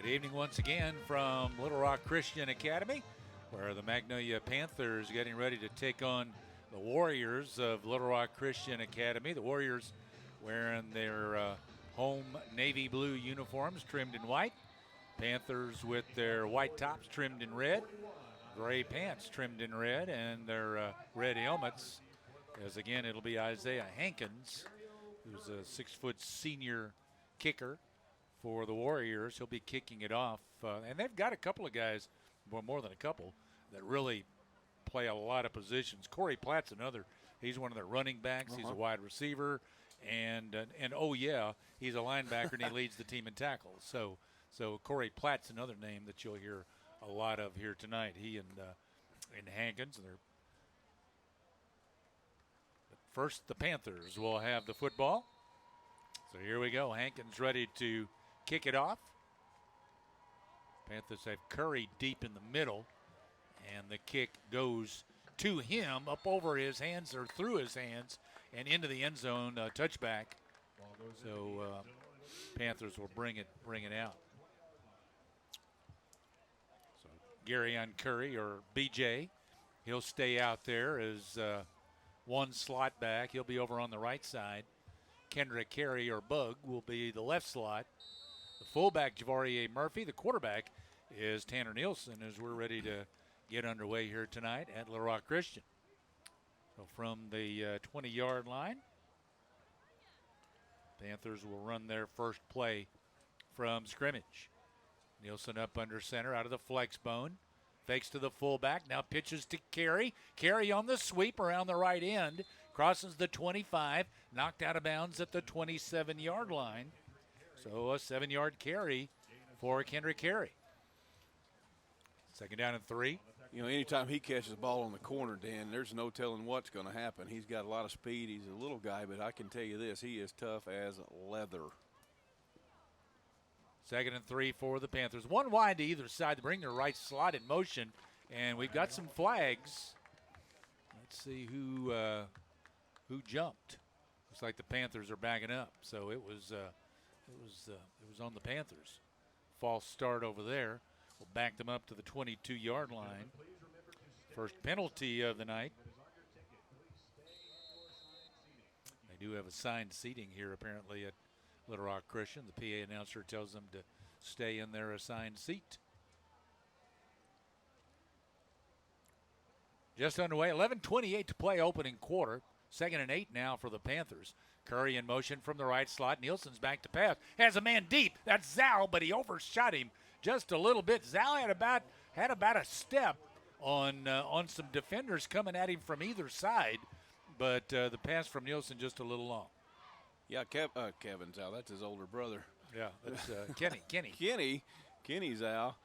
Good evening once again from Little Rock Christian Academy, where the Magnolia Panthers getting ready to take on the Warriors of Little Rock Christian Academy. The Warriors wearing their home navy blue uniforms trimmed in white. Panthers with their white tops trimmed in red, gray pants trimmed in red, and their red helmets. As again, it'll be Isaiah Hankins, who's a 6-foot senior kicker for the Warriors. He'll be kicking it off. And they've got a couple of guys, well, more than a couple, that really play a lot of positions. Corey Platt's another. He's one of their running backs. He's a wide receiver. And oh, yeah, he's a linebacker, and he leads the team in tackles. So Corey Platt's another name that you'll hear a lot of here tonight. He and Hankins. But first, the Panthers will have the football. So here we go. Hankins ready to kick it off. Panthers have Curry deep in the middle, and the kick goes to him, up over his hands or through his hands, and into the end zone, touchback. So Panthers will bring it out. So Gary on Curry, or BJ, he'll stay out there as one slot back. He'll be over on the right side. Kendrick Carey, or Bug, will be the left slot. The fullback, Javarie Murphy. The quarterback is Tanner Nielsen, as we're ready to get underway here tonight at Little Rock Christian. So from the 20-yard line, Panthers will run their first play from scrimmage. Nielsen up under center, out of the flex bone. Fakes to the fullback, now pitches to Carey. Carey on the sweep around the right end. Crosses the 25, knocked out of bounds at the 27-yard line. So a 7-yard carry for Kendrick Carey. Second down and 3. You know, anytime he catches the ball on the corner, Dan, there's no telling what's going to happen. He's got a lot of speed. He's a little guy, but I can tell you this, he is tough as leather. Second and 3 for the Panthers. One wide to either side to bring their right slot in motion, and we've got some flags. Let's see who jumped. Looks like the Panthers are backing up, so it was on the Panthers. False start over there. We'll back them up to the 22-yard line. First penalty of the night. They do have assigned seating here apparently at Little Rock Christian. The PA announcer tells them to stay in their assigned seat. Just underway, 11:28 to play, opening quarter. Second and 8 now for the Panthers. Curry in motion from the right slot. Nielsen's back to pass. Has a man deep. That's Zal, but he overshot him just a little bit. Zal had about a step on some defenders coming at him from either side, but the pass from Nielsen just a little long. Yeah, Kevin Zal, that's his older brother. Yeah, that's Kenny. Kenny Zal.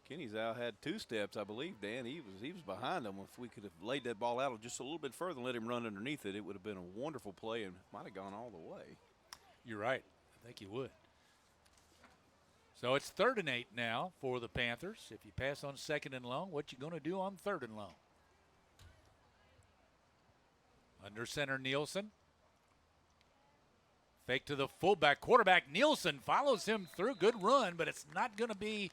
Kenny Zal had 2 steps, I believe, Dan. He was behind him. If we could have laid that ball out just a little bit further and let him run underneath it, it would have been a wonderful play and might have gone all the way. You're right. I think he would. So it's 3rd and 8 now for the Panthers. If you pass on 2nd and long, what you going to do on 3rd and long? Under center, Nielsen. Fake to the fullback. Quarterback Nielsen follows him through. Good run, but it's not going to be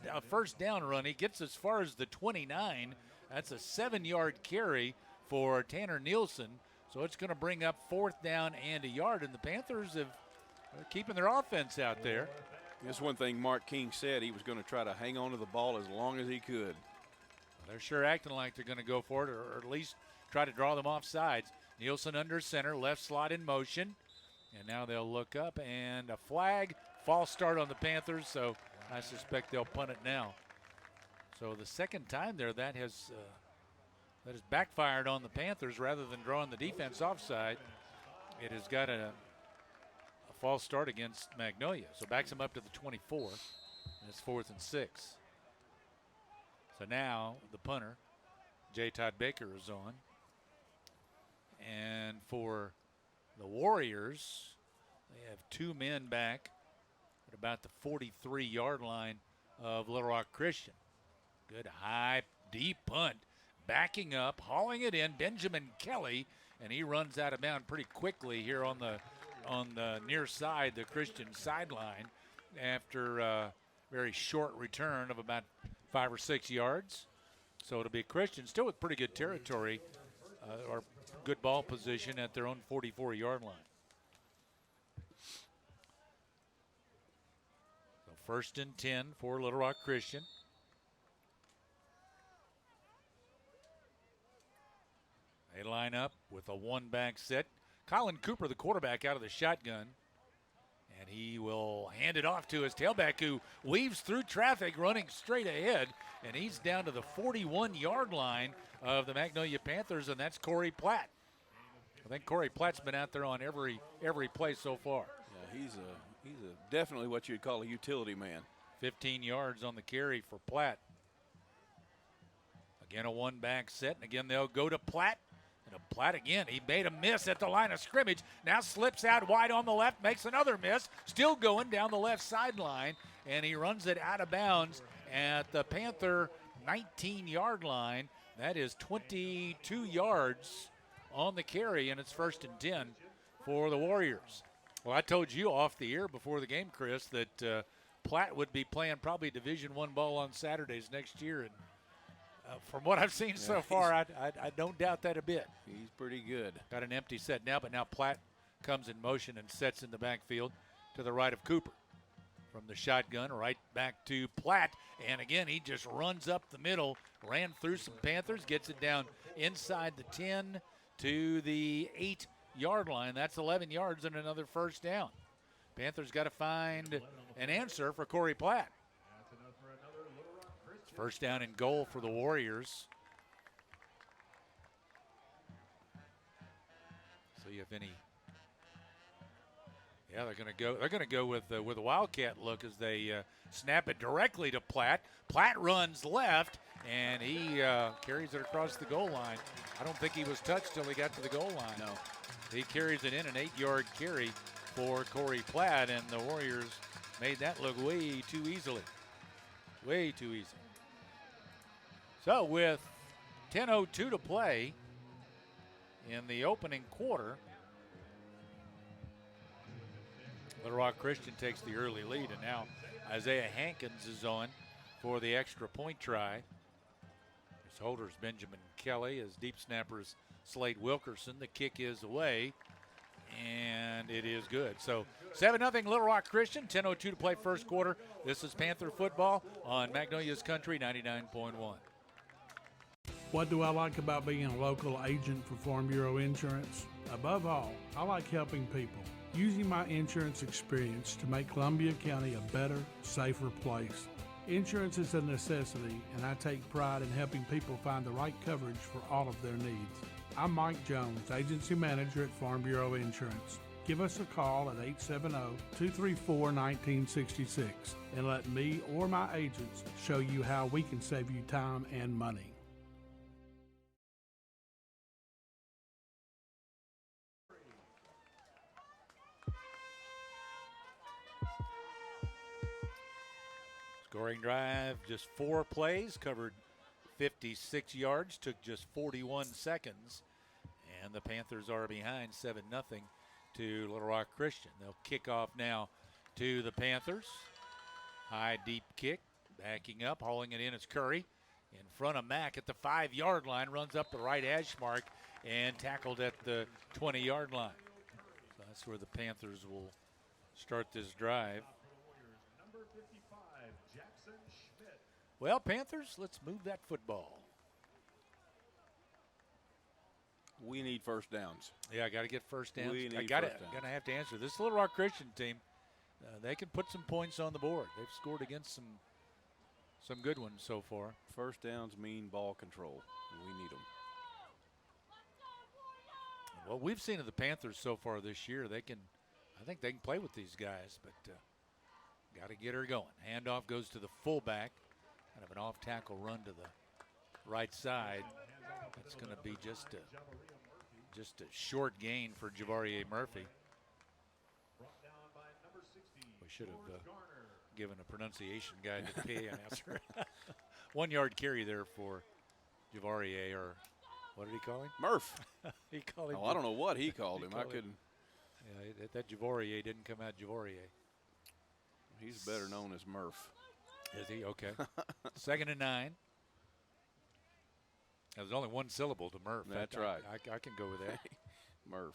a first down run. He gets as far as the 29. That's a 7-yard carry for Tanner Nielsen. So it's going to bring up 4th down and a yard. And the Panthers are keeping their offense out there. That's one thing Mark King said. He was going to try to hang on to the ball as long as he could. They're sure acting like they're going to go for it, or at least try to draw them off sides. Nielsen under center, left slot in motion. And now they'll look up, and a flag. False start on the Panthers, so I suspect they'll punt it now. So the second time there, that has backfired on the Panthers. Rather than drawing the defense offside, it has got a false start against Magnolia. So backs them up to the 24, and it's 4th and 6. So now the punter, J. Todd Baker, is on. And for the Warriors, they have 2 men back at about the 43-yard line of Little Rock Christian. Good high, deep punt. Backing up, hauling it in, Benjamin Kelly, and he runs out of bounds pretty quickly here on the near side, the Christian sideline, after very short return of about 5 or 6 yards. So it'll be Christian, still with pretty good territory or good ball position at their own 44-yard line. So 1st and 10 for Little Rock Christian. They line up with a one-back set. Colin Cooper, the quarterback, out of the shotgun. And he will hand it off to his tailback, who weaves through traffic running straight ahead. And he's down to the 41-yard line of the Magnolia Panthers, and that's Corey Platt. I think Corey Platt's been out there on every play so far. Yeah, he's definitely what you'd call a utility man. 15 yards on the carry for Platt. Again, a one-back set, and again they'll go to Platt. And a Platt again, he made a miss at the line of scrimmage. Now slips out wide on the left, makes another miss. Still going down the left sideline, and he runs it out of bounds at the Panther 19-yard line. That is 22 yards on the carry, and it's 1st and 10 for the Warriors. Well, I told you off the air before the game, Chris, that Platt would be playing probably Division I ball on Saturdays next year, and from what I've seen so far, I don't doubt that a bit. He's pretty good. Got an empty set now, but now Platt comes in motion and sets in the backfield to the right of Cooper. From the shotgun, right back to Platt. And again, he just runs up the middle, ran through some Panthers, gets it down inside the 10 to the 8-yard line. That's 11 yards and another 1st down. Panthers got to find an answer for Corey Platt. 1st down and goal for the Warriors. See if any. Yeah, they're going to go with a Wildcat look as they snap it directly to Platt. Platt runs left, and he carries it across the goal line. I don't think he was touched till he got to the goal line. No. He carries it in, an 8-yard carry for Corey Platt, and the Warriors made that look way too easily. Way too easy. So with 10:02 to play in the opening quarter, Little Rock Christian takes the early lead, and now Isaiah Hankins is on for the extra point try. His holders Benjamin Kelly, as deep snappers Slade Wilkerson. The kick is away, and it is good. So 7-0 Little Rock Christian, 10:02 to play 1st quarter. This is Panther football on Magnolia's Country 99.1. What do I like about being a local agent for Farm Bureau Insurance? Above all, I like helping people, using my insurance experience to make Columbia County a better, safer place. Insurance is a necessity, and I take pride in helping people find the right coverage for all of their needs. I'm Mike Jones, Agency Manager at Farm Bureau Insurance. Give us a call at 870-234-1966 and let me or my agents show you how we can save you time and money. Scoring drive, just 4 plays, covered 56 yards, took just 41 seconds. And the Panthers are behind 7-0 to Little Rock Christian. They'll kick off now to the Panthers. High, deep kick, backing up, hauling it in. It's Curry in front of Mack at the 5-yard line, runs up the right hash mark and tackled at the 20-yard line. So that's where the Panthers will start this drive. Well, Panthers, let's move that football. We need 1st downs. Yeah, I got to get 1st downs. We need I got to first downs. have to answer. This Little Rock Christian team, they can put some points on the board. They've scored against some good ones so far. 1st downs mean ball control. We need them. What we've seen of the Panthers so far this year, I think they can play with these guys, but got to get her going. Handoff goes to the fullback. Kind of an off-tackle run to the right side. That's going to be just a short gain for Javarier Murphy. We should have given a pronunciation guide to the PA announcer. 1 yard carry there for Javarier, or what did he call him? Murph. He called him. Oh, I don't know what he called him. I couldn't. Yeah, that Javarier didn't come out Javarier. He's better known as Murph. Is he? Okay. 2nd and 9. There's only one syllable to Murph. That's right. I can go with that. Murph.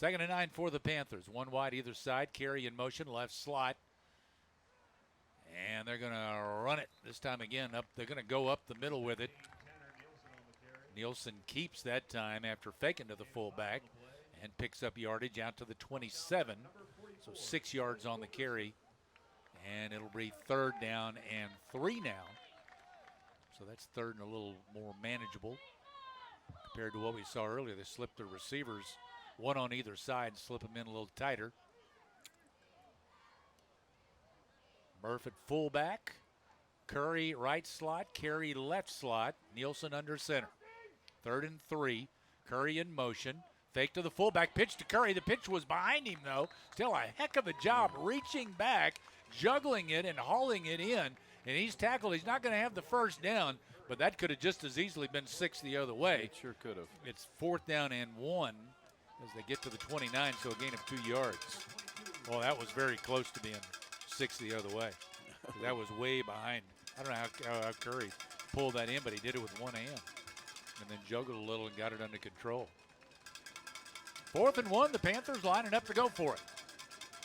2nd and 9 for the Panthers. One wide either side. Carry in motion, left slot. And they're going to run it this time again. They're going to go up the middle with it. Nielsen keeps that time after faking to the fullback and picks up yardage out to the 27. So 6 yards on the carry. And it'll be 3rd down and 3 now. So that's 3rd and a little more manageable compared to what we saw earlier. They slipped the receivers, one on either side, and slip them in a little tighter. Murph at fullback. Curry right slot. Carey left slot. Nielsen under center. 3rd and 3. Curry in motion. Fake to the fullback. Pitch to Curry. The pitch was behind him, though. Still a heck of a job reaching back, juggling it, and hauling it in. And he's tackled. He's not going to have the 1st down, but that could have just as easily been 6 the other way. It sure could have. It's 4th down and 1 as they get to the 29, so a gain of 2 yards. Well, that was very close to being 6 the other way. That was way behind. I don't know how Curry pulled that in, but he did it with one hand and then juggled a little and got it under control. 4th and 1, the Panthers lining up to go for it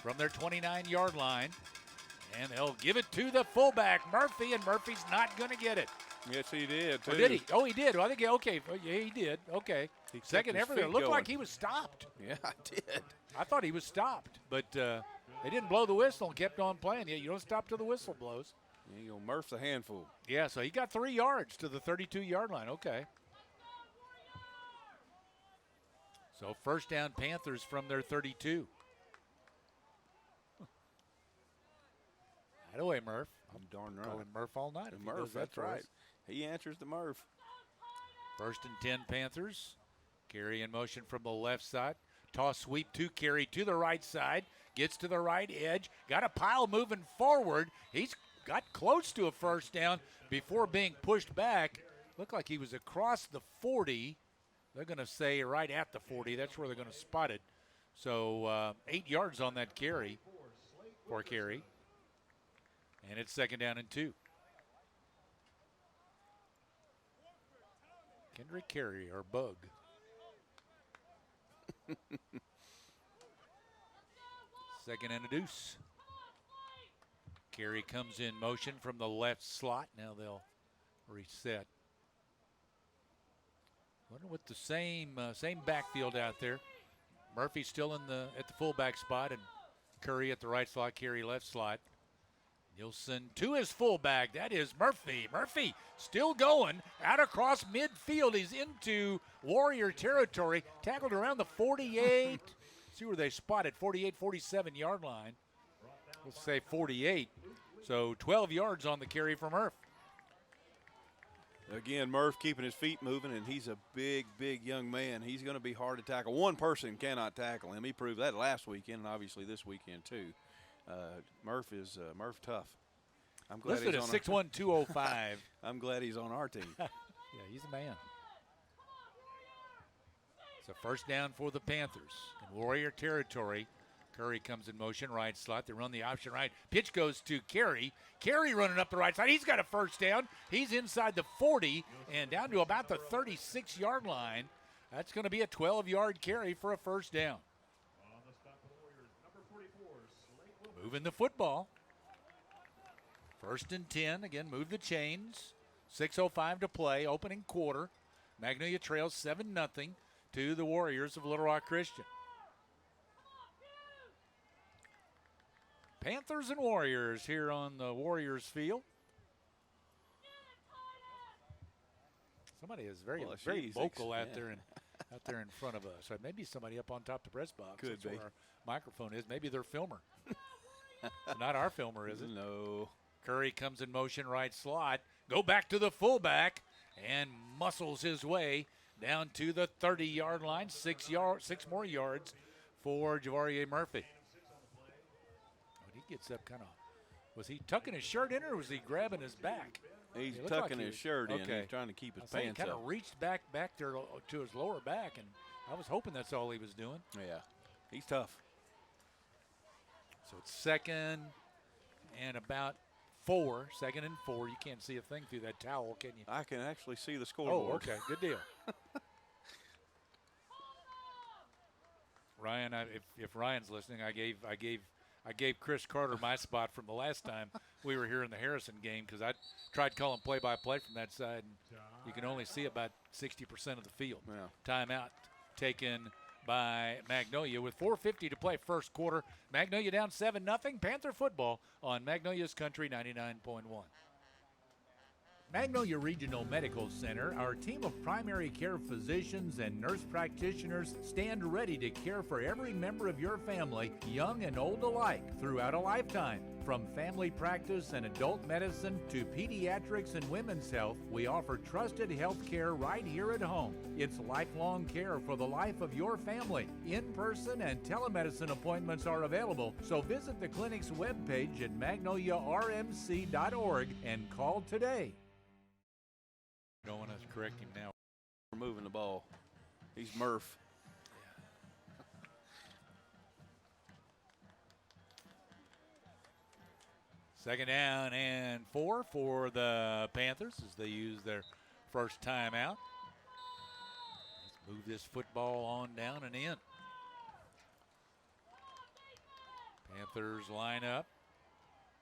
from their 29-yard line. And they'll give it to the fullback, Murphy, and Murphy's not going to get it. Yes, he did, too. Or did he? Oh, he did. Well, I think, okay. Yeah, he did. Okay. Second effort there. Looked like he was stopped. Yeah, I did. I thought he was stopped, but they didn't blow the whistle and kept on playing. Yeah, you don't stop till the whistle blows. You know, Murph's a handful. Yeah, so he got 3 yards to the 32-yard line. Okay. So 1st down Panthers from their 32. That away, Murph. I'm darn right. Calling Murph all night. Murph, that's right. He answers to Murph. 1st and 10 Panthers. Carey in motion from the left side. Toss sweep to Carey to the right side. Gets to the right edge. Got a pile moving forward. He's got close to a 1st down before being pushed back. Looked like he was across the 40. They're going to say right at the 40. That's where they're going to spot it. So 8 yards on that carry for Carey. And it's 2nd down and 2. Kendrick Carey, or Bug. Second and a deuce. Carey comes in motion from the left slot. Now they'll reset. Wonder what the same backfield out there. Murphy still at the fullback spot, and Curry at the right slot, Carey left slot. Nielsen to his fullback. That is Murphy. Murphy still going out across midfield. He's into Warrior territory. Tackled around the 48. See where they spotted, 48, 47-yard line. Let's say 48. So 12 yards on the carry for Murph. Again, Murph keeping his feet moving, and he's a big, big young man. He's going to be hard to tackle. One person cannot tackle him. He proved that last weekend and obviously this weekend too. Murph tough. I'm glad listed at 6'1", 205. I'm glad he's on our team. Yeah, he's a man. So 1st down for the Panthers in Warrior territory. Curry comes in motion, right slot. They run the option right. Pitch goes to Carey. Carey running up the right side. He's got a 1st down. He's inside the 40 and down to about the 36-yard line. That's going to be a 12-yard carry for a 1st down. Moving the football. 1st and 10. Again, move the chains. 6:05 to play. Opening quarter. Magnolia trails 7-0 to the Warriors of Little Rock Christian. Panthers and Warriors here on the Warriors field. Somebody is very vocal out there in front of us. Or maybe somebody up on top of the press box. Could That's be. where our microphone is. Maybe their filmer. Not our filmer, is it? No. Curry comes in motion, right slot. Go back to the fullback and muscles his way down to the 30-yard line. 6 more yards for Javarie Murphy. When he gets up was he tucking his shirt in or was he grabbing his back? He's tucking his shirt in. Okay. He's trying to keep his He pants kind up. of reached back there to his lower back, and I was hoping that's all he was doing. Yeah. He's tough. So it's 2nd and about 4, 2nd and 4. You can't see a thing through that towel, can you? I can actually see the scoreboard. Oh, okay, good deal. Ryan, if Ryan's listening, I gave Chris Carter my spot from the last time we were here in the Harrison game because I tried calling play-by-play from that side, and you can only see about 60% of the field. Yeah. Timeout taken by Magnolia with 4:50 to play first quarter. Magnolia down 7-0. Panther football on Magnolia's Country 99.1. Magnolia Regional Medical Center, our team of primary care physicians and nurse practitioners stand ready to care for every member of your family, young and old alike, throughout a lifetime. From family practice and adult medicine to pediatrics and women's health, we offer trusted health care right here at home. It's lifelong care for the life of your family. In-person and telemedicine appointments are available, so visit the clinic's webpage at magnoliarmc.org and call today. Don't want to correct him now. We're moving the ball. He's Murph. Second down and 4 for the Panthers as they use their first timeout. Let's move this football on down and in. Panthers line up.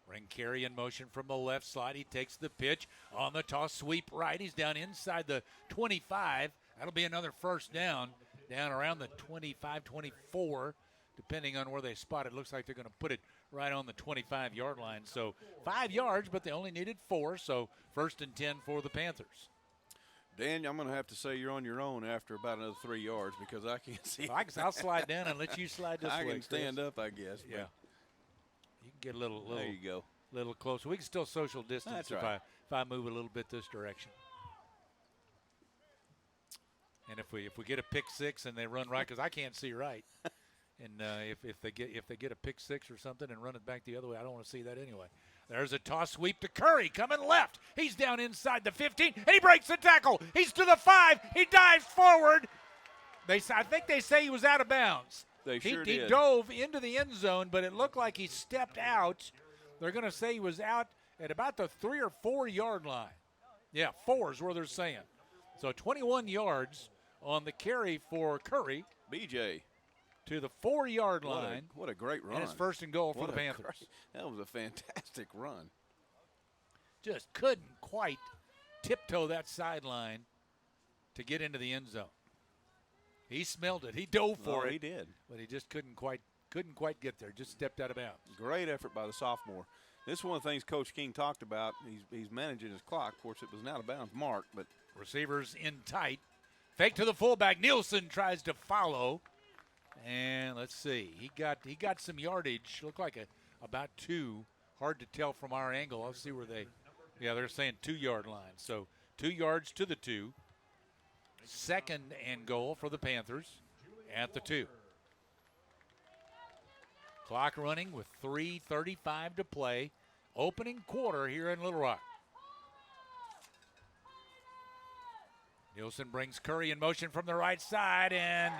Bring Carey in motion from the left side. He takes the pitch on the toss, sweep right. He's down inside the 25. That'll be another first down around the 25, 24, depending on where they spot it. Looks like they're going to put it right on the 25-yard line. So 5 yards, but they only needed 4. So 1st and 10 for the Panthers. Dan, I'm going to have to say you're on your own after about another 3 yards because I can't see. I'll slide down and let you slide this way. I can stand up, I guess. Yeah. You can get a little there you go. Little closer. We can still social distance That's right. if I move a little bit this direction. And if we get a pick six and they run right, because I can't see right, and if they get a pick six or something and run it back the other way, I don't want to see that anyway. There's a toss sweep to Curry coming left. He's down inside the 15 and he breaks the tackle. He's to the 5. He dives forward. I think they say he was out of bounds. He dove into the end zone, but it looked like he stepped out. They're going to say he was out at about the 3 or 4 yard line. Yeah, 4 is where they're saying. So 21 yards on the carry for Curry. BJ. To the 4 yard line. What a great run. And it's 1st and goal for the Panthers. That was a fantastic run. Just couldn't quite tiptoe that sideline to get into the end zone. He smelled it. He dove for it. He did. But he just couldn't quite get there. Just stepped out of bounds. Great effort by the sophomore. This is one of the things Coach King talked about. He's managing his clock. Of course, it was an out of bounds mark, but receivers in tight. Fake to the fullback. Nielsen tries to follow. And let's see. He got some yardage. Looked like about 2. Hard to tell from our angle. I'll see where they're saying 2 yard line. So 2 yards to the 2. 2nd and goal for the Panthers at the 2. Clock running with 3:35 to play. Opening quarter here in Little Rock. Nielsen brings Curry in motion from the right side, and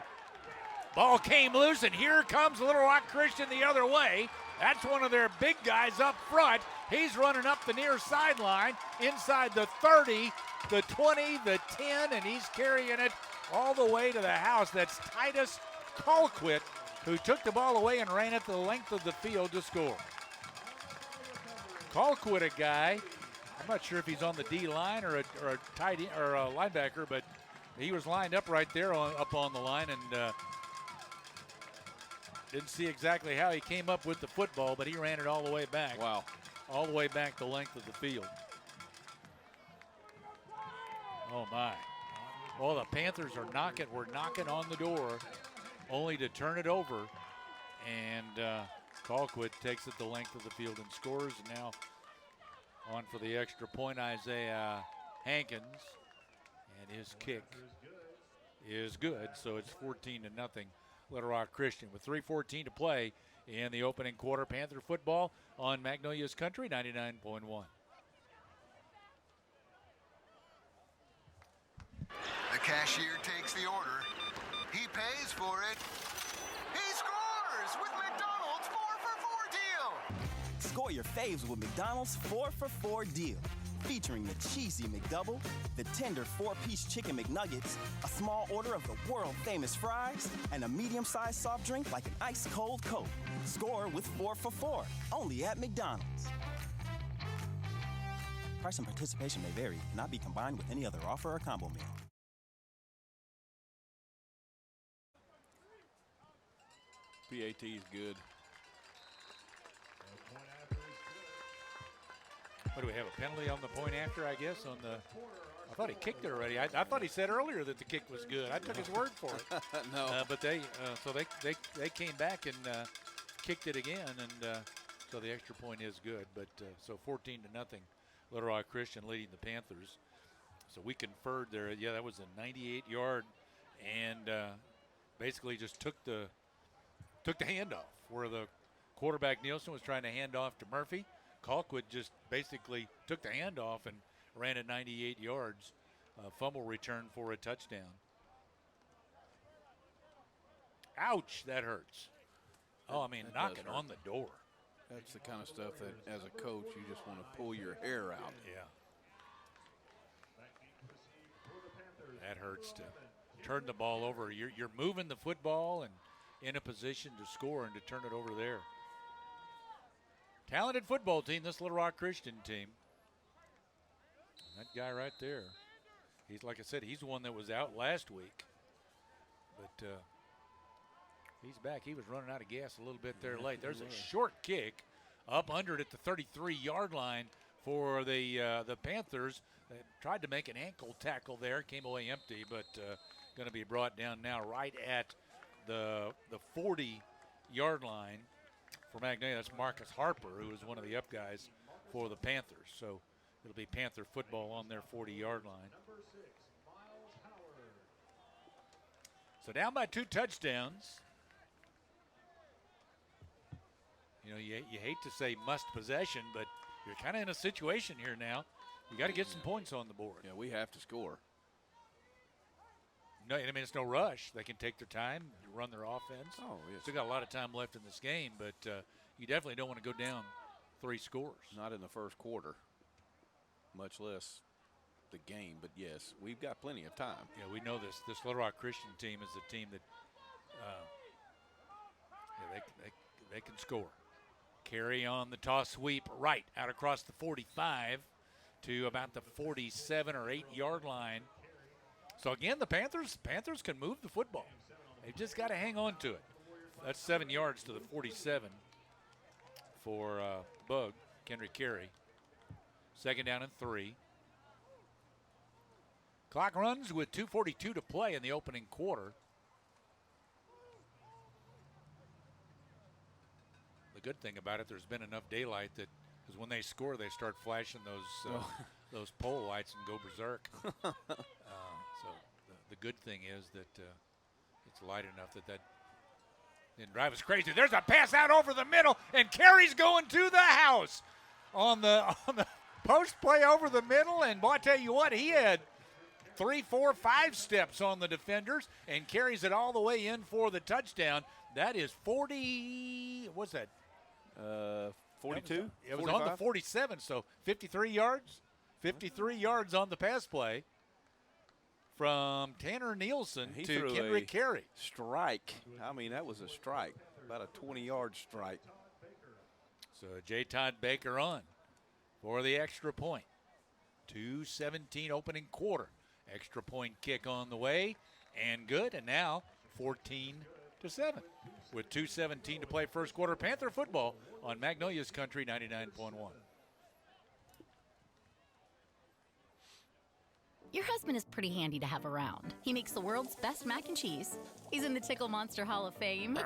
ball came loose, and here comes Little Rock Christian the other way. That's one of their big guys up front. He's running up the near sideline inside the 30, the 20, the 10, and he's carrying it all the way to the house. That's Titus Colquitt, who took the ball away and ran it the length of the field to score. Colquitt, a guy, I'm not sure if he's on the D line or a tight end, or a linebacker, but he was lined up right there up on the line, and didn't see exactly how he came up with the football, but he ran it all the way back. Wow. All the way back the length of the field. Oh, my. Well, the Panthers are knocking on the door, only to turn it over. And Colquitt takes it the length of the field and scores. And now on for the extra point, Isaiah Hankins. And his kick is good, so it's 14-0. Little Rock Christian with 3:14 to play in the opening quarter. Panther football on Magnolia's Country 99.1. The cashier takes the order. He pays for it. He scores with McDonald's 4 for $4 deal. Score your faves with McDonald's 4 for $4 deal. Featuring the cheesy McDouble, the tender 4-piece chicken McNuggets, a small order of the world-famous fries, and a medium-sized soft drink like an ice-cold Coke. Score with 4 for $4, only at McDonald's. Price and participation may vary, not be combined with any other offer or combo meal. PAT is good. What do we have, a penalty on the point after, I guess, on the – I thought he kicked it already. I thought he said earlier that the kick was good. I took his word for it. No. But they came back and kicked it again, and so the extra point is good. But so 14-0, Little Rock Christian leading the Panthers. So we conferred there. Yeah, that was a 98-yard, and basically just took the handoff where the quarterback Nielsen was trying to hand off to Murphy. Colquitt just basically took the handoff and ran it 98 yards. Fumble return for a touchdown. Ouch, that hurts. Oh, I mean, knocking on the door. That's the kind of stuff that, as a coach, you just want to pull your hair out. Yeah. That hurts to turn the ball over. You're moving the football and in a position to score and to turn it over there. Talented football team, this Little Rock Christian team. And that guy right there, he's, like I said, he's the one that was out last week. But he's back. He was running out of gas a little bit there late. There's a short kick up under it at the 33-yard line for the Panthers. They tried to make an ankle tackle there, came away empty, but going to be brought down now right at the 40-yard line for Magnolia. That's Marcus Harper, who is one of the up guys for the Panthers. So it'll be Panther football on their 40-yard line. So down by 2 touchdowns. You know, you hate to say must possession, but you're kind of in a situation here now. You got to get some points on the board. Yeah, we have to score. No, I mean, it's no rush. They can take their time, run their offense. Oh, yes. Still got a lot of time left in this game, but you definitely don't want to go down 3 scores. Not in the first quarter, much less the game. But, yes, we've got plenty of time. Yeah, we know this. This Little Rock Christian team is a team that they can score. Carry on the toss sweep right out across the 45 to about the 47 or 8-yard line. So again, the Panthers can move the football. They've just got to hang on to it. That's 7 yards to the 47 for Bug, Kendrick Carey. 2nd down and 3. Clock runs with 2:42 to play in the opening quarter. The good thing about it, there's been enough daylight that, because when they score, they start flashing those pole lights and go berserk. So the good thing is that it's light enough that didn't drive us crazy. There's a pass out over the middle, and Carey's going to the house on the post play over the middle. And boy, I tell you what, he had 3, 4, 5 steps on the defenders and carries it all the way in for the touchdown. That is 40. What's that? 42? It was on the 47, so 53 yards. 53 yards on the pass play from Tanner Nielsen to Kendrick Carey. Strike. I mean, that was a strike, about a 20-yard strike. So J. Todd Baker on for the extra point. 2:17 opening quarter. Extra point kick on the way and good. And now 14-7 with 2:17 to play first quarter. Panther football on Magnolia's Country 99.1. Your husband is pretty handy to have around. He makes the world's best mac and cheese. He's in the Tickle Monster Hall of Fame.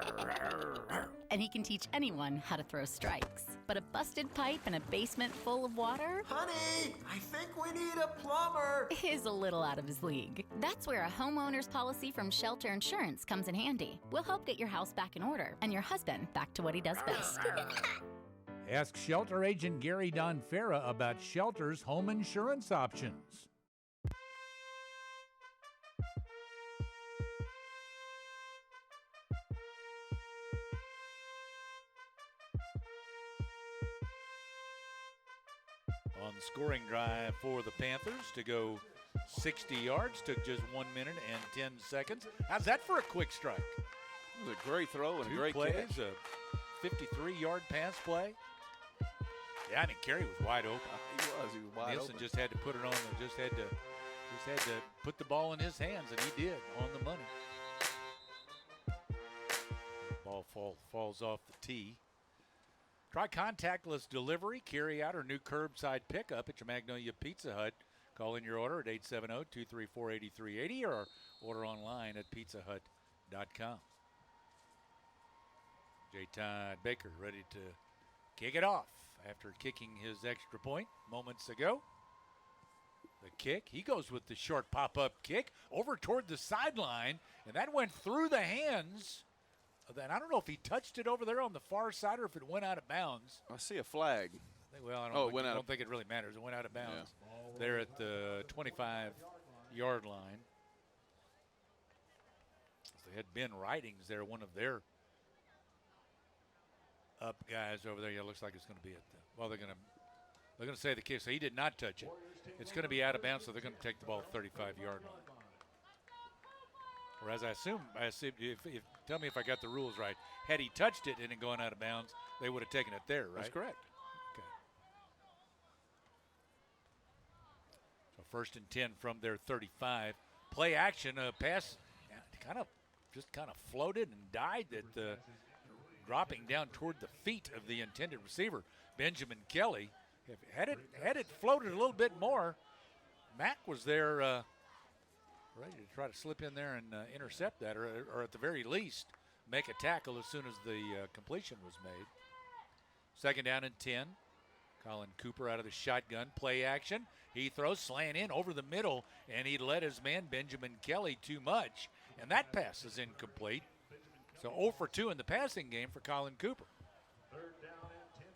And he can teach anyone how to throw strikes. But a busted pipe in a basement full of water? Honey, I think we need a plumber. Is a little out of his league. That's where a homeowner's policy from Shelter Insurance comes in handy. We'll help get your house back in order and your husband back to what he does best. Ask Shelter Agent Gary Donfera about Shelter's home insurance options. on the scoring drive for the Panthers to go 60 yards. Took just 1 minute and 10 seconds. How's that for a quick strike? It was a great throw and a great plays, catch. A 53-yard pass play. Yeah, I mean, Kerry was wide open. He was wide Nielsen open. just had to put it on. Just had to put the ball in his hands, and he did on the money. Ball falls off the tee. Try contactless delivery, carry out, or new curbside pickup at your Magnolia Pizza Hut. Call in your order at 870-234-8380 or order online at pizzahut.com. J. Todd Baker ready to kick it off after kicking his extra point moments ago. The kick, he goes with the short pop-up kick over toward the sideline, and that went through the hands. And I don't know if he touched it over there on the far side or if it went out of bounds. I see a flag. Well, I don't think it really matters. It went out of bounds there at the 25-yard line. They had Ben Ridings there, one of their up guys over there. Yeah, it looks like it's going to be at the. Well, they're going to say the kick. So he did not touch it. It's going to be out of bounds, so they're going to take the ball 35-yard line. Whereas I assume if tell me if I got the rules right. Had he touched it and it gone out of bounds, they would have taken it there, right? That's correct. Okay. So 1st and 10 from their 35. Play action, pass kind of floated and died at dropping down toward the feet of the intended receiver, Benjamin Kelly. Had it floated a little bit more, Mack was there ready to try to slip in there and intercept that, or at the very least make a tackle as soon as the completion was made. 2nd down and 10. Colin Cooper out of the shotgun. Play action. He throws slant in over the middle, and he led his man Benjamin Kelly too much, and that pass is incomplete. So 0 for 2 in the passing game for Colin Cooper.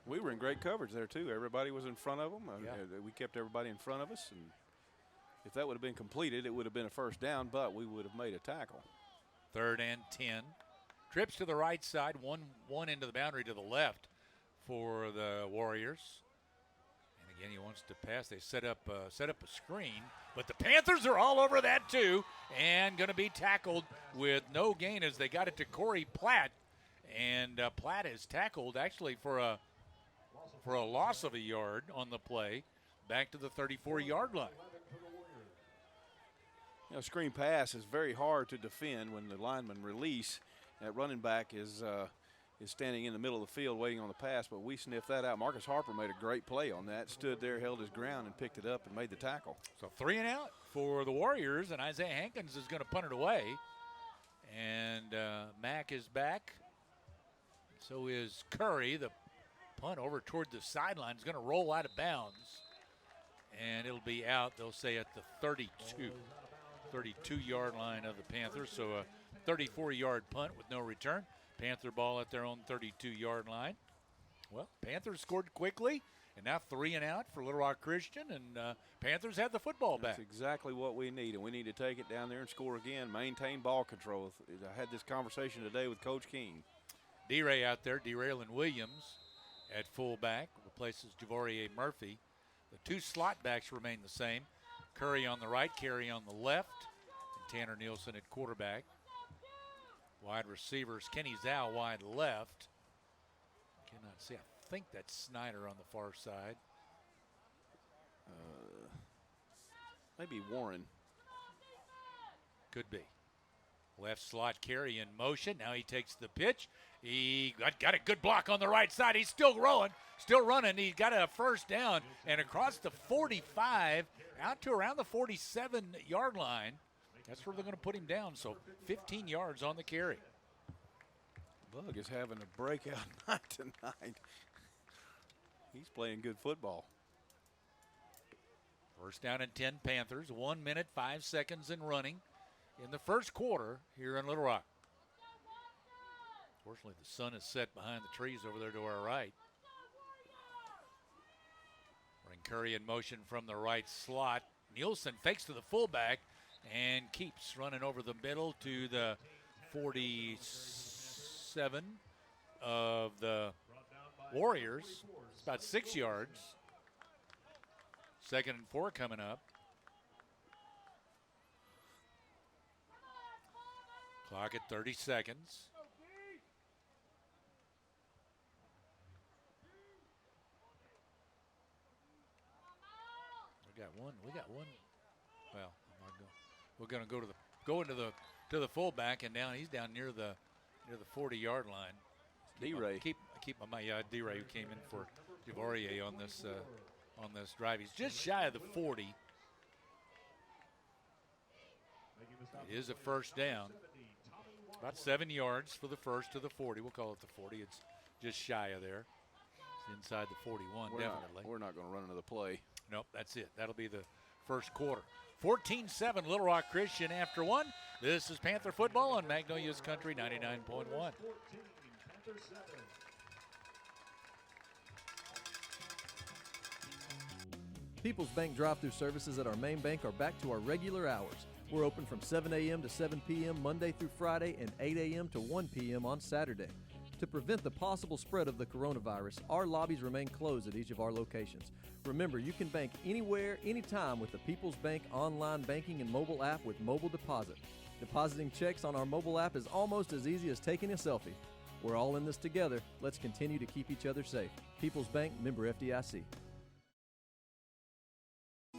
We were in great coverage there, too. Everybody was in front of them. We kept everybody in front of us, and if that would have been completed, it would have been a 1st down, but we would have made a tackle. 3rd and 10. Trips to the right side, one into the boundary to the left for the Warriors. And again, he wants to pass. They set up a screen, but the Panthers are all over that too, and going to be tackled with no gain as they got it to Corey Platt, and Platt is tackled actually for a loss of a yard on the play, back to the 34-yard line. Screen pass is very hard to defend when the linemen release. That running back is standing in the middle of the field waiting on the pass, but we sniffed that out. Marcus Harper made a great play on that, stood there, held his ground, and picked it up and made the tackle. So 3 and out for the Warriors, and Isaiah Hankins is going to punt it away. And Mack is back. So is Curry. The punt over toward the sideline is going to roll out of bounds, and it'll be out, they'll say, at the 32-yard line of the Panthers. So a 34-yard punt with no return. Panther ball at their own 32-yard line. Well, Panthers scored quickly, and now 3 and out for Little Rock Christian, and Panthers have the football back. That's exactly what we need, and we need to take it down there and score again. Maintain ball control. I had this conversation today with Coach King. D-Ray out there, D-Raylin Williams at fullback, replaces Javorier Murphy. The 2 slot backs remain the same. Curry on the right, Carey on the left, and Tanner Nielsen at quarterback. Wide receivers, Kenny Zhao wide left. Cannot see. I think that's Snyder on the far side. Maybe Warren. Could be. Left slot Carey in motion. Now he takes the pitch. He got a good block on the right side. He's still rolling, still running. He got a 1st down and across the 45 out to around the 47-yard line. That's where they're going to put him down. So 15 yards on the carry. Bug is having a breakout night tonight. He's playing good football. 1st down and 10 Panthers. 1 minute, 5 seconds in running in the 1st quarter here in Little Rock. Fortunately, the sun is set behind the trees over there to our right. Bring Curry in motion from the right slot. Nielsen fakes to the fullback and keeps running over the middle to the 47 of the Warriors. It's about 6 yards. 2nd and 4 coming up. Clock at 30 seconds. We got one. Well, we're going to go into the fullback, and he's down near the 40-yard line. D-Ray. Keep my mind. Yeah, D-Ray, who came in for DeVorier on this drive. He's just shy of the 40. It is a first down. About 7 yards for the first to the 40. We'll call it the 40. It's just shy of there. It's inside the 41, definitely. We're not going to run another play. Nope, that's it. That'll be the first quarter. 14-7 Little Rock Christian after 1. This is Panther football on Magnolia's Country 99.1. People's Bank drive-thru services at our main bank are back to our regular hours. We're open from 7 a.m. to 7 p.m. Monday through Friday and 8 a.m. to 1 p.m. on Saturday. To prevent the possible spread of the coronavirus, our lobbies remain closed at each of our locations. Remember, you can bank anywhere, anytime with the People's Bank online banking and mobile app with mobile deposit. Depositing checks on our mobile app is almost as easy as taking a selfie. We're all in this together. Let's continue to keep each other safe. People's Bank, member FDIC.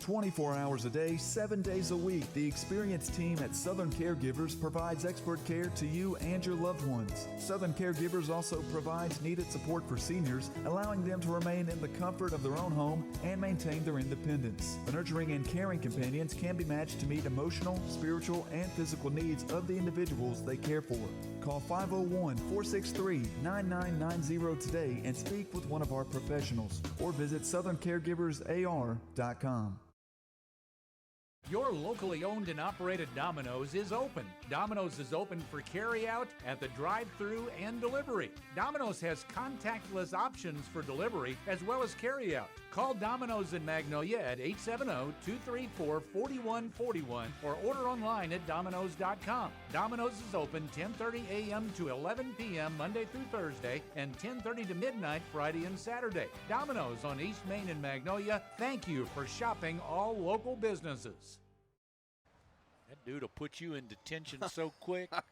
24 hours a day, 7 days a week, the experienced team at Southern Caregivers provides expert care to you and your loved ones. Southern Caregivers also provides needed support for seniors, allowing them to remain in the comfort of their own home and maintain their independence. The nurturing and caring companions can be matched to meet emotional, spiritual, and physical needs of the individuals they care for. Call 501-463-9990 today and speak with one of our professionals, or visit southerncaregiversar.com. Your locally owned and operated Domino's is open. Domino's is open for carry-out at the drive-thru and delivery. Domino's has contactless options for delivery as well as carry-out. Call Domino's in Magnolia at 870-234-4141 or order online at Domino's.com. Domino's is open 10:30 a.m. to 11 p.m. Monday through Thursday and 10:30 to midnight Friday and Saturday. Domino's on East Main in Magnolia. Thank you for shopping all local businesses. That dude will put you in detention so quick. Oh,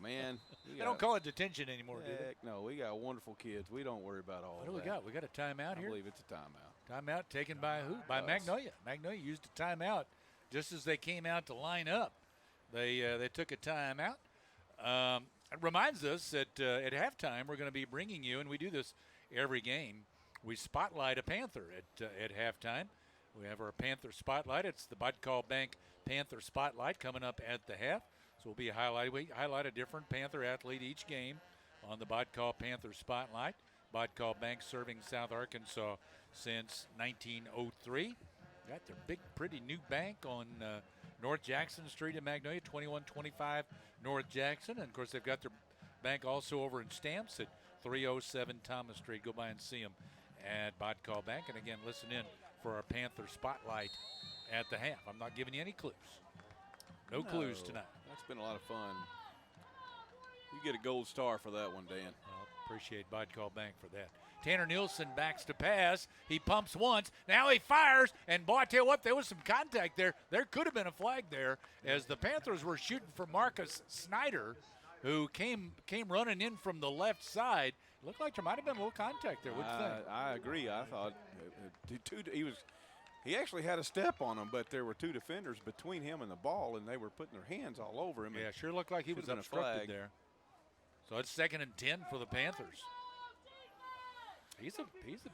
man. They don't call it detention anymore, do they? No, we got wonderful kids. We don't worry about all What that. do we got? We got a timeout here? I believe it's a timeout. Timeout taken by who? By Magnolia. Magnolia used a timeout just as they came out to line up. They took a timeout. It reminds us that at halftime we're going to be bringing you, and we do this every game, we spotlight a Panther at halftime. We have our Panther Spotlight. It's the Bud Call Bank Panther Spotlight coming up at the half. So we'll be we highlight a different Panther athlete each game on the Bud Call Panther Spotlight. Bud Call Bank serving South Arkansas since 1903. Got their big, pretty new bank on North Jackson Street in Magnolia, 2125 North Jackson. And, of course, they've got their bank also over in Stamps at 307 Thomas Street. Go by and see them at Bud Call Bank. And, again, listen in for our Panther Spotlight at the half. I'm not giving you any clues. No clues tonight. That's been a lot of fun. You get a gold star for that one, Dan. Well, appreciate Bud Call Bank for that. Tanner Nielsen backs to pass. He pumps once. Now he fires. And, boy, I tell you what, there was some contact there. There could have been a flag there as the Panthers were shooting for Marcus Snyder, who came running in from the left side. Looked like there might have been a little contact there. What do you think? I agree. I thought he actually had a step on him, but there were two defenders between him and the ball, and they were putting their hands all over him. Yeah, sure looked like he was obstructed there. So it's 2nd and 10 for the Panthers. He's a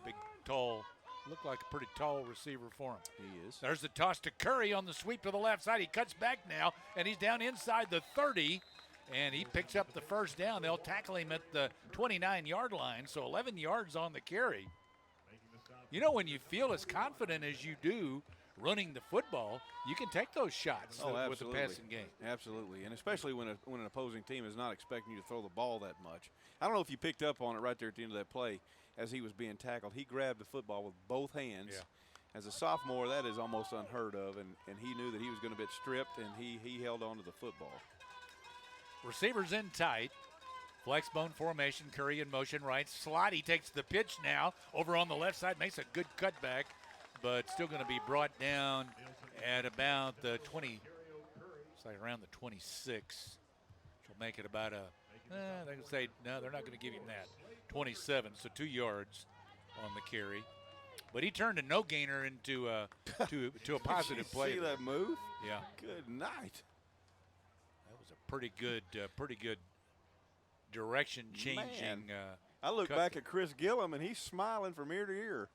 big, tall, looked like a pretty tall receiver for him. He is. There's the toss to Curry on the sweep to the left side. He cuts back now, and he's down inside the 30. And he picks up the first down. They'll tackle him at the 29-yard line, so 11 yards on the carry. You know, when you feel as confident as you do running the football, you can take those shots with the passing game. Absolutely, and especially when an opposing team is not expecting you to throw the ball that much. I don't know if you picked up on it right there at the end of that play as he was being tackled. He grabbed the football with both hands. Yeah. As a sophomore, that is almost unheard of, and he knew that he was going to get stripped, and he held on to the football. Receivers in tight. Flex bone formation. Curry in motion right. Slot. He takes the pitch now. Over on the left side. Makes a good cutback. but still going to be brought down at about the 20. It's like around the 26. She'll make it about they can say, no, they're not going to give him that. 27, so 2 yards on the carry. But he turned a no gainer into a positive play. See that move? Yeah. Good night. That was a pretty good direction changing. I look back at Chris Gillum and he's smiling from ear to ear.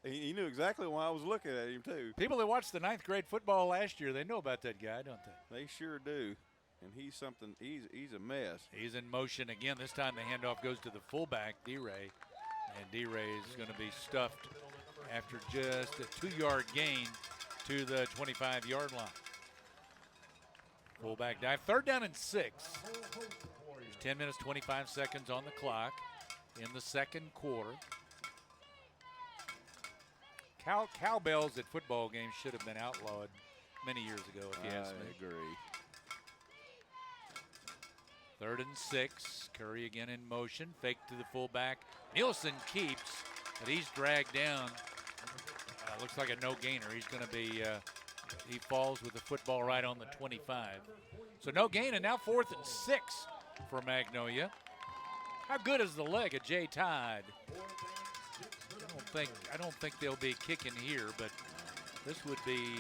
He knew exactly why I was looking at him too. People that watched the 9th grade football last year, they know about that guy, don't they? They sure do. And he's something. He's a mess. He's in motion again. This time the handoff goes to the fullback, D-Ray. And D-Ray is going to be stuffed after just a 2-yard gain to the 25-yard line. Fullback dive. 3rd down and 6. There's 10 minutes, 25 seconds on the clock in the second quarter. Cowbells at football games should have been outlawed many years ago, if you ask me. I agree. 3rd and 6. Curry again in motion. Fake to the fullback. Nielsen keeps, but he's dragged down. Looks like a no-gainer. He's going to be, he falls with the football right on the 25. So no gain, and now 4th and 6 for Magnolia. How good is the leg of Jay Todd? I don't think they'll be kicking here, but this would be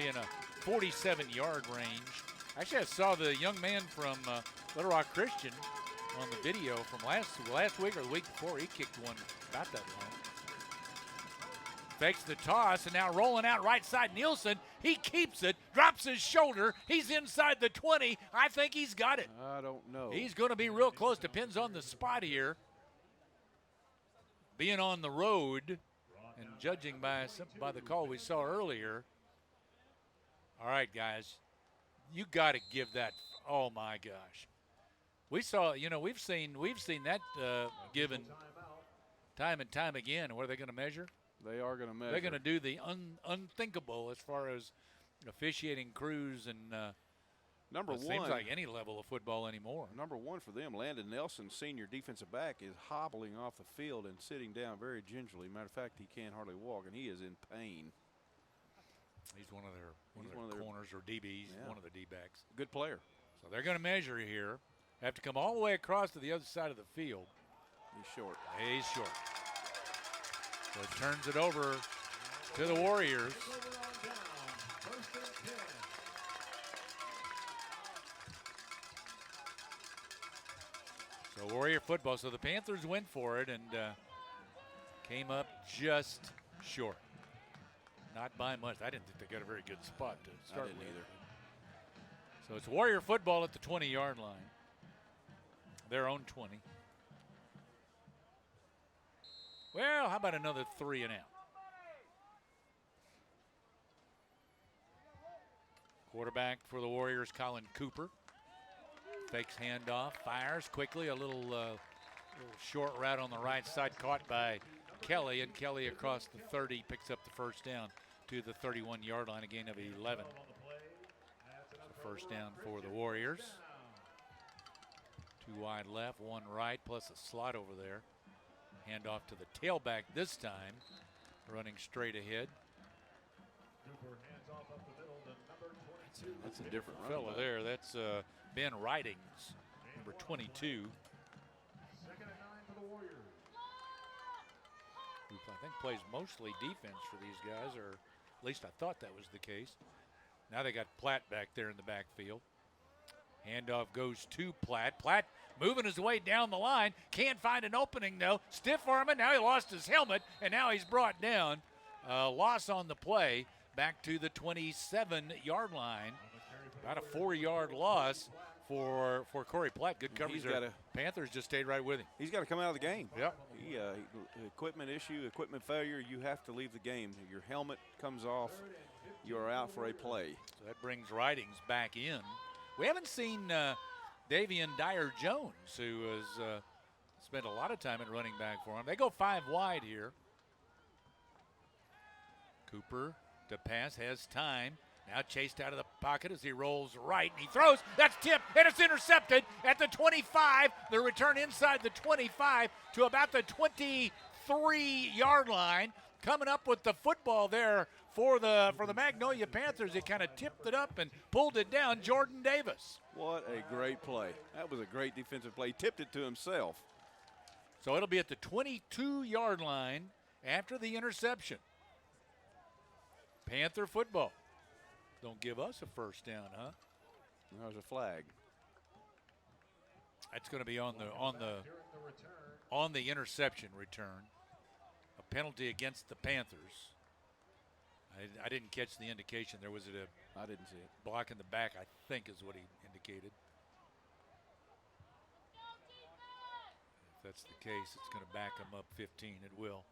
in a 47-yard range. Actually, I saw the young man from Little Rock Christian on the video from last week or the week before. He kicked one about that long. Fakes the toss, and now rolling out right side. Nielsen, he keeps it, drops his shoulder. He's inside the 20. I think he's got it. I don't know. He's going to be real close. Depends on the spot here. Being on the road and judging by the call we saw earlier. All right, guys, you got to give that. Oh my gosh, we saw. We've seen that given time and time again. What are they going to measure? They are going to measure. They're going to do the unthinkable as far as officiating crews and number one. Seems like any level of football anymore. Number one for them, Landon Nelson, senior defensive back, is hobbling off the field and sitting down very gingerly. Matter of fact, he can't hardly walk, and he is in pain. He's one of their corners or DBs, yeah. One of the D-backs. Good player. So they're going to measure here. Have to come all the way across to the other side of the field. He's short. He's short. So it turns it over to the Warriors. So Warrior football. So the Panthers went for it and came up just short. Not by much. I didn't think they got a very good spot to start with. Either. So it's Warrior football at the 20-yard line. Their own 20. Well, how about another 3 and out? Quarterback for the Warriors, Colin Cooper. Fakes handoff, fires quickly. A little short route on the right side caught by Kelly, and Kelly across the 30 picks up the first down to the 31-yard line, a gain of 11. So first down for the Warriors. 2 wide left, 1 right, plus a slot over there. Handoff to the tailback this time, running straight ahead. That's a different fellow there. That's Ben Ridings, number 22. Who I think plays mostly defense for these guys, or at least I thought that was the case. Now they got Platt back there in the backfield. Handoff goes to Platt. Platt moving his way down the line. Can't find an opening, though. Stiff arming. Now he lost his helmet, and now he's brought down. Loss on the play. Back to the 27-yard line. About a 4-yard loss for Corey Platt. Good coverage there. Panthers just stayed right with him. He's got to come out of the game. Yep. Equipment issue, equipment failure, you have to leave the game. Your helmet comes off, you are out for a play. So that brings Ridings back in. We haven't seen Davian Dyer-Jones, who has spent a lot of time at running back for him. They go 5 wide here. Cooper to pass, has time. Now chased out of the pocket as he rolls right, and he throws. That's tipped, and it's intercepted at the 25. The return inside the 25 to about the 23-yard line. coming up with the football there for the Magnolia Panthers. He kind of tipped it up and pulled it down. Jordan Davis. What a great play. That was a great defensive play. He tipped it to himself. So it'll be at the 22-yard line after the interception. Panther football. Don't give us a first down, huh? There's a flag. That's going to be on the interception return. A penalty against the Panthers. I didn't catch the indication. There was I didn't see it. Block in the back, I think, is what he indicated. If that's the case, it's going to back him up 15. It will.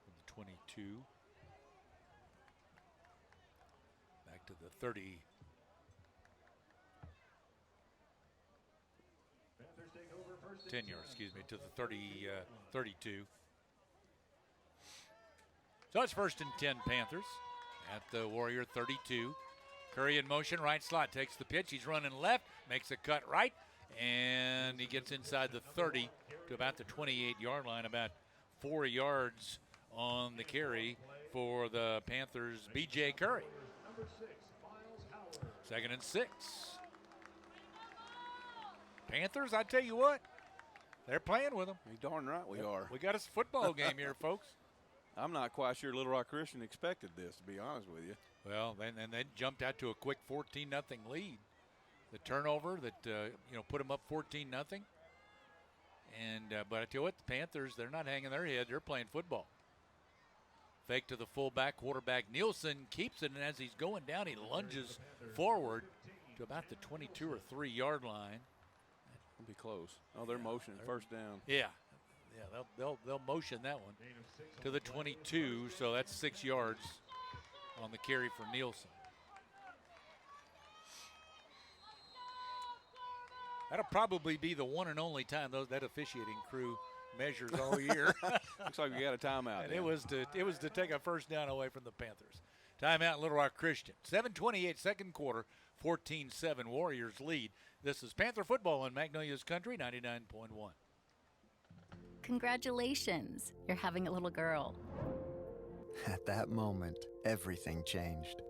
From the 22. Back to the 30. 10 yards, excuse me, to the 32. So it's 1st and 10 Panthers at the Warrior 32. Curry in motion, right slot, takes the pitch. He's running left, makes a cut right, and he gets inside the 30 to about the 28-yard line, about 4 yards on the carry for the Panthers' B.J. Curry. 2nd and 6. Panthers, I tell you what, they're playing with them. You're darn right we are. We got a football game here, folks. I'm not quite sure Little Rock Christian expected this, to be honest with you. Well, and they jumped out to a quick 14-0 lead. The turnover that put them up 14-0. And but I tell you what, the Panthers, they're not hanging their head. They're playing football. Fake to the fullback, quarterback Nielsen keeps it, and as he's going down, he lunges forward to about the 22 or 3-yard line. It'll be close. Oh, they're motioning first down. Yeah, they'll motion that one to the 22, so that's 6 yards on the carry for Nielsen. That'll probably be the one and only time that officiating crew measures all year. Looks like we got a timeout. And it was to take a first down away from the Panthers. Timeout, Little Rock Christian. 7:28 second quarter, 14-7 Warriors lead. This is Panther football in Magnolia's country, 99.1. Congratulations, you're having a little girl. At that moment, everything changed.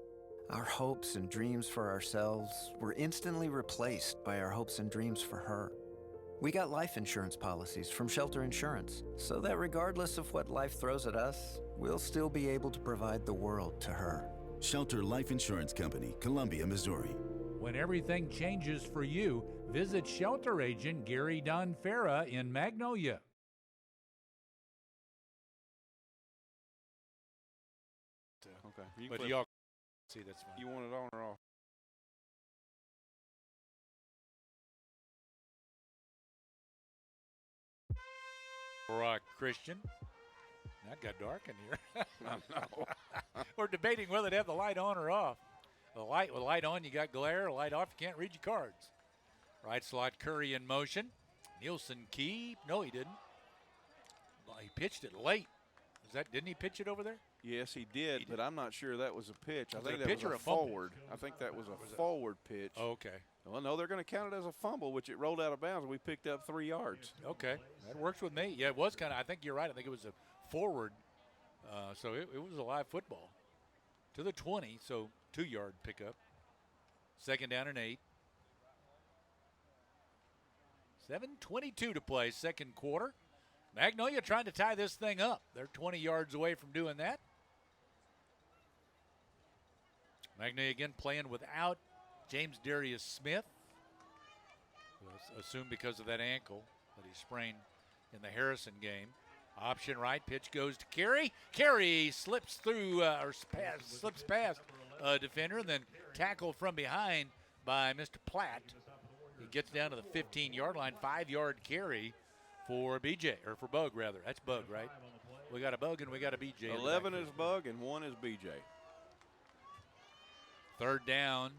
Our hopes and dreams for ourselves were instantly replaced by our hopes and dreams for her. We got life insurance policies from Shelter Insurance, so that regardless of what life throws at us, we'll still be able to provide the world to her. Shelter Life Insurance Company, Columbia, Missouri. When everything changes for you, visit Shelter Agent Gary Donfera in Magnolia. Okay. But y'all see, that's fine. You want it on or off? Rock Christian. That got dark in here. I know. We're debating whether to have the light on or off. The light on, you got glare. The light off, you can't read your cards. Right slot, Curry in motion. Nielsen key. No, he didn't. Well, he pitched it late. Didn't he pitch it over there? Yes, he did, but I'm not sure that was a pitch. I think that was a forward. I think that was a forward pitch. Oh, okay. Well, no, they're going to count it as a fumble, which it rolled out of bounds, and we picked up 3 yards. Okay, that works with me. Yeah, it was kind of, I think you're right. I think it was a forward, so it was a live football. To the 20, so 2-yard pickup. 2nd down and 8. 7:22 to play, second quarter. Magnolia trying to tie this thing up. They're 20 yards away from doing that. Magnolia again playing without James Darius Smith. We'll assume because of that ankle that he sprained in the Harrison game. Option right, pitch goes to Carey. Carey slips through, slips past a defender, then tackled from behind by Mr. Platt. He gets down to the 15-yard line, 5-yard carry for BJ, or for Bug, rather. That's Bug, right? We got a Bug and we got a BJ. 11 is Bug and 1 is BJ. 3rd down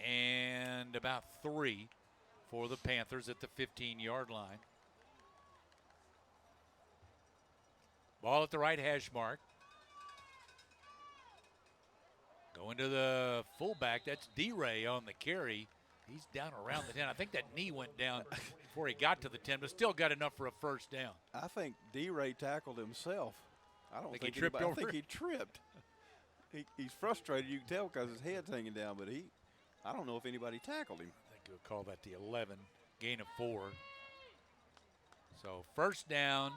and about 3 for the Panthers at the 15-yard line. Ball at the right hash mark. Going to the fullback. That's D-Ray on the carry. He's down around the 10. I think that knee went down before he got to the 10, but still got enough for a first down. I think D-Ray tackled himself. I don't think he tripped over. I think he tripped. He's frustrated. You can tell because his head's hanging down, but I don't know if anybody tackled him. I think we'll call that the 11, gain of 4. So first down.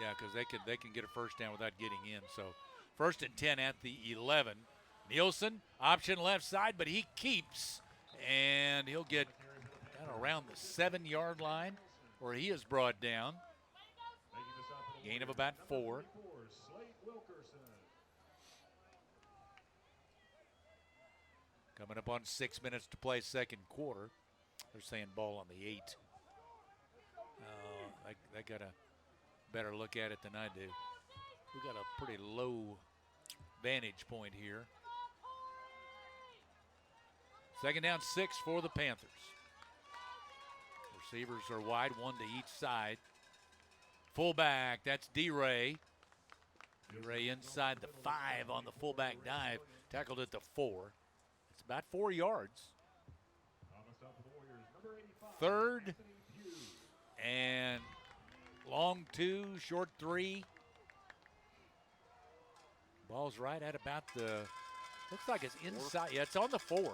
Yeah, because they can get a first down without getting in. So 1st and 10 at the 11. Nielsen, option left side, but he keeps, and he'll get around the 7-yard line where he is brought down. Gain of about 4. Coming up on 6 minutes to play second quarter. They're saying ball on the 8. They got a better look at it than I do. We got a pretty low vantage point here. 2nd down 6 for the Panthers. Receivers are wide, 1 to each side. Fullback, that's D-Ray. D-Ray inside the 5 on the fullback dive. Tackled at the 4. It's about 4 yards. 3rd and long 2, short 3. Ball's right at about the, looks like it's inside. Yeah, it's on the 4.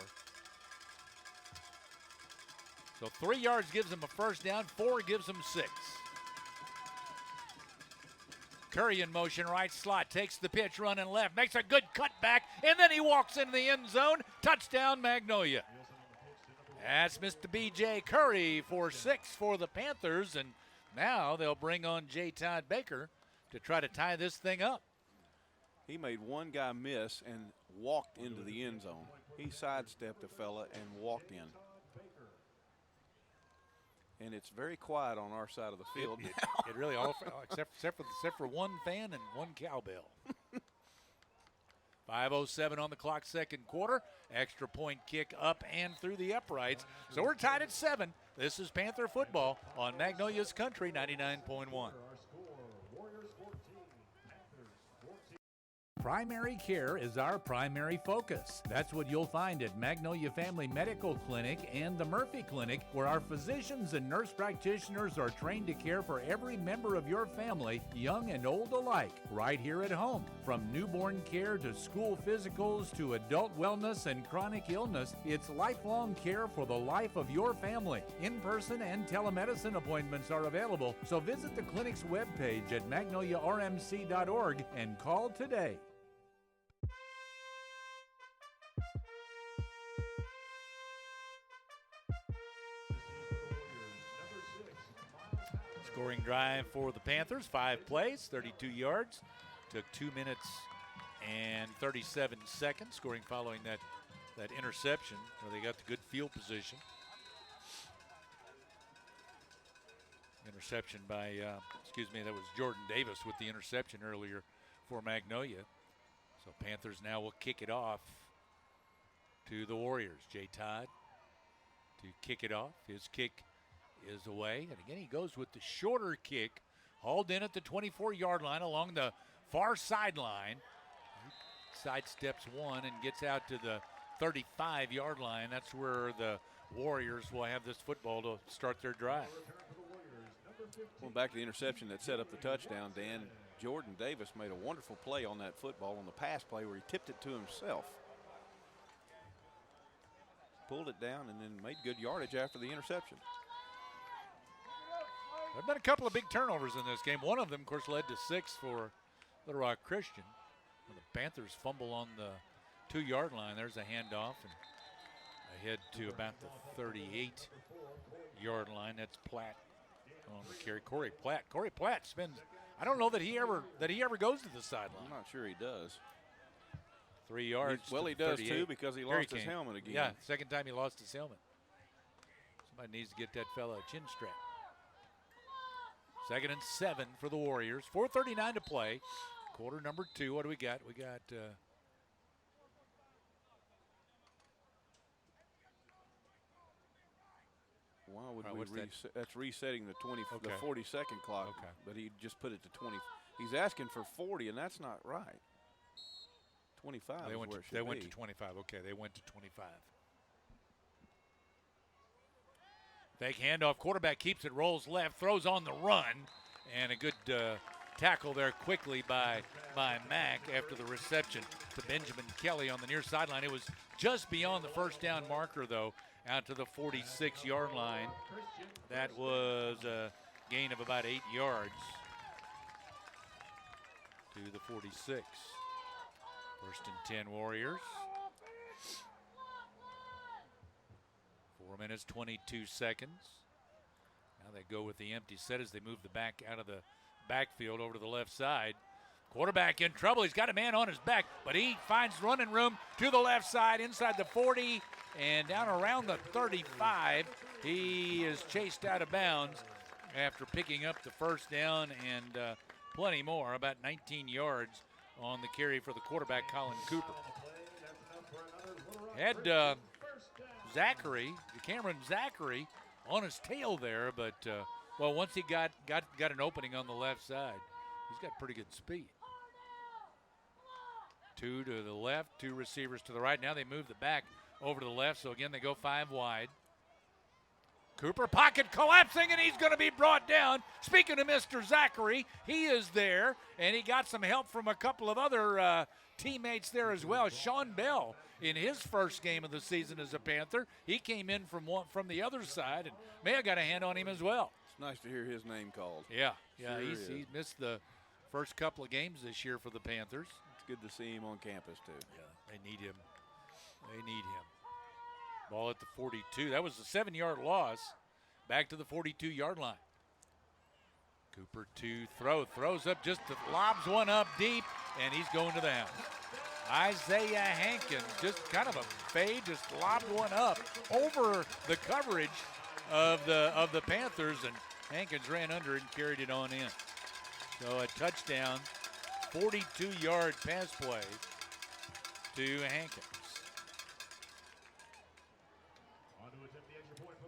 So 3 yards gives him a first down, 4 gives him 6. Curry in motion, right slot, takes the pitch, running left, makes a good cutback, and then he walks into the end zone. Touchdown, Magnolia. That's Mr. B.J. Curry for 6 for the Panthers, and now they'll bring on J. Todd Baker to try to tie this thing up. He made one guy miss and walked into the end zone. He sidestepped a fella and walked in. And it's very quiet on our side of the field. It really all, except for one fan and one cowbell. 5:07 on the clock, second quarter. Extra point kick up and through the uprights. So we're tied at 7. This is Panther football on Magnolia's Country 99.1. Primary care is our primary focus. That's what you'll find at Magnolia Family Medical Clinic and the Murphy Clinic, where our physicians and nurse practitioners are trained to care for every member of your family, young and old alike, right here at home. From newborn care to school physicals to adult wellness and chronic illness, it's lifelong care for the life of your family. In-person and telemedicine appointments are available, so visit the clinic's webpage at magnoliarmc.org and call today. Scoring drive for the Panthers, 5 plays, 32 yards. Took 2 minutes and 37 seconds, scoring following that interception where they got the good field position. Interception by, that was Jordan Davis with the interception earlier for Magnolia. So Panthers now will kick it off to the Warriors. J. Todd to kick it off. His kick is away. And again, he goes with the shorter kick, hauled in at the 24-yard line along the far sideline. He sidesteps one and gets out to the 35-yard line. That's where the Warriors will have this football to start their drive. Well, back to the interception that set up the touchdown, Dan. Jordan Davis made a wonderful play on that football on the pass play where he tipped it to himself. Pulled it down and then made good yardage after the interception. There have been a couple of big turnovers in this game. One of them, of course, led to 6 for Little Rock Christian. When the Panthers fumble on the 2-yard line, there's a handoff and ahead to about the 38-yard line. That's Platt on the carry. Corey Platt spins. I don't know that he ever goes to the sideline. I'm not sure he does. 3 yards. Well, he does too because he lost his helmet again. Yeah, second time he lost his helmet. Somebody needs to get that fella a chin strap. 2nd and 7 for the Warriors. 4:39 to play. Quarter number 2. What do we got? We got why would we reset? That's resetting the 40-second clock. Okay. But he just put it to 20. He's asking for 40, and that's not right. 25 They is went where to, it should they went be. to 25. Okay, they went to 25. Fake handoff. Quarterback keeps it, rolls left, throws on the run, and a good tackle there quickly by Mack after the reception to Benjamin Kelly on the near sideline. It was just beyond the first down marker, though, out to the 46-yard line. That was a gain of about 8 yards to the 46. First and 10 Warriors. 4 minutes, 22 seconds. Now they go with the empty set as they move the back out of the backfield over to the left side. Quarterback in trouble. He's got a man on his back, but he finds running room to the left side inside the 40 and down around the 35. He is chased out of bounds after picking up the first down and plenty more, about 19 yards on the carry for the quarterback, Colin Cooper. Had Cameron Zachary on his tail there, but well, once he got an opening on the left side, he's got pretty good speed. 2 to the left, 2 receivers to the right. Now they move the back over to the left, so again they go 5 wide. Cooper pocket collapsing, and he's going to be brought down. Speaking of Mr. Zachary, he is there, and he got some help from a couple of other teammates there as well. Sean Bell, in his first game of the season as a Panther, he came in from the other side, and may have got a hand on him as well. It's nice to hear his name called. Yeah, Sure he's missed the first couple of games this year for the Panthers. It's good to see him on campus, too. Yeah, they need him. They need him. Ball at the 42. That was a 7-yard loss. Back to the 42-yard line. Cooper to throws up, just lobs one up deep, and he's going to the house. Isaiah Hankins, just kind of a fade, just lobbed one up over the coverage of the Panthers, and Hankins ran under it and carried it on in. So a touchdown, 42-yard pass play to Hankins.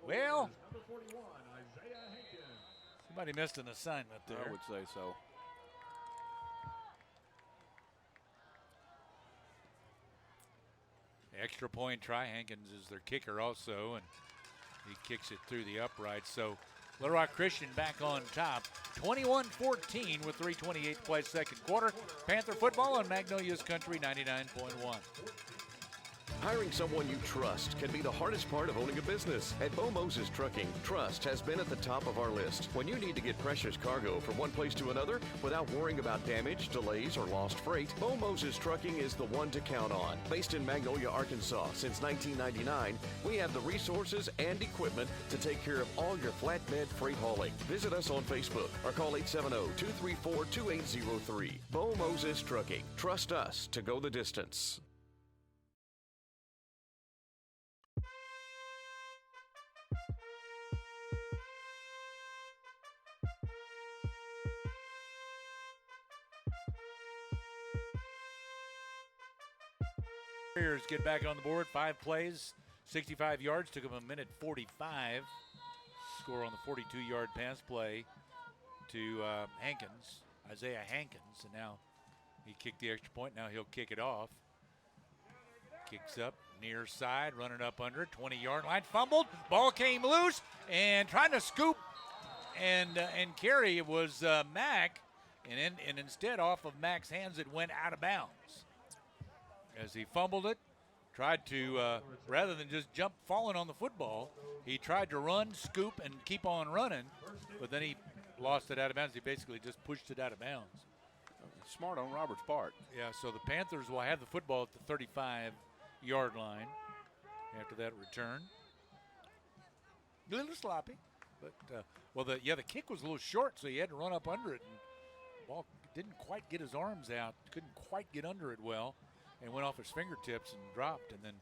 Well, somebody missed an assignment there. I would say so. Extra point try. Hankins is their kicker also, and he kicks it through the upright. So Little Rock Christian back on top, 21-14 with 3:28 to play second quarter. Panther football on Magnolia's Country 99.1. Hiring someone you trust can be the hardest part of owning a business. At Bo Moses Trucking, trust has been at the top of our list. When you need to get precious cargo from one place to another without worrying about damage, delays, or lost freight, Bo Moses Trucking is the one to count on. Based in Magnolia, Arkansas since 1999, we have the resources and equipment to take care of all your flatbed freight hauling. Visit us on Facebook or call 870-234-2803. Bo Moses Trucking. Trust us to go the distance. Warriors get back on the board. 5 plays, 65 yards. Took them a minute 45. Score on the 42-yard pass play to Hankins, Isaiah Hankins. And now he kicked the extra point. Now he'll kick it off. Kicks up near side, running up under 20-yard line. Fumbled. Ball came loose, and trying to scoop and carry it was Mack. And instead, off of Mack's hands, it went out of bounds. As he fumbled it, tried to, rather than just falling on the football, he tried to run, scoop, and keep on running, but then he lost it out of bounds. He basically just pushed it out of bounds. Smart on Robert's part. Yeah, so the Panthers will have the football at the 35-yard line after that return. A little sloppy, but, the kick was a little short, so he had to run up under it, and the ball didn't quite get his arms out, couldn't quite get under it well. And went off his fingertips and dropped, and then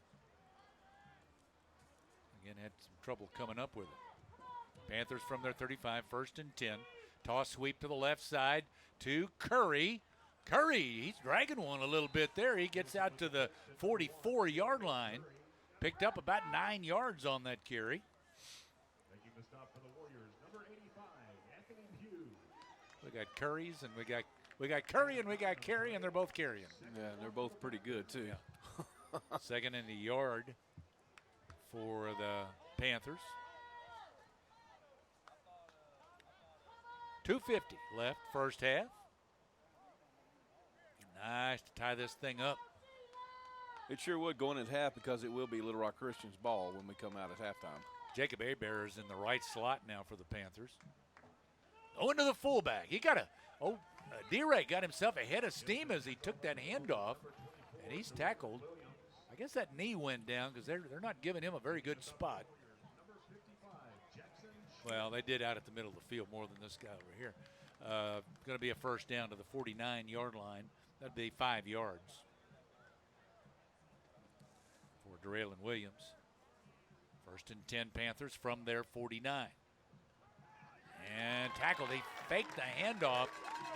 again had some trouble coming up with it. Panthers from their 35, 1st and 10. Toss sweep to the left side to Curry. He's dragging one a little bit there. He gets out to the 44-yard line. Picked up about 9 yards on that carry. Making the stop for the Warriors, number 85, Anthony Hughes. We got Curry and we got Carey, and they're both carrying. Yeah, they're both pretty good, too. Yeah. Second in the yard for the Panthers. 2:50 left, first half. Nice to tie this thing up. It sure would going at half because it will be Little Rock Christian's ball when we come out at halftime. Jacob Hebert is in the right slot now for the Panthers. Going to the fullback. He got D-Ray got himself ahead of steam as he took that handoff, and he's tackled. I guess that knee went down because they're not giving him a very good spot. Well, they did out at the middle of the field more than this guy over here. Going to be a first down to the 49-yard line. That'd be 5 yards for Darrell and Williams. First and 10 Panthers from their 49. And tackled. They faked the handoff,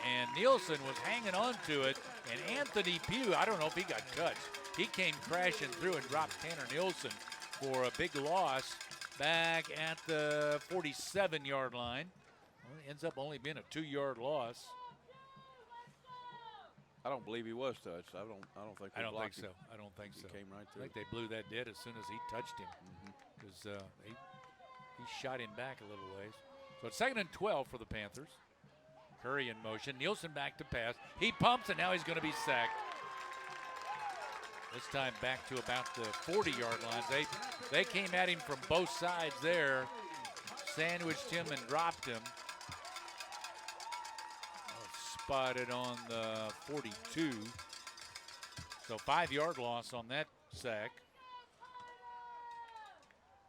and Nielsen was hanging on to it. And Anthony Pugh, I don't know if he got touched. He came crashing through and dropped Tanner Nielsen for a big loss back at the 47-yard line. Well, it ends up only being a 2-yard loss. I don't believe he was touched. I don't think. I don't think so. I don't think so. He came right through. I think they blew that dead as soon as he touched him, because he shot him back a little ways. So it's 2nd and 12 for the Panthers. Curry in motion. Nielsen back to pass. He pumps, and now he's going to be sacked. This time back to about the 40-yard line. They came at him from both sides there, sandwiched him and dropped him. Spotted on the 42. So 5-yard loss on that sack.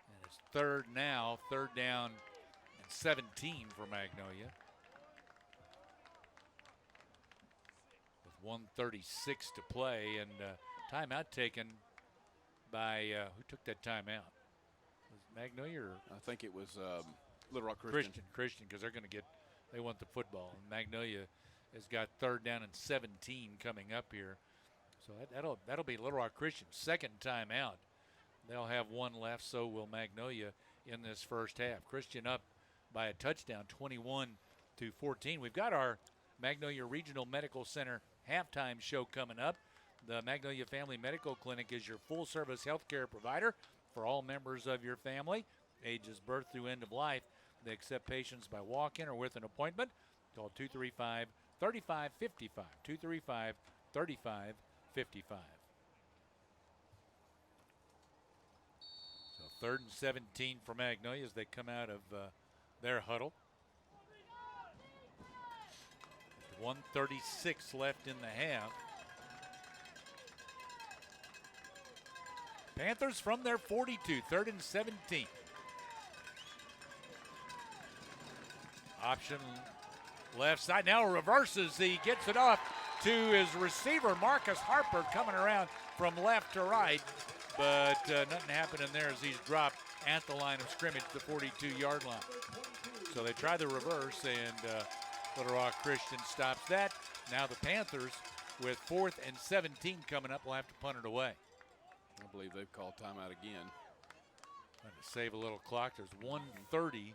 And it's third down and 17 for Magnolia. With 1:36 to play, and timeout taken by, who took that timeout? Was it Magnolia or? I think it was Little Rock Christian. Christian, because they want the football. And Magnolia has got 3rd down and 17 coming up here. So that'll be Little Rock Christian's second timeout. They'll have one left, so will Magnolia in this first half. Christian up by a touchdown, 21-14. We've got our Magnolia Regional Medical Center halftime show coming up. The Magnolia Family Medical Clinic is your full-service health care provider for all members of your family, ages birth through end of life. They accept patients by walk-in or with an appointment. Call 235-3555, 235-3555. So 3rd and 17 for Magnolia as they come out of their huddle. 1:36 left in the half. Panthers from their 42, 3rd and 17. Option left side, now reverses. He gets it off to his receiver, Marcus Harper, coming around from left to right. But nothing happening there as he's dropped at the line of scrimmage, the 42-yard line. So they try the reverse, and Little Rock Christian stops that. Now the Panthers, with 4th and 17 coming up, will have to punt it away. I believe they've called timeout again. Trying to save a little clock. There's 1:30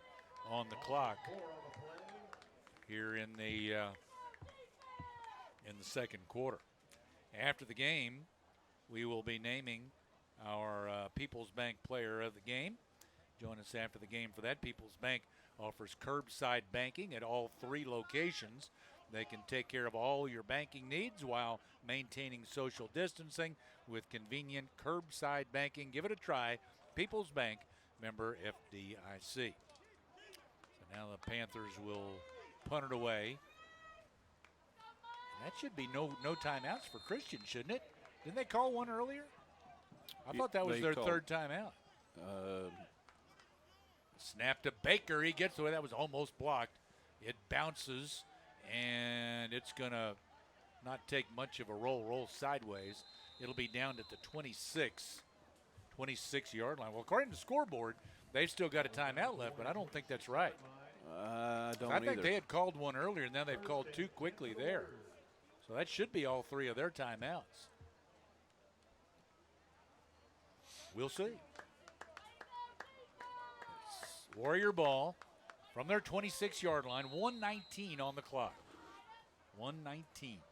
on the clock here in the second quarter. After the game, we will be naming our People's Bank Player of the Game. Join us after the game for that. People's Bank offers curbside banking at all 3 locations. They can take care of all your banking needs while maintaining social distancing with convenient curbside banking. Give it a try. People's Bank, member FDIC. So now the Panthers will punt it away. And that should be no timeouts for Christian, shouldn't it? Didn't they call one earlier? I thought that was their 3rd timeout. Snap to Baker. He gets away. That was almost blocked. It bounces, and it's going to not take much of a roll sideways. It'll be down at the 26-yard line. Well, according to the scoreboard, they've still got a timeout left, but I don't think that's right. I think they had called one earlier, and now they've called 2 quickly there. So that should be all 3 of their timeouts. We'll see. It's Warrior ball from their 26-yard line, 1:19 on the clock. 1:19.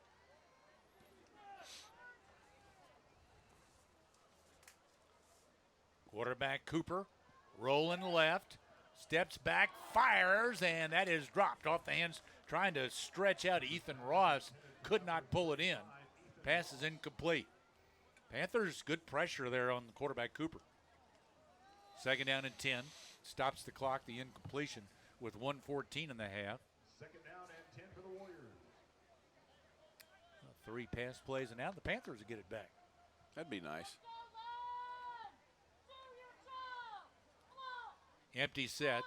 Quarterback Cooper rolling left, steps back, fires, and that is dropped off the hands, trying to stretch out Ethan Ross. Could not pull it in. Pass is incomplete. Panthers, good pressure there on the quarterback, Cooper. 2nd down and 10. Stops the clock, the incompletion, with 1:14 in the half. 2nd down and 10 for the Warriors. 3 pass plays, and now the Panthers will get it back. That'd be nice. Empty set.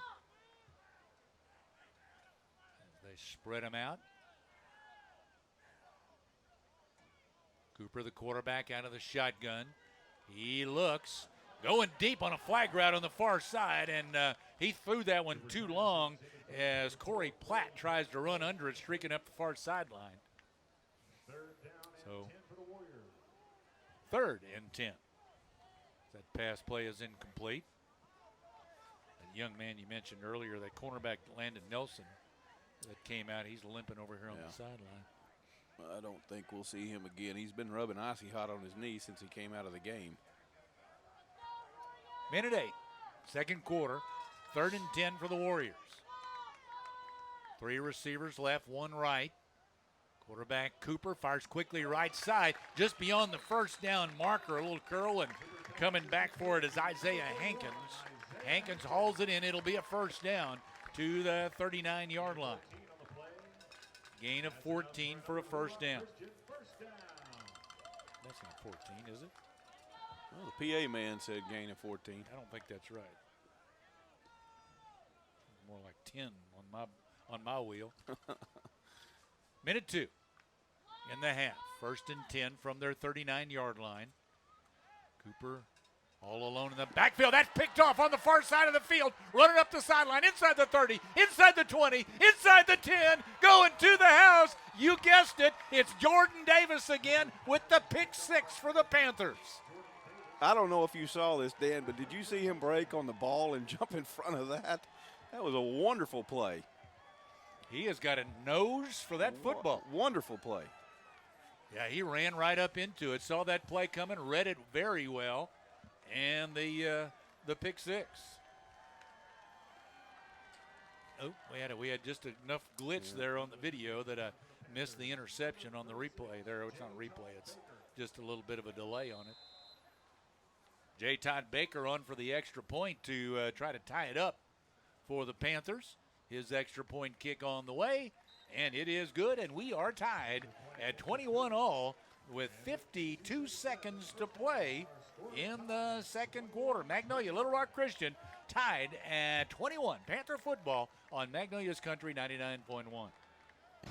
As they spread them out. Cooper, the quarterback, out of the shotgun. He looks, going deep on a flag route on the far side, and he threw that one too long as Corey Platt tries to run under it, streaking up the far sideline. 3rd down So, and 10 for the Warriors. 3rd and 10. That pass play is incomplete. That young man you mentioned earlier, that cornerback Landon Nelson that came out, he's limping over here on the sideline. I don't think we'll see him again. He's been rubbing icy hot on his knee since he came out of the game. Minute 8, 2nd quarter, 3rd and 10 for the Warriors. 3 receivers left, 1 right. Quarterback Cooper fires quickly right side, just beyond the 1st down marker. A little curl, and coming back for it is Isaiah Hankins. Hankins hauls it in. It'll be a 1st down to the 39-yard line. Gain of 14 for a 1st down. That's not 14, is it? Well, the PA man said gain of 14. I don't think that's right. More like 10 on my wheel. Minute 2 in the half. 1st and 10 from their 39-yard line. Cooper all alone in the backfield. That's picked off on the far side of the field. Running up the sideline, inside the 30, inside the 20, inside the 10, going to the house. You guessed it. It's Jordan Davis again with the pick 6 for the Panthers. I don't know if you saw this, Dan, but did you see him break on the ball and jump in front of that? That was a wonderful play. He has got a nose for that football. Wonderful play. Yeah, he ran right up into it, saw that play coming, read it very well, and the pick 6. Oh, we had just enough glitch there on the video that I missed the interception on the replay there. It's not a replay, it's just a little bit of a delay on it. J. Todd Baker on for the extra point to try to tie it up for the Panthers. His extra point kick on the way, and it is good, and we are tied at 21-all with 52 seconds to play in the 2nd quarter. Magnolia, Little Rock Christian tied at 21. Panther football on Magnolia's Country 99.1.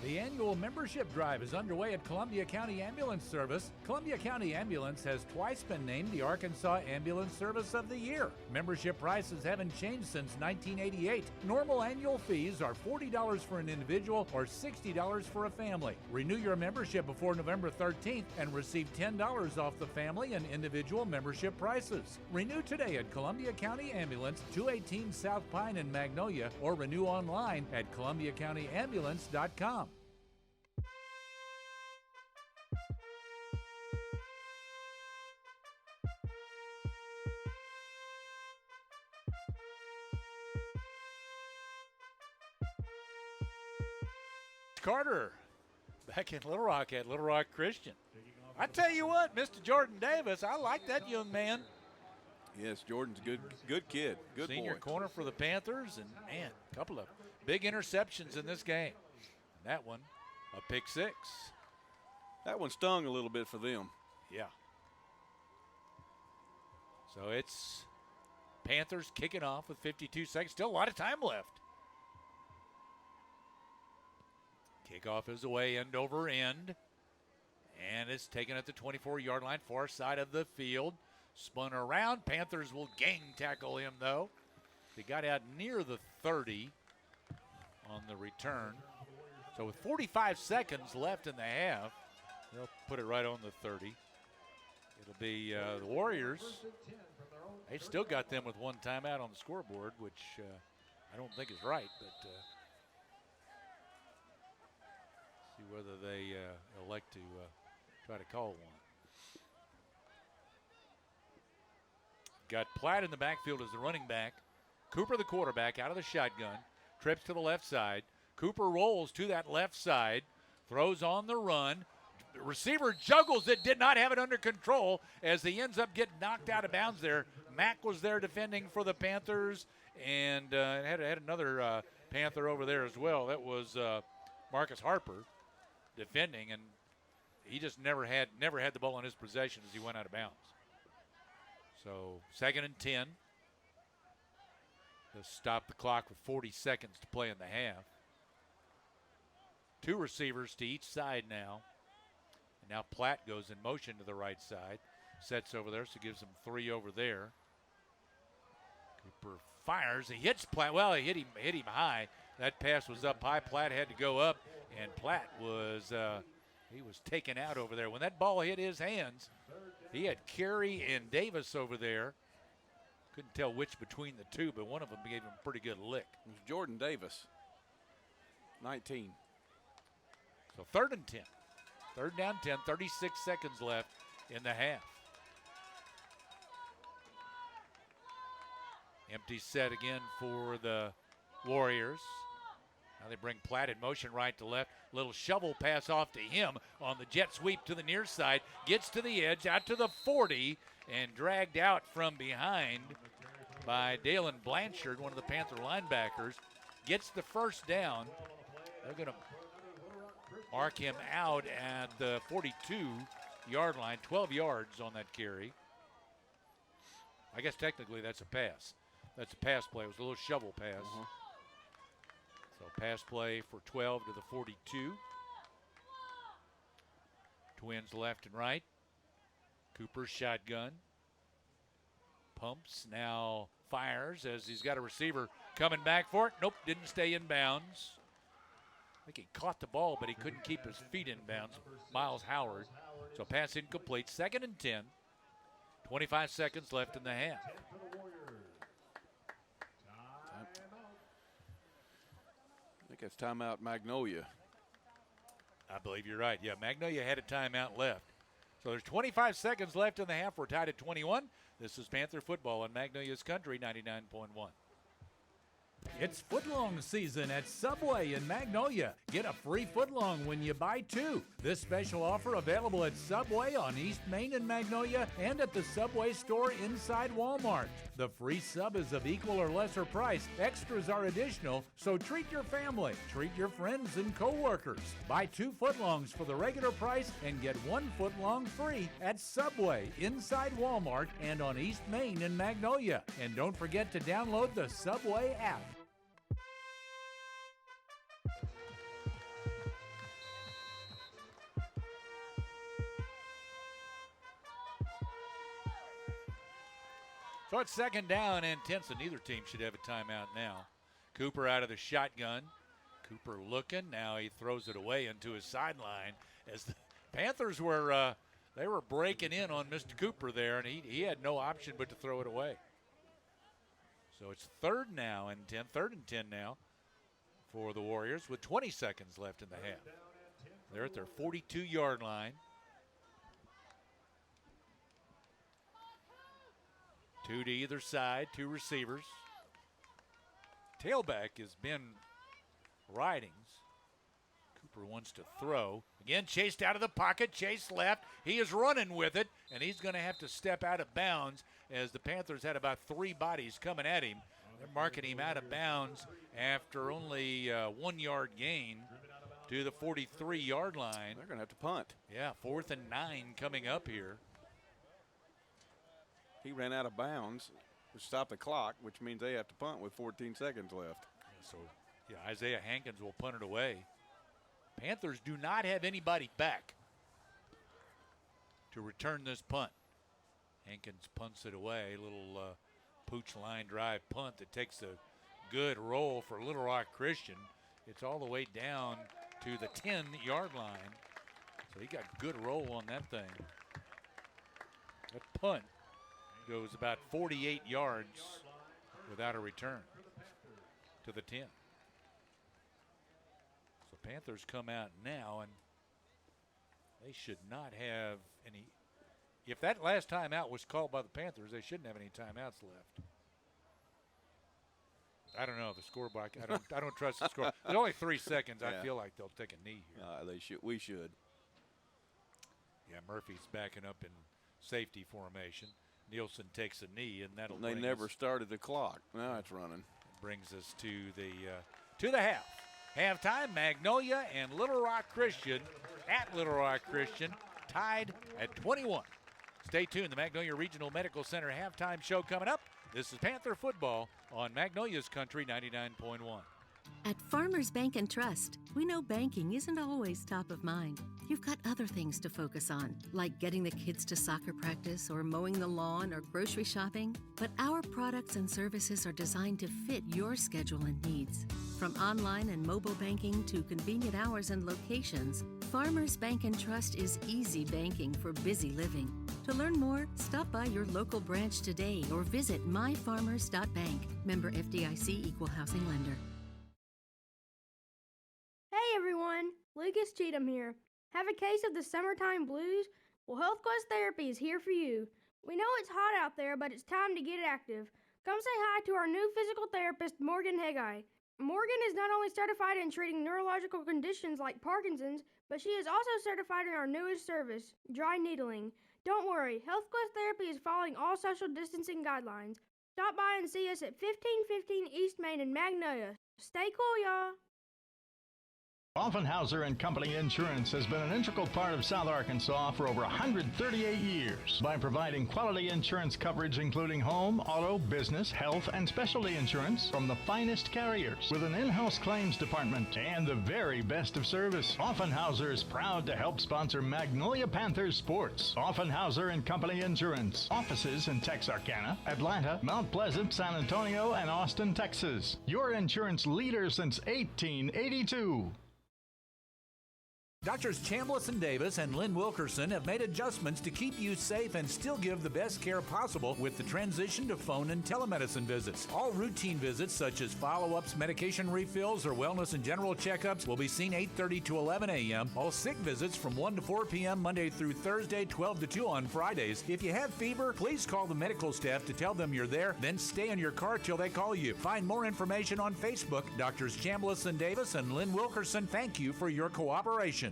The annual membership drive is underway at Columbia County Ambulance Service. Columbia County Ambulance has twice been named the Arkansas Ambulance Service of the Year. Membership prices haven't changed since 1988. Normal annual fees are $40 for an individual or $60 for a family. Renew your membership before November 13th and receive $10 off the family and individual membership prices. Renew today at Columbia County Ambulance, 218 South Pine in Magnolia, or renew online at ColumbiaCountyAmbulance.com. Carter back in Little Rock at Little Rock Christian. I tell you what, Mr. Jordan Davis, I like that young man. Yes, Jordan's a good kid. Good Senior boy. corner for the Panthers, and man, a couple of big interceptions in this game. And that one, a pick 6. That one stung a little bit for them. Yeah. So it's Panthers kicking off with 52 seconds. Still a lot of time left. Kickoff is away, end over end. And it's taken at the 24-yard line, far side of the field. Spun around. Panthers will gang tackle him, though. He got out near the 30 on the return. So with 45 seconds left in the half, they'll put it right on the 30. It'll be the Warriors. They still got them with one timeout on the scoreboard, which I don't think is right, but see whether they elect to try to call one. Got Platt in the backfield as the running back. Cooper, the quarterback, out of the shotgun. Trips to the left side. Cooper rolls to that left side. Throws on the run. The receiver juggles it, did not have it under control as he ends up getting knocked out of bounds there. Mack was there defending for the Panthers, and had another Panther over there as well. That was Marcus Harper defending, and he just never had the ball in his possession as he went out of bounds. So 2nd and 10. Just stop the clock with 40 seconds to play in the half. 2 receivers to each side now. And now Platt goes in motion to the right side. Sets over there, so gives him 3 over there. Cooper fires. He hits Platt. Well, he hit him high. That pass was up high. Platt had to go up, and Platt was he was taken out over there. When that ball hit his hands, he had Carey and Davis over there. Couldn't tell which between the two, but one of them gave him a pretty good lick. It was Jordan Davis, 19. So 3rd and 10. 3rd down 10, 36 seconds left in the half. Empty set again for the Warriors. Now they bring Platt in motion right to left. Little shovel pass off to him on the jet sweep to the near side. Gets to the edge, out to the 40, and dragged out from behind by Dalen Blanchard, one of the Panther linebackers. Gets the 1st down. They're going to mark him out at the 42-yard line, 12 yards on that carry. I guess technically that's a pass. That's a pass play. It was a little shovel pass. So pass play for 12 to the 42. Twins left and right. Cooper shotgun. Pumps, now fires as he's got a receiver coming back for it. Nope, didn't stay in bounds. I think he caught the ball, but he couldn't keep his feet in bounds. Miles Howard. So pass incomplete. 2nd and 10. 25 seconds left in the half. I think that's timeout Magnolia. I believe you're right. Yeah, Magnolia had a timeout left. So there's 25 seconds left in the half. We're tied at 21. This is Panther football on Magnolia's Country 99.1. It's footlong season at Subway in Magnolia. Get a free footlong when you buy 2. This special offer available at Subway on East Main in Magnolia and at the Subway store inside Walmart. The free sub is of equal or lesser price. Extras are additional, so treat your family, treat your friends and co-workers. Buy 2 footlongs for the regular price and get 1 footlong free at Subway inside Walmart and on East Main in Magnolia. And don't forget to download the Subway app. So it's 2nd down and 10, so neither team should have a timeout now. Cooper out of the shotgun. Cooper looking. Now he throws it away into his sideline as the Panthers were they were breaking in on Mr. Cooper there, and he had no option but to throw it away. So it's 3rd now and 10, 3rd and 10 now for the Warriors with 20 seconds left in the half. They're at their 42-yard line. 2 to either side, 2 receivers. Tailback has been Ridings. Cooper wants to throw. Again, chased out of the pocket, chase left. He is running with it, and he's going to have to step out of bounds as the Panthers had about 3 bodies coming at him. They're marking him out of bounds after only a 1-yard gain to the 43-yard line. They're going to have to punt. Yeah, 4th and 9 coming up here. He ran out of bounds, which stopped the clock, which means they have to punt with 14 seconds left. So, yeah, Isaiah Hankins will punt it away. Panthers do not have anybody back to return this punt. Hankins punts it away. Little pooch line drive punt that takes a good roll for Little Rock Christian. It's all the way down to the 10-yard line. So he got good roll on that thing. That punt goes about 48 yards without a return to the 10. So Panthers come out now, and they should not have any. If that last timeout was called by the Panthers, they shouldn't have any timeouts left. I don't know the scoreboard. I don't trust the score. There's only 3 seconds. Yeah. I feel like they'll take a knee here. They should. We should. Yeah, Murphy's backing up in safety formation. Nielsen takes a knee, and that'll. They never started the clock. Now it's running. Brings us to the half. Halftime, Magnolia and Little Rock Christian at Little Rock Christian tied at 21. Stay tuned. The Magnolia Regional Medical Center halftime show coming up. This is Panther football on Magnolia's Country 99.1. At Farmers Bank and Trust, we know banking isn't always top of mind. You've got other things to focus on, like getting the kids to soccer practice or mowing the lawn or grocery shopping. But our products and services are designed to fit your schedule and needs. From online and mobile banking to convenient hours and locations, Farmers Bank and Trust is easy banking for busy living. To learn more, stop by your local branch today or visit myfarmers.bank. Member FDIC Equal Housing Lender. Hey everyone, Lucas Cheatham here. Have a case of the summertime blues? Well, Health Quest Therapy is here for you. We know it's hot out there, but it's time to get active. Come say hi to our new physical therapist, Morgan Heggai. Morgan is not only certified in treating neurological conditions like Parkinson's, but she is also certified in our newest service, dry needling. Don't worry, Health Quest Therapy is following all social distancing guidelines. Stop by and see us at 1515 East Main in Magnolia. Stay cool, y'all. Offenhauser and Company Insurance has been an integral part of South Arkansas for over 138 years by providing quality insurance coverage including home, auto, business, health, and specialty insurance from the finest carriers with an in-house claims department and the very best of service. Offenhauser is proud to help sponsor Magnolia Panthers sports. Offenhauser and Company Insurance. Offices in Texarkana, Atlanta, Mount Pleasant, San Antonio, and Austin, Texas. Your insurance leader since 1882. Doctors Chambliss and Davis and Lynn Wilkerson have made adjustments to keep you safe and still give the best care possible with the transition to phone and telemedicine visits. All routine visits such as follow-ups, medication refills, or wellness and general checkups will be seen 8:30 to 11 a.m. All sick visits from 1 to 4 p.m. Monday through Thursday, 12 to 2 on Fridays. If you have fever, please call the medical staff to tell them you're there, then stay in your car till they call you. Find more information on Facebook. Doctors Chambliss and Davis and Lynn Wilkerson, thank you for your cooperation.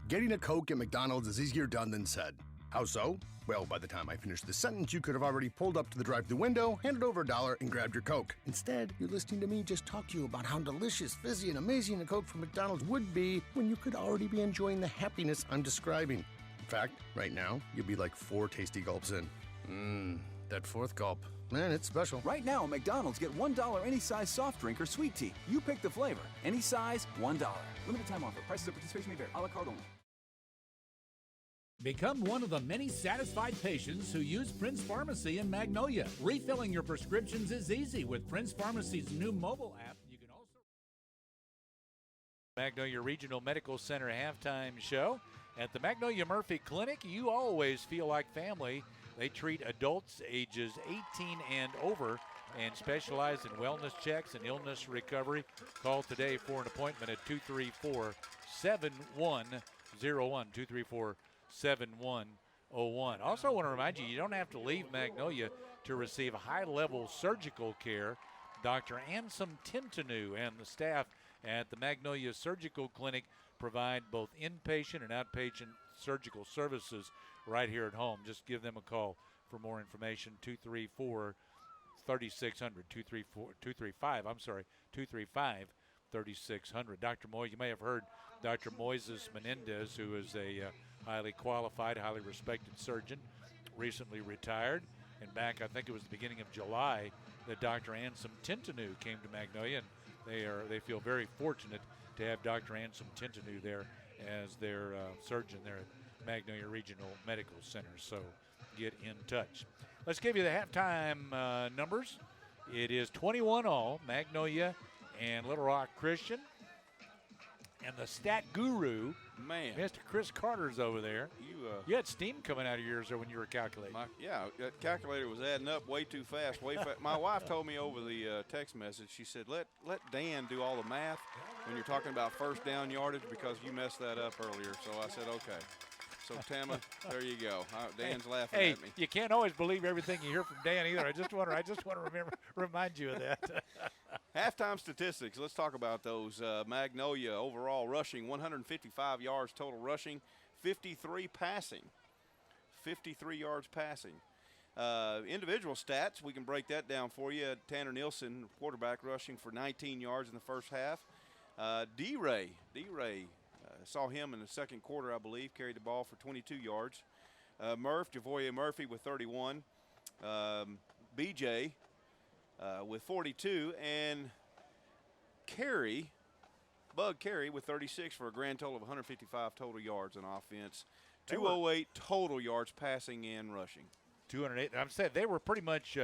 Getting a Coke at McDonald's is easier done than said. How so? Well, by the time I finished the sentence, you could have already pulled up to the drive-thru window, handed over $1, and grabbed your Coke. Instead, you're listening to me just talk to you about how delicious, fizzy, and amazing a Coke from McDonald's would be when you could already be enjoying the happiness I'm describing. In fact, right now, you'll be like 4 tasty gulps in. That fourth gulp. Man, it's special. Right now at McDonald's, get $1 any size soft drink or sweet tea. You pick the flavor. Any size, $1. Limited time offer. Prices of participation may vary. A la carte only. Become one of the many satisfied patients who use Prince Pharmacy in Magnolia. Refilling your prescriptions is easy with Prince Pharmacy's new mobile app. You can also Magnolia Regional Medical Center halftime show. At the Magnolia Murphy Clinic, you always feel like family. They treat adults ages 18 and over and specialize in wellness checks and illness recovery. Call today for an appointment at 234-7101, 234-7101. Also want to remind you, you don't have to leave Magnolia to receive high-level surgical care. Dr. Anselm Tintanu and the staff at the Magnolia Surgical Clinic provide both inpatient and outpatient surgical services right here at home. Just give them a call for more information, 234-3600, 235-3600. Dr. Moy, you may have heard Dr. Moises Menendez, who is a highly qualified, highly respected surgeon, recently retired. And back, I think it was the beginning of July, that Dr. Anselm Tintanu came to Magnolia, and they feel very fortunate to have Dr. Anselm Tintanu there as their surgeon there at Magnolia Regional Medical Center. So get in touch. Let's give you the halftime numbers. It is 21-all, Magnolia and Little Rock Christian. And the stat guru, Mr. Chris Carter's over there. You had steam coming out of yours there when you were calculating. That calculator was adding up way too fast. My wife told me over the text message, she said, let Dan do all the math when you're talking about first down yardage because you messed that up earlier. So I said, okay. So, Tama, there you go. Dan's laughing at me. You can't always believe everything you hear from Dan either. I just want to remind you of that. Halftime statistics. Let's talk about those. Magnolia overall rushing, 155 yards total rushing, 53 passing. 53 yards passing. Individual stats, we can break that down for you. Tanner Nielsen, quarterback, rushing for 19 yards in the first half. D-Ray, saw him in the second quarter, I believe, carried the ball for 22 yards. Javoya Murphy with 31. BJ with 42. And Bug Carey with 36 for a grand total of 155 total yards on offense. 208 total yards passing and rushing. 208. I'm saying they were pretty much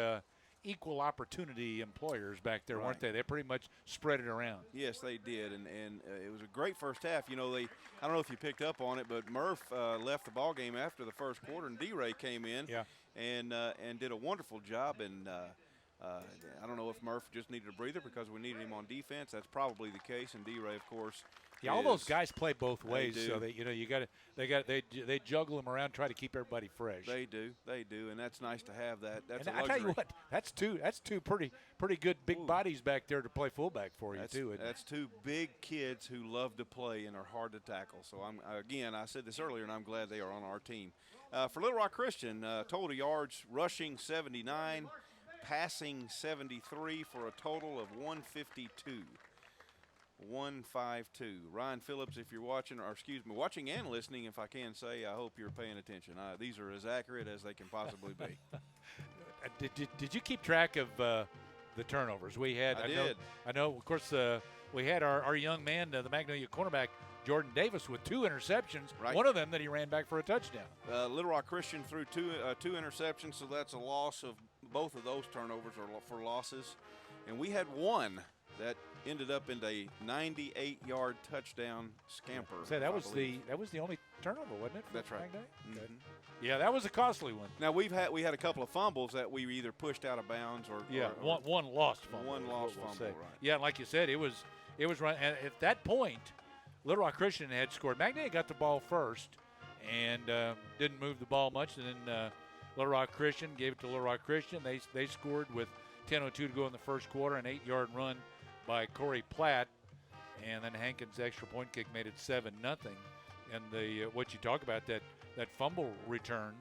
equal opportunity employers back there, weren't they? They pretty much spread it around. Yes, they did, and it was a great first half. You know, I don't know if you picked up on it, but Murph left the ball game after the first quarter, and D-Ray came in and did a wonderful job. And I don't know if Murph just needed a breather because we needed him on defense. That's probably the case, and D-Ray, of course. Yeah, all those guys play both ways, they so they juggle them around, try to keep everybody fresh. They do, and that's nice to have that. That's and a luxury. I tell you what, that's two pretty good big bodies back there to play fullback for you too. That's two big kids who love to play and are hard to tackle. So I said this earlier, and I'm glad they are on our team. For Little Rock Christian, total yards rushing 79, passing 73 for a total of 152. 152. Ryan Phillips, if you're watching and listening, if I can say, I hope you're paying attention. These are as accurate as they can possibly be. Did you keep track of the turnovers we had? I did. I know. Of course, we had our young man, the Magnolia cornerback, Jordan Davis, with 2 interceptions. Right. One of them that he ran back for a touchdown. Little Rock Christian threw two interceptions, so that's a loss of both of those turnovers are for losses. And we had one that ended up in a 98-yard touchdown scamper. So that was the only turnover, wasn't it? That's right. Mm-hmm. Yeah, that was a costly one. Now we had a couple of fumbles that we either pushed out of bounds or one lost fumble. One lost fumble, right? Yeah, like you said, it was run. And at that point, Little Rock Christian had scored. Magnolia got the ball first and didn't move the ball much, and then Little Rock Christian gave it to Little Rock Christian. They scored with 10:02 to go in the first quarter, an 8-yard run by Corey Platt, and then Hankins' extra point kick made it 7-0. And what you talk about, that fumble return,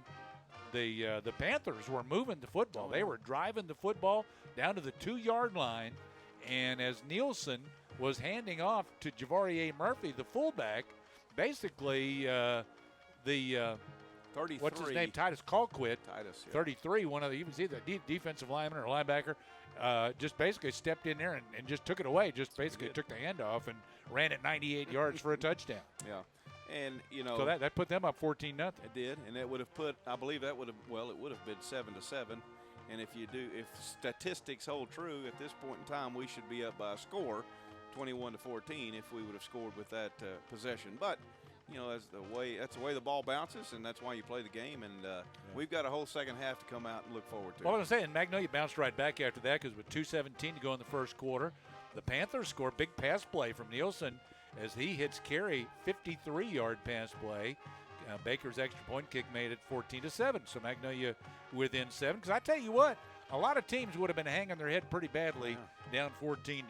the Panthers were moving the football. They were driving the football down to the 2-yard line, and as Nielsen was handing off to Javoya Murphy, the fullback, basically the 33. What's his name? Titus Colquitt. Titus, yeah. 33, he was either defensive lineman or linebacker, just basically stepped in there and just took it away, just basically took the handoff and ran it 98 yards for a touchdown. Yeah. And, so that put them up 14-0. It did, and it would have put, I believe that would have, it would have been 7-7. And if statistics hold true, at this point in time, we should be up by a score, 21-14, if we would have scored with that possession. But, that's the way the ball bounces, and that's why you play the game. And we've got a whole second half to come out and look forward to. Well, I was saying, Magnolia bounced right back after that because with 2:17 to go in the first quarter, the Panthers score big pass play from Nielsen as he hits Carey, 53-yard pass play. Baker's extra point kick made it 14-7. So Magnolia within 7. Because I tell you what, a lot of teams would have been hanging their head pretty badly, down 14-0,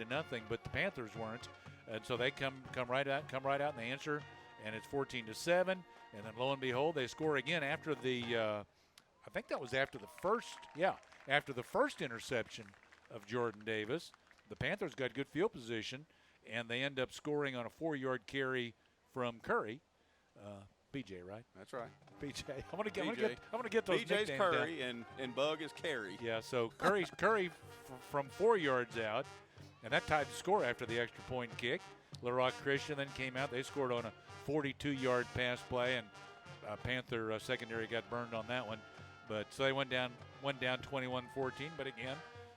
but the Panthers weren't. And so they come right out and they answer. And it's 14-7, and then lo and behold, they score again after the. I think that was after the first interception of Jordan Davis. The Panthers got good field position, and they end up scoring on a 4-yard carry from Curry. BJ, right? That's right. BJ. I'm gonna get those BJ's nicknames Curry down. and Bug is Carey. Yeah. So Curry from 4 yards out, and that tied the score after the extra point kick. Little Rock Christian then came out. They scored on a 42-yard pass play, and Panther secondary got burned on that one. But so they went down 21-14. But again,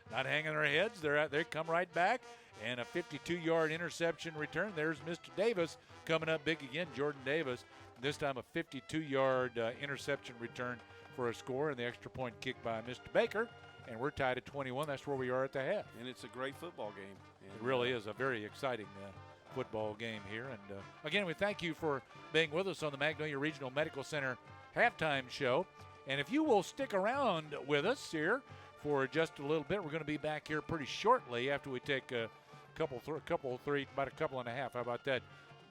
not hanging their heads. They come right back, and a 52-yard interception return. There's Mr. Davis coming up big again, Jordan Davis. This time a 52-yard interception return for a score, and the extra point kick by Mr. Baker. And we're tied at 21. That's where we are at the half. And it's a great football game. And it really is a very exciting football game here. And again, we thank you for being with us on the Magnolia Regional Medical Center halftime show. And if you will stick around with us here for just a little bit, we're going to be back here pretty shortly after we take about a couple and a half. How about that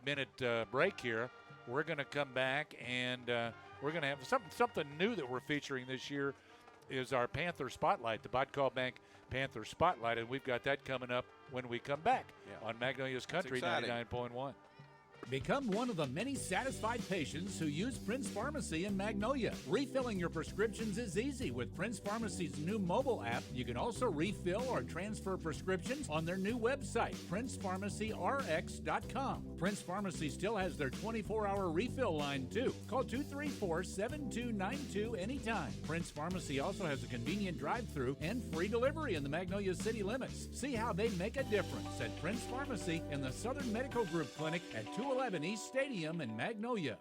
minute break here? we're going to come back, and we're going to have something new that we're featuring this year is our Panther Spotlight, the Bodcall Bank Panther Spotlight, and we've got that coming up when we come back on Magnolia's Country 99.1. Become one of the many satisfied patients who use Prince Pharmacy in Magnolia. Refilling your prescriptions is easy with Prince Pharmacy's new mobile app. You can also refill or transfer prescriptions on their new website, PrincePharmacyRx.com. Prince Pharmacy still has their 24-hour refill line, too. Call 234-7292 anytime. Prince Pharmacy also has a convenient drive-thru and free delivery in the Magnolia city limits. See how they make a difference at Prince Pharmacy in the Southern Medical Group Clinic at 211 East Stadium in Magnolia.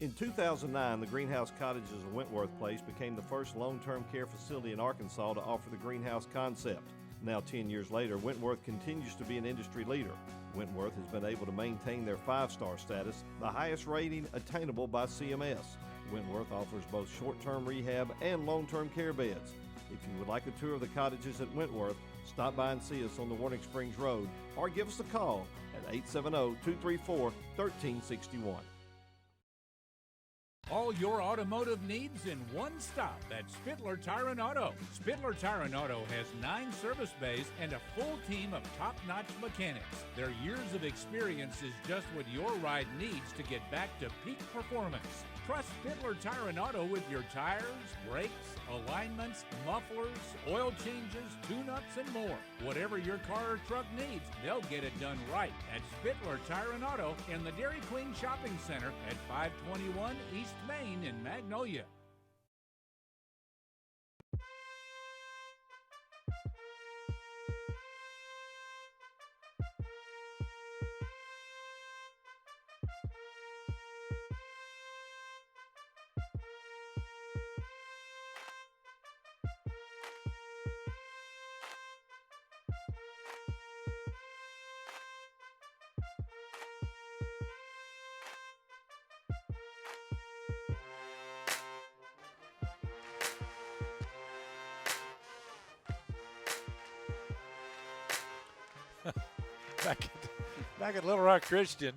In 2009, the Greenhouse Cottages of Wentworth Place became the first long-term care facility in Arkansas to offer the greenhouse concept. Now 10 years later, Wentworth continues to be an industry leader. Wentworth has been able to maintain their 5-star status, the highest rating attainable by CMS. Wentworth offers both short-term rehab and long-term care beds. If you would like a tour of the cottages at Wentworth, stop by and see us on the Warning Springs Road or give us a call at 870-234-1361. All your automotive needs in one stop at Spittler Tire and Auto. Spittler Tire and Auto has 9 service bays and a full team of top-notch mechanics. Their years of experience is just what your ride needs to get back to peak performance. Trust Spittler Tire and Auto with your tires, brakes, alignments, mufflers, oil changes, tune-ups, and more. Whatever your car or truck needs, they'll get it done right at Spittler Tire and Auto in the Dairy Queen Shopping Center at 521 East Main in Magnolia. Back at Little Rock Christian,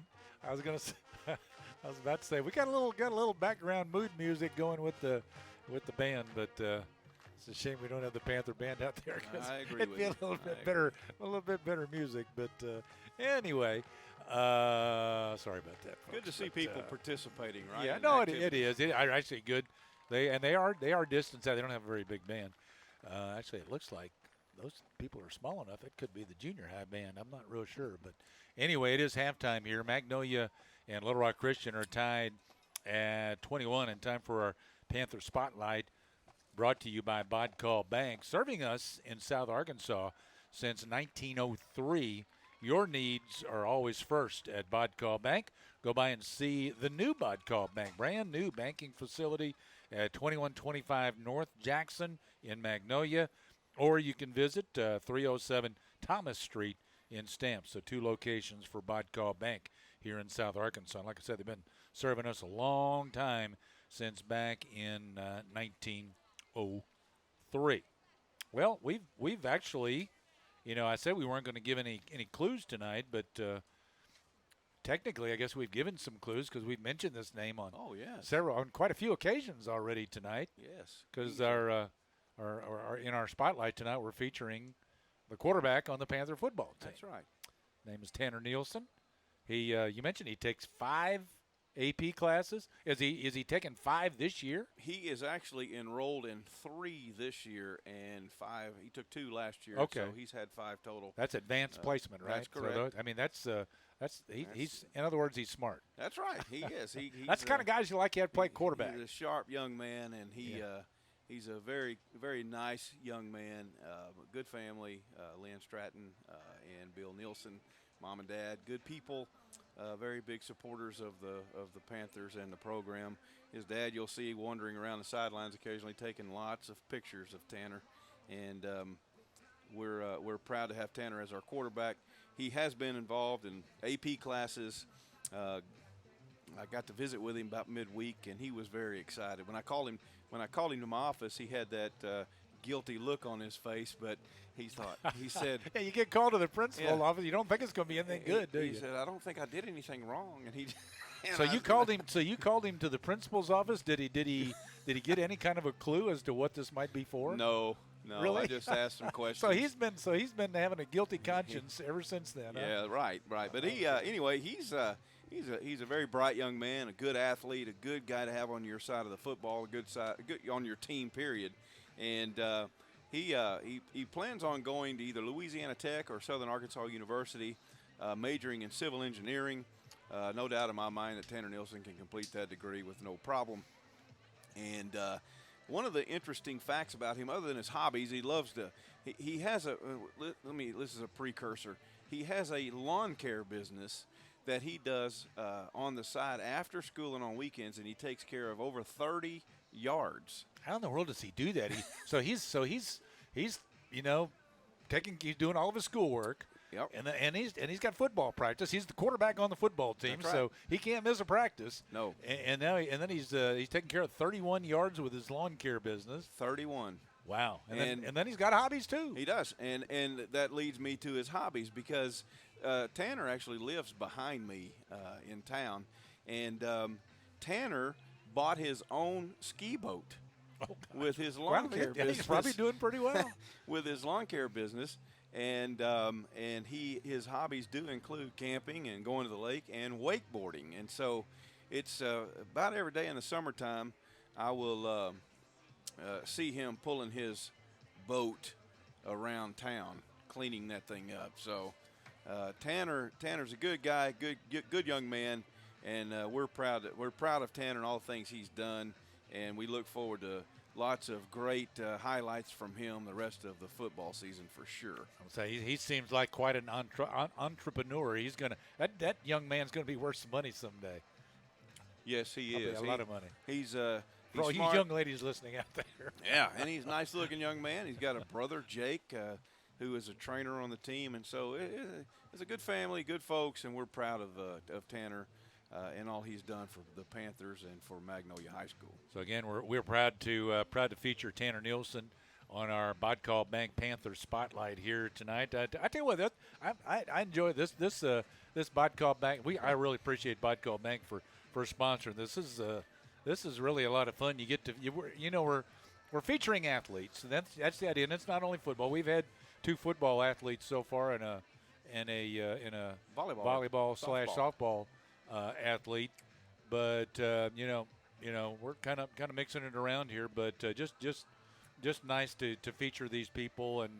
I was about to say we got a little background mood music going with the band, but it's a shame we don't have the Panther band out there because it'd be a little bit better music. But anyway, sorry about that, folks. Good to see people participating, right? Yeah, no, it is. It are actually good. They are distanced out. They don't have a very big band. Actually, it looks like those people are small enough. It could be the junior high band. I'm not real sure. But anyway, it is halftime here. Magnolia and Little Rock Christian are tied at 21 in time for our Panther Spotlight, brought to you by Bodcall Bank, serving us in South Arkansas since 1903. Your needs are always first at Bodcall Bank. Go by and see the new Bodcall Bank, brand new banking facility at 2125 North Jackson in Magnolia. Or you can visit 307 Thomas Street in Stamps. So 2 locations for Bodcall Bank here in South Arkansas. Like I said, they've been serving us a long time, since back in 1903. Well, we've actually, I said we weren't going to give any clues tonight, but technically I guess we've given some clues because we've mentioned this name on quite a few occasions already tonight. Yes. Because in our spotlight tonight, we're featuring the quarterback on the Panther football team. That's right. Name is Tanner Nielsen. He, you mentioned he takes 5 AP classes. Is he taking 5 this year? He is actually enrolled in 3 this year and 5. He took 2 last year. Okay. So he's had 5 total. That's advanced placement, right? That's correct. So he's in other words, he's smart. That's right. He is. He's that's the kind of guys you like to play quarterback. He's a sharp young man, and he's a very, very nice young man. Good family, Lynn Stratton and Bill Nielsen, mom and dad, good people. Very big supporters of the Panthers and the program. His dad, you'll see wandering around the sidelines occasionally, taking lots of pictures of Tanner, and we're proud to have Tanner as our quarterback. He has been involved in AP classes. I got to visit with him about midweek, and he was very excited. When I called him to my office, he had that guilty look on his face, but he said, "Yeah, you get called to the principal office. You don't think it's going to be anything good, do you?" He said, "I don't think I did anything wrong," and he. So you called him. So you called him to the principal's office. Did he get any kind of a clue as to what this might be for? No. Really? I just asked some questions. so he's been having a guilty conscience ever since then. Yeah, huh? right. But he anyway, he's a very bright young man, a good athlete, a good guy to have on your side of the football, good on your team. Period. And he plans on going to either Louisiana Tech or Southern Arkansas University, majoring in civil engineering. No doubt in my mind that Tanner Nielsen can complete that degree with no problem. And one of the interesting facts about him, other than his hobbies, he loves to. He has a. This is a precursor. He has a lawn care business that he does on the side after school and on weekends, and he takes care of over 30 yards. How in the world does he do that? He's doing all of his schoolwork. Yep. And he's got football practice. He's the quarterback on the football team, That's right. so he can't miss a practice. No. And then he's taking care of 31 yards with his lawn care business. 31. Wow. And then he's got hobbies too. He does. And that leads me to his hobbies because Tanner actually lives behind me in town, and Tanner bought his own ski boat with his lawn care business. He's probably doing pretty well with his lawn care business. And his hobbies do include camping and going to the lake and wakeboarding. And so it's about every day in the summertime I will see him pulling his boat around town, cleaning that thing up. So Tanner's a good guy, good young man, and we're proud of Tanner and all the things he's done, and we look forward to lots of great highlights from him the rest of the football season for sure. I would say he seems like quite an entrepreneur. He's that young man's gonna be worth some money someday. Yes, he is. A lot of money. He's for all you young ladies listening out there. Yeah, and he's a nice-looking young man. He's got a brother, Jake, who is a trainer on the team, and so it's a good family, good folks, and we're proud of Tanner. And all he's done for the Panthers and for Magnolia High School. So again, we're proud to feature Tanner Nielsen on our Bodcall Bank Panthers spotlight here tonight. I tell you what, I enjoy this Bodcall Bank. I really appreciate Bodcall Bank for sponsoring this. This is really a lot of fun. You get to we're featuring athletes. That's the idea, and it's not only football. We've had 2 football athletes so far and a volleyball / softball. Athlete, but we're kind of mixing it around here, but just nice to feature these people, and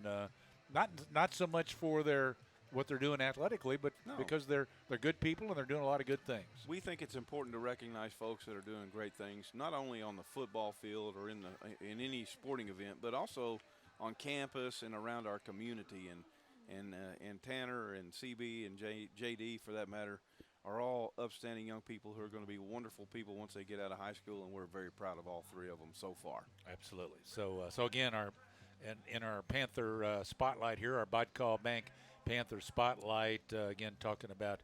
not so much for what they're doing athletically, but because they're good people and they're doing a lot of good things. We think it's important to recognize folks that are doing great things, not only on the football field or in any sporting event, but also on campus and around our community. And Tanner and CB and JD, for that matter, are all upstanding young people who are going to be wonderful people once they get out of high school, and we're very proud of all 3 of them so far. Absolutely. So again, in our Panther spotlight here, our Bodcall Bank Panther spotlight, again talking about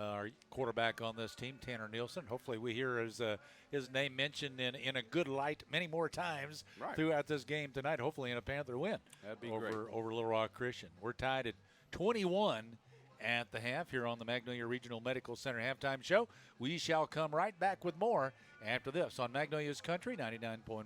our quarterback on this team, Tanner Nielsen. Hopefully we hear his name mentioned in a good light many more times throughout this game tonight, hopefully in a Panther win. That'd be over great. Over Little Rock Christian. We're tied at 21 at the half here on the Magnolia Regional Medical Center halftime show. We shall come right back with more after this on Magnolia's Country 99.1.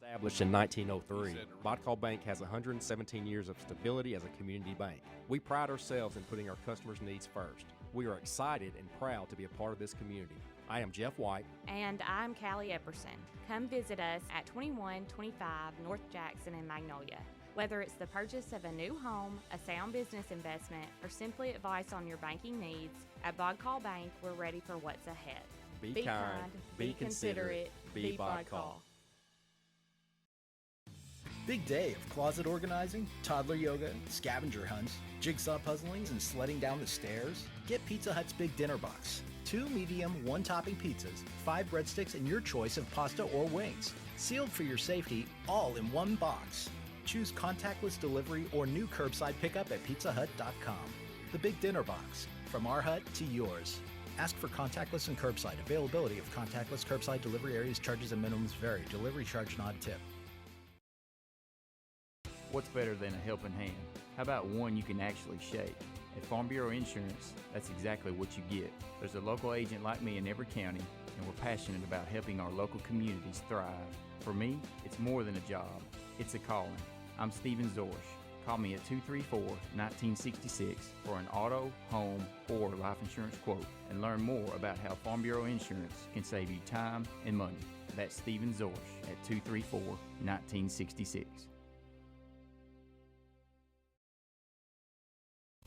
Established in 1903, Bodcall Bank has 117 years of stability as a community bank. We pride ourselves in putting our customers' needs first. We are excited and proud to be a part of this community. I am Jeff White. And I'm Callie Epperson. Come visit us at 2125 North Jackson in Magnolia. Whether it's the purchase of a new home, a sound business investment, or simply advice on your banking needs, at Bodcall Bank, we're ready for what's ahead. Be kind, be considerate, be Bodcall. Big day of closet organizing, toddler yoga, scavenger hunts, jigsaw puzzlings, and sledding down the stairs? Get Pizza Hut's Big Dinner Box. 2 medium, 1-topping pizzas, 5 breadsticks, and your choice of pasta or wings. Sealed for your safety, all in one box. Choose contactless delivery or new curbside pickup at pizzahut.com. The Big Dinner Box, from our hut to yours. Ask for contactless and curbside. Availability of contactless curbside delivery areas, charges and minimums vary. Delivery charge not tip. What's better than a helping hand? How about one you can actually shake? At Farm Bureau Insurance, that's exactly what you get. There's a local agent like me in every county, and we're passionate about helping our local communities thrive. For me, it's more than a job. It's a calling. I'm Stephen Zorsch. Call me at 234-1966 for an auto, home, or life insurance quote and learn more about how Farm Bureau Insurance can save you time and money. That's Stephen Zorsch at 234-1966.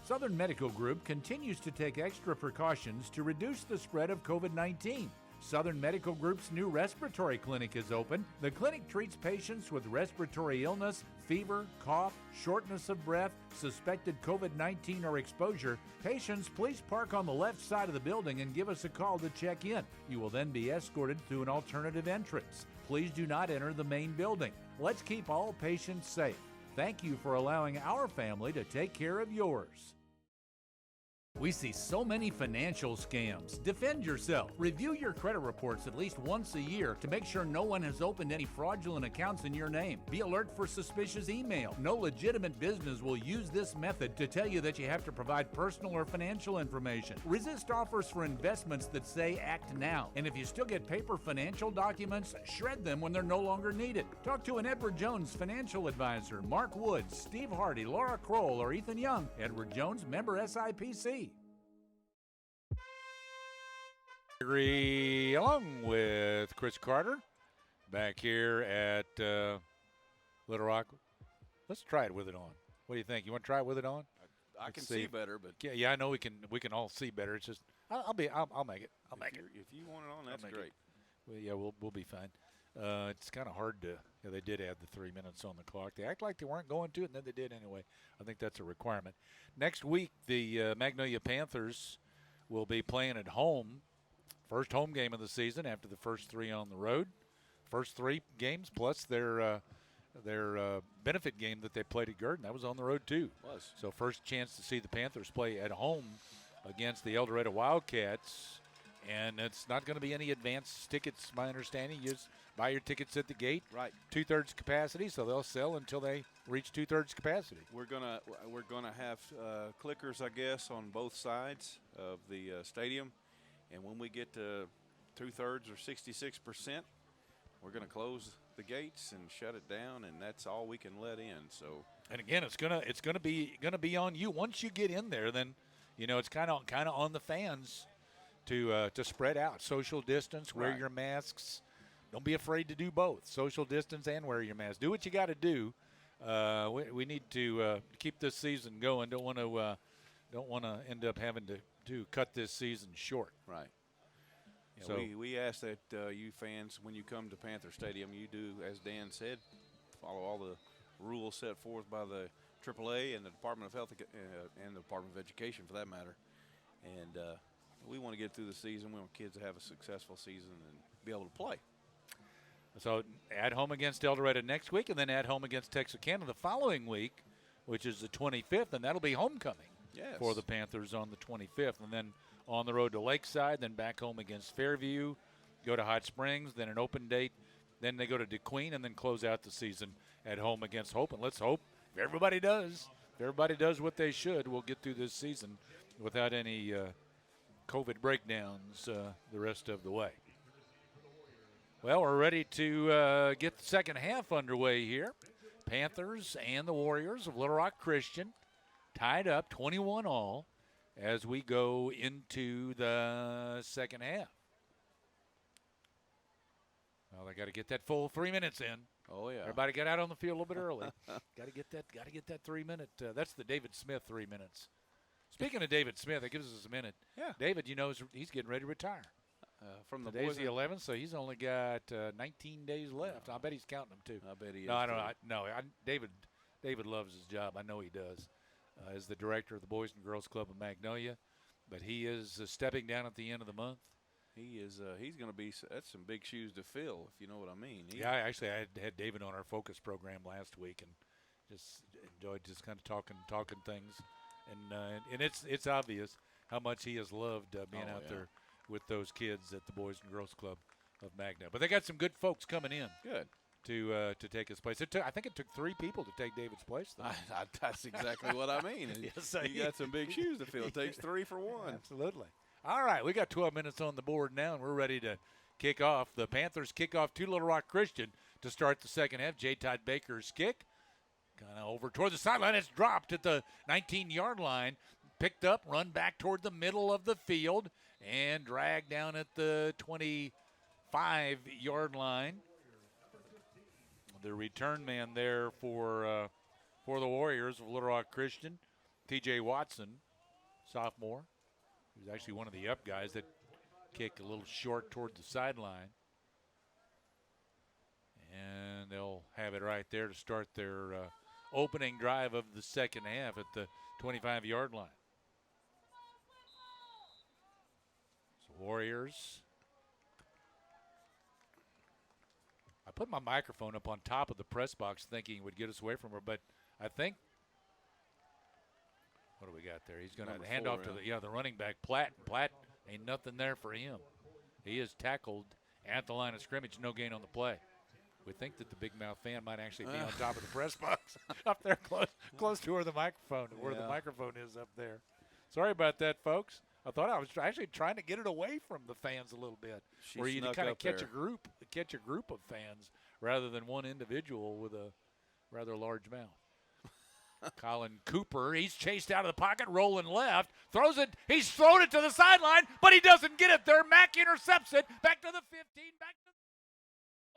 Southern Medical Group continues to take extra precautions to reduce the spread of COVID-19. Southern Medical Group's new respiratory clinic is open. The clinic treats patients with respiratory illness, fever, cough, shortness of breath, suspected COVID-19 or exposure. Patients, please park on the left side of the building and give us a call to check in. You will then be escorted to an alternative entrance. Please do not enter the main building. Let's keep all patients safe. Thank you for allowing our family to take care of yours. We see so many financial scams. Defend yourself. Review your credit reports at least once a year to make sure no one has opened any fraudulent accounts in your name. Be alert for suspicious email. No legitimate business will use this method to tell you that you have to provide personal or financial information. Resist offers for investments that say act now. And if you still get paper financial documents, shred them when they're no longer needed. Talk to an Edward Jones financial advisor, Mark Woods, Steve Hardy, Laura Kroll, or Ethan Young. Edward Jones, member SIPC. Gregory along with Chris Carter back here at Little Rock. Let's try it with it on. What do you think? You want to try it with it on? I can see better, but yeah, I know we can all see better. It's just I'll make it. I'll make it. If you want it on, that's great. Well, yeah, we'll be fine. It's kind of hard to. Yeah, they did add the 3 minutes on the clock. They act like they weren't going to, and then they did anyway. I think that's a requirement. Next week, the Magnolia Panthers will be playing at home. First home game of the season after the first 3 on the road. First 3 games plus their benefit game that they played at Gurdon. That was on the road too. So first chance to see the Panthers play at home against the El Dorado Wildcats. And it's not going to be any advance tickets, my understanding. You just buy your tickets at the gate. Right. 2/3 capacity, so they'll sell until they reach 2/3 capacity. We're gonna have clickers, I guess, on both sides of the stadium. And when we get to 2/3 or 66%, we're going to close the gates and shut it down, and that's all we can let in. So, and again, it's gonna be on you once you get in there. Then, it's kind of on the fans to spread out, social distance, wear your masks. Don't be afraid to do both, social distance and wear your mask. Do what you got to do. We need to keep this season going. Don't want to end up having to cut this season short. Right. Yeah, so we ask that you fans, when you come to Panther Stadium, you do, as Dan said, follow all the rules set forth by the AAA and the Department of Health and the Department of Education, for that matter. And we want to get through the season. We want kids to have a successful season and be able to play. So at home against El Dorado next week, and then at home against Texarkana the following week, which is the 25th, and that'll be homecoming. Yes. For the Panthers on the 25th, and then on the road to Lakeside, then back home against Fairview, go to Hot Springs, then an open date, then they go to DeQueen, and then close out the season at home against Hope. And let's hope if everybody does what they should, we'll get through this season without any COVID breakdowns the rest of the way. Well, we're ready to get the second half underway here. Panthers and the Warriors of Little Rock Christian tied up 21-all as we go into the second half. Well, they got to get that full 3 minutes in. Oh yeah. Everybody got out on the field a little bit early. Got to get that 3 minute. That's the David Smith 3 minutes. Speaking of David Smith, it gives us a minute. Yeah. David, he's getting ready to retire. From the Today's boys the 11th, so he's only got 19 days left. I bet he's counting them too. I bet he is. No, I don't. David loves his job. I know he does. As the director of the Boys and Girls Club of Magnolia, but he is stepping down at the end of the month. He is. He's going to be. That's some big shoes to fill, if you know what I mean. I had David on our Focus program last week, and just enjoyed just kind of talking things, and it's obvious how much he has loved being out there with those kids at the Boys and Girls Club of Magna. But they got some good folks coming in. Good. To take his place. I think it took 3 people to take David's place, though. That's exactly what I mean. Yes, you got some big shoes to fill. It takes 3 for 1. Absolutely. All right, we got 12 minutes on the board now, and we're ready to kick off. The Panthers kick off to Little Rock Christian to start the second half. J. Todd Baker's kick. Kind of over toward the sideline. It's dropped at the 19-yard line. Picked up, run back toward the middle of the field, and dragged down at the 25-yard line. The return man there for the Warriors of Little Rock Christian, T.J. Watson, sophomore. He's actually one of the up guys that kick a little short toward the sideline. And they'll have it right there to start their opening drive of the second half at the 25-yard line. So Warriors. I put my microphone up on top of the press box thinking it would get us away from her, but I think, what do we got there? He's going to hand off to the running back, Platt. Platt, ain't nothing there for him. He is tackled at the line of scrimmage, no gain on the play. We think that the Big Mouth fan might actually be on top of the press box up there close to where the microphone is up there. Sorry about that, folks. I thought I was actually trying to get it away from the fans a little bit, where you kind of catch a group of fans rather than one individual with a rather large mouth. Colin Cooper, he's chased out of the pocket, rolling left, throws it. He's thrown it to the sideline, but he doesn't get it there. Mack intercepts it back to the 15, back to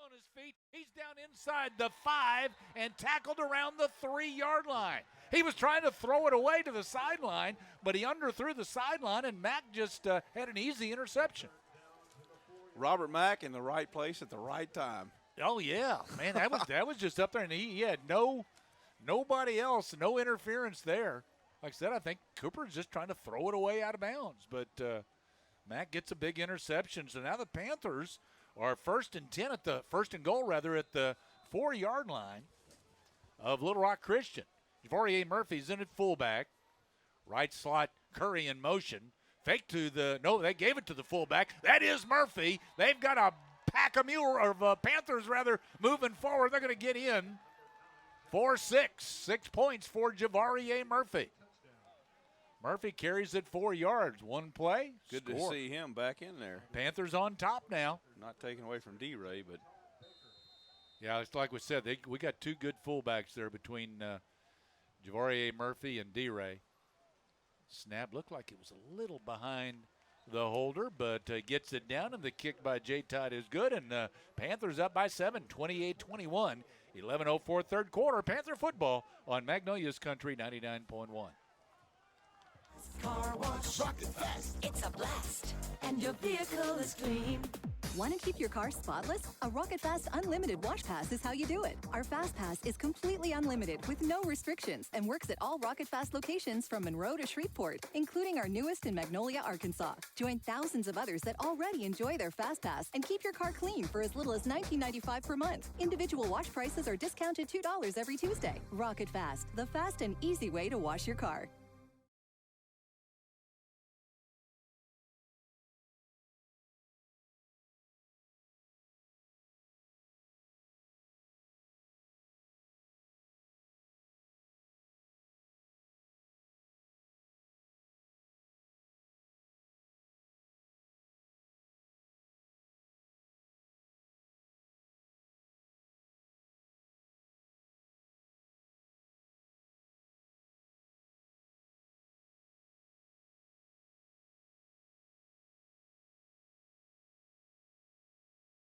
on his feet. He's down inside the 5 and tackled around the 3-yard line. He was trying to throw it away to the sideline, but he underthrew the sideline, and Mack just had an easy interception. Robert Mack in the right place at the right time. Oh, yeah. Man, that was just up there, and he had nobody else, no interference there. Like I said, I think Cooper's just trying to throw it away out of bounds, but Mack gets a big interception. So now the Panthers are first and goal at the 4-yard line of Little Rock Christian. Javorier Murphy's in at fullback. Right slot, Curry in motion. Fake to they gave it to the fullback. That is Murphy. They've got a pack of Panthers moving forward. They're going to get in for 6 points for Javorier Murphy. Murphy carries it 4 yards. One play. Good to see him back in there. Panthers on top now. Not taken away from D-Ray, but. Yeah, it's like we said, we got 2 good fullbacks there between Javorier Murphy and D-Ray. Snap looked like it was a little behind the holder, but gets it down, and the kick by J. Todd is good, and Panthers up by 7, 28-21. 11:04 third quarter. Panther football on Magnolia's Country 99.1. Car wash, Rocket Fast. It's a blast, and your vehicle is clean. Want to keep your car spotless? A Rocket Fast Unlimited Wash Pass is how you do it. Our Fast Pass is completely unlimited with no restrictions and works at all Rocket Fast locations from Monroe to Shreveport, including our newest in Magnolia, Arkansas. Join thousands of others that already enjoy their Fast Pass and keep your car clean for as little as $19.95 per month. Individual wash prices are discounted $2 every Tuesday. Rocket Fast, the fast and easy way to wash your car.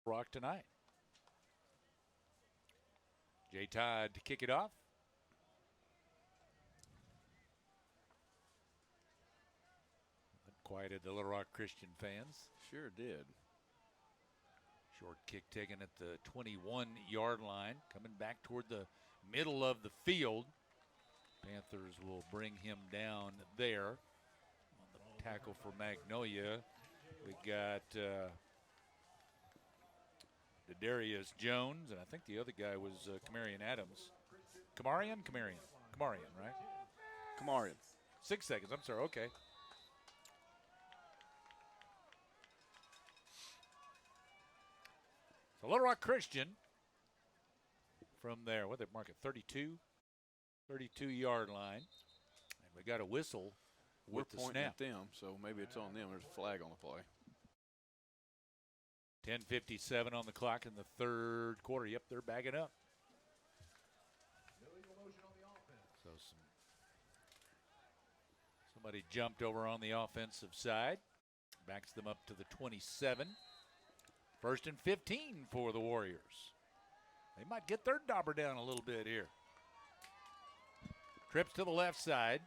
Rock tonight. J. Todd to kick it off. Quieted the Little Rock Christian fans. Sure did. Short kick taken at the 21-yard line. Coming back toward the middle of the field. Panthers will bring him down there. On the tackle for Magnolia, we got Darius Jones, and I think the other guy was Kamarian Adams. Kamarian, right? Kamarian. 6 seconds, I'm sorry, okay. So Little Rock Christian from there, what they mark it, 32-yard line. And we got a whistle We're with the pointing snap. at them, so maybe it's on them. There's a flag on the play. 10:57 on the clock in the third quarter. Yep, they're bagging up. So somebody jumped over on the offensive side. Backs them up to the 27. 1st and 15 for the Warriors. They might get their dauber down a little bit here. Trips to the left side.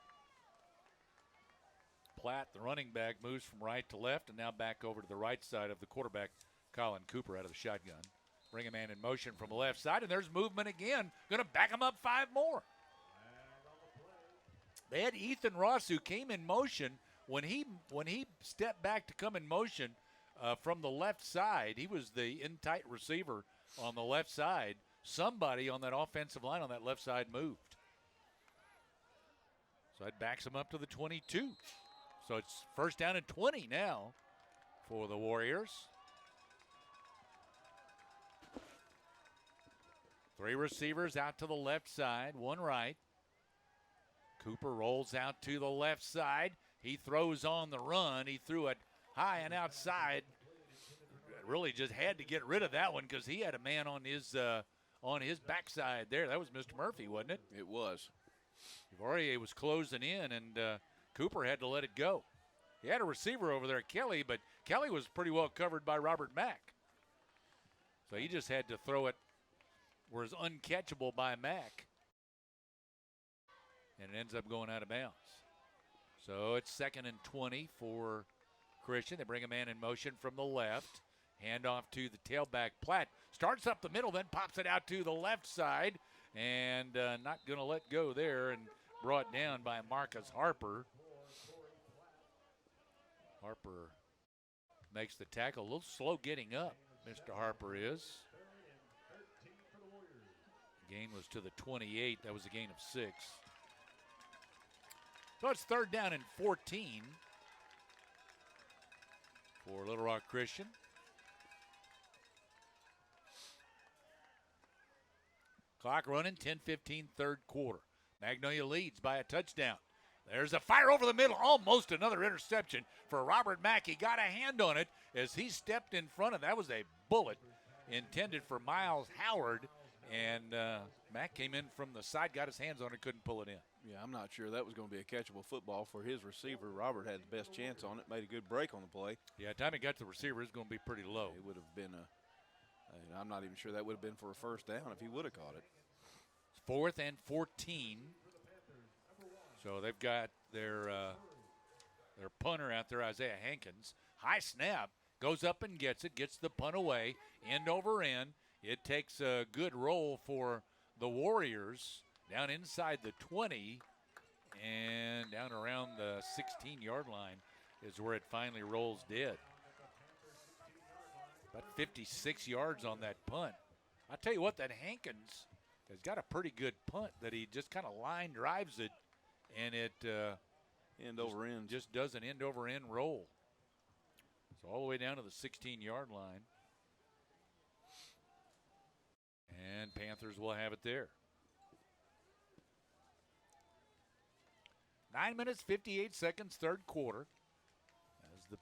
Platt, the running back, moves from right to left and now back over to the right side of the quarterback, Colin Cooper, out of the shotgun. Bring a man in motion from the left side, and there's movement again. Going to back him up 5 more. They had Ethan Ross, who came in motion. When he stepped back to come in motion from the left side, he was the in-tight receiver on the left side. Somebody on that offensive line on that left side moved. So it backs him up to the 22. So it's 1st down and 20 now for the Warriors. 3 receivers out to the left side, 1 right. Cooper rolls out to the left side. He throws on the run. He threw it high and outside. Really just had to get rid of that one because he had a man on his backside there. That was Mr. Murphy, wasn't it? It was. Poirier was closing in, and Cooper had to let it go. He had a receiver over there, Kelly, but Kelly was pretty well covered by Robert Mack. So he just had to throw it where it's uncatchable by Mack. And it ends up going out of bounds. So it's 2nd and 20 for Christian. They bring a man in motion from the left. Handoff to the tailback. Platt starts up the middle, then pops it out to the left side. And not going to let go there, and brought down by Marcus Harper. Harper makes the tackle. A little slow getting up, Mr. Harper is. Gain was to the 28. That was a gain of 6. So it's 3rd down and 14 for Little Rock Christian. Clock running, 10:15, 3rd quarter. Magnolia leads by a touchdown. There's a fire over the middle, almost another interception for Robert Mack. He got a hand on it as he stepped in front of. That was a bullet intended for Miles Howard, and Mack came in from the side, got his hands on it, couldn't pull it in. Yeah, I'm not sure that was going to be a catchable football for his receiver. Robert had the best chance on it, made a good break on the play. Yeah, the time he got to the receiver, it's going to be pretty low. It would have been I'm not even sure that would have been for a 1st down if he would have caught it. 4th and 14. So they've got their punter out there, Isaiah Hankins. High snap, goes up and gets it, gets the punt away, end over end. It takes a good roll for the Warriors down inside the 20 and down around the 16-yard line is where it finally rolls dead. About 56 yards on that punt. I tell you what, that Hankins has got a pretty good punt that he just kind of line drives it, and it end over end just does an end over end roll. So all the way down to the 16-yard line. And Panthers will have it there. 9 minutes, 58 seconds, 3rd quarter. As the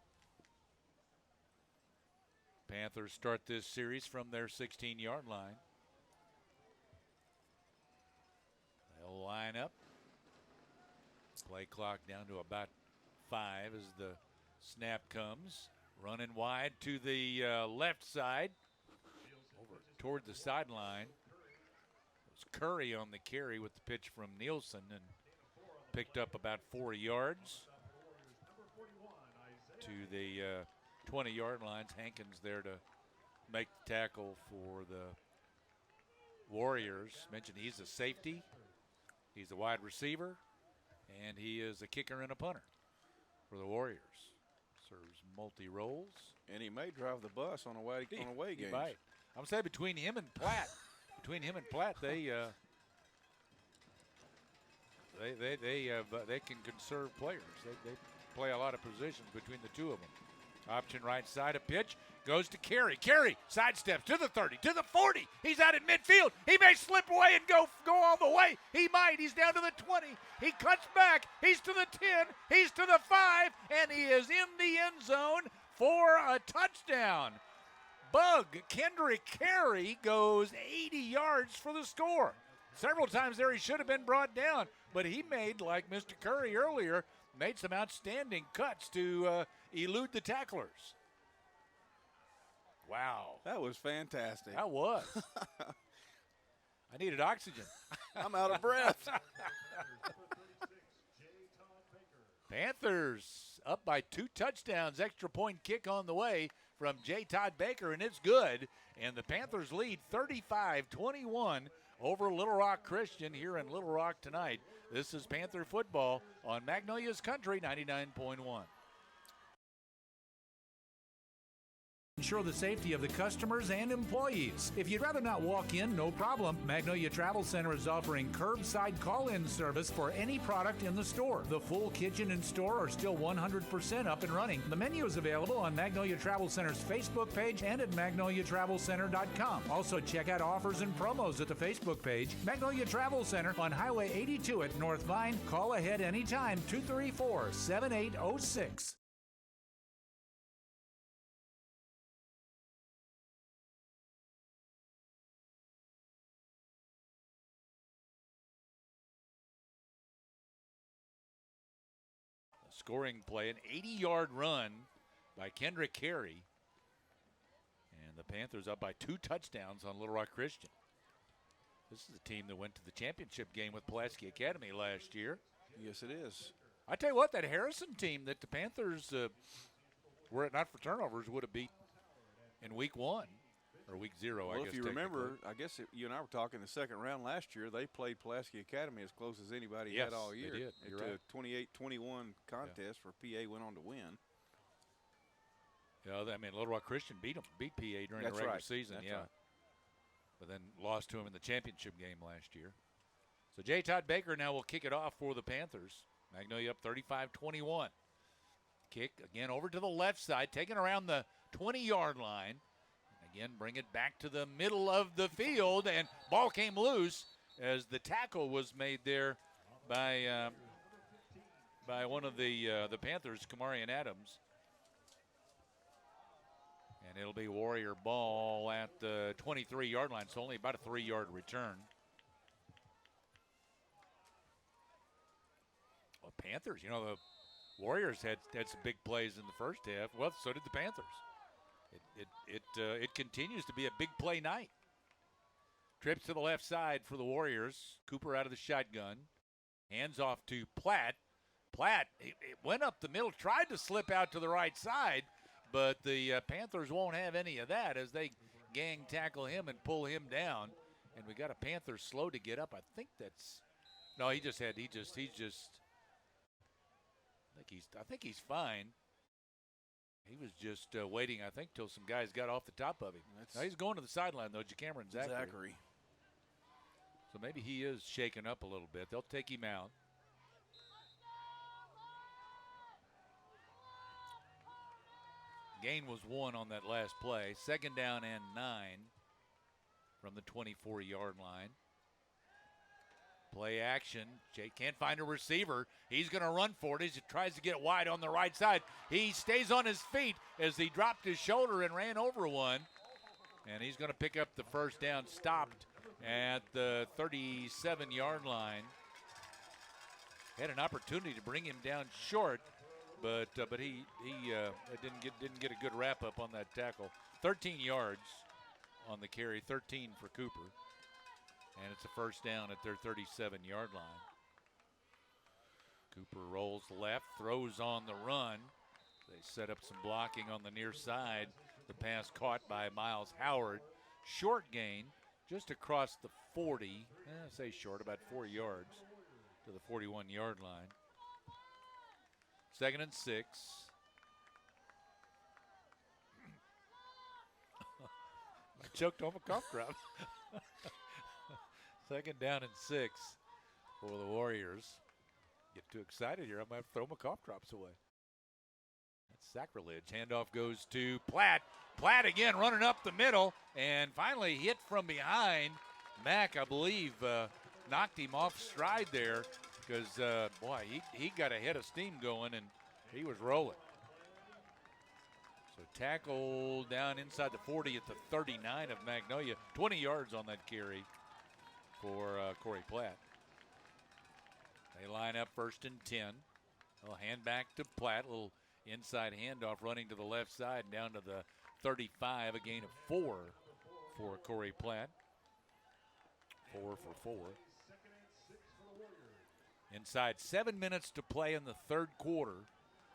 Panthers start this series from their 16-yard line. They'll line up. Play clock down to about 5 as the snap comes. Running wide to the left side. Over toward the sideline. It was Curry on the carry with the pitch from Nielsen and picked up about 4 yards to the 20-yard lines. Hankins there to make the tackle for the Warriors. Mentioned he's a safety. He's a wide receiver. And he is a kicker and a punter for the Warriors. Serves multi-roles. And he may drive the bus on away games. Might. I'm saying between him and Platt, they can conserve players. They play a lot of positions between the two of them. Option right side, a pitch. Goes to Carey. Carey sidesteps to the 30, to the 40. He's out in midfield. He may slip away and go all the way. He might. He's down to the 20. He cuts back. He's to the 10. He's to the 5. And he is in the end zone for a touchdown. Bug Kendrick Carey goes 80 yards for the score. Several times there he should have been brought down, but he made, like Mr. Curry earlier, made some outstanding cuts to elude the tacklers. Wow. That was fantastic. That was. I needed oxygen. I'm out of breath. Panthers up by 2 touchdowns. Extra point kick on the way from J. Todd Baker, and it's good. And the Panthers lead 35-21 over Little Rock Christian here in Little Rock tonight. This is Panther football on Magnolia's Country 99.1. Ensure the safety of the customers and employees. If you'd rather not walk in, no problem. Magnolia Travel Center is offering curbside call-in service for any product in the store. The full kitchen and store are still 100% up and running. The menu is available on Magnolia Travel Center's Facebook page and at magnoliatravelcenter.com. Also, check out offers and promos at the Facebook page. Magnolia Travel Center on Highway 82 at North Vine. Call ahead anytime, 234-7806. Scoring play, an 80-yard run by Kendrick Carey. And the Panthers up by 2 touchdowns on Little Rock Christian. This is the team that went to the championship game with Pulaski Academy last year. Yes, it is. I tell you what, that Harrison team that the Panthers, were it not for turnovers, would have beat in week 1. Or week 0, well, I guess. If you remember, I guess you and I were talking the second round last year. They played Pulaski Academy as close as anybody had all year. They did. You're right. A 28-21 contest where PA went on to win. Yeah, I mean, Little Rock Christian beat PA during the regular season. That's yeah. Right. But then lost to him in the championship game last year. So J. Todd Baker now will kick it off for the Panthers. Magnolia up 35-21. Kick again over to the left side, taken around the 20-yard line. Again, bring it back to the middle of the field, and ball came loose as the tackle was made there by one of the Panthers, Kamarian Adams. And it'll be Warrior ball at the 23-yard line, so only about a 3-yard return. Well, Panthers, you know, the Warriors had some big plays in the first half. Well, so did the Panthers. It continues to be a big play night. Trips to the left side for the Warriors. Cooper out of the shotgun. Hands off to Platt. Platt, it went up the middle, tried to slip out to the right side, but the Panthers won't have any of that as they gang tackle him and pull him down. And we got a Panther slow to get up. I think he's fine. He was just waiting, I think, till some guys got off the top of him. Now he's going to the sideline, though, Cameron Zachary. So maybe he is shaken up a little bit. They'll take him out. Gain was 1 on that last play. 2nd down and 9 from the 24-yard line. Play action. Jay can't find a receiver. He's going to run for it as he tries to get wide on the right side. He stays on his feet as he dropped his shoulder and ran over one. And he's going to pick up the first down, stopped at the 37-yard line. Had an opportunity to bring him down short, but he didn't get a good wrap up on that tackle. 13 yards on the carry, 13 for Cooper. And it's a first down at their 37-yard line. Cooper rolls left, throws on the run. They set up some blocking on the near side. The pass caught by Miles Howard. Short gain just across the 40. Say short, about 4 yards to the 41-yard line. 2nd and 6. I choked on my cough drop. 2nd down and 6 for the Warriors. Get too excited here, I might have to throw my cough drops away. Sacrilege. Handoff goes to Platt. Platt again running up the middle and finally hit from behind. Mack, I believe, knocked him off stride there because, boy, he got a head of steam going and he was rolling. So tackle down inside the 40 at the 39 of Magnolia. 20 yards on that carry for Corey Platt. They line up 1st and 10. They'll hand back to Platt. Little inside handoff running to the left side down to the 35. A gain of 4 for Corey Platt. 4 for 4. Inside 7 minutes to play in the third quarter.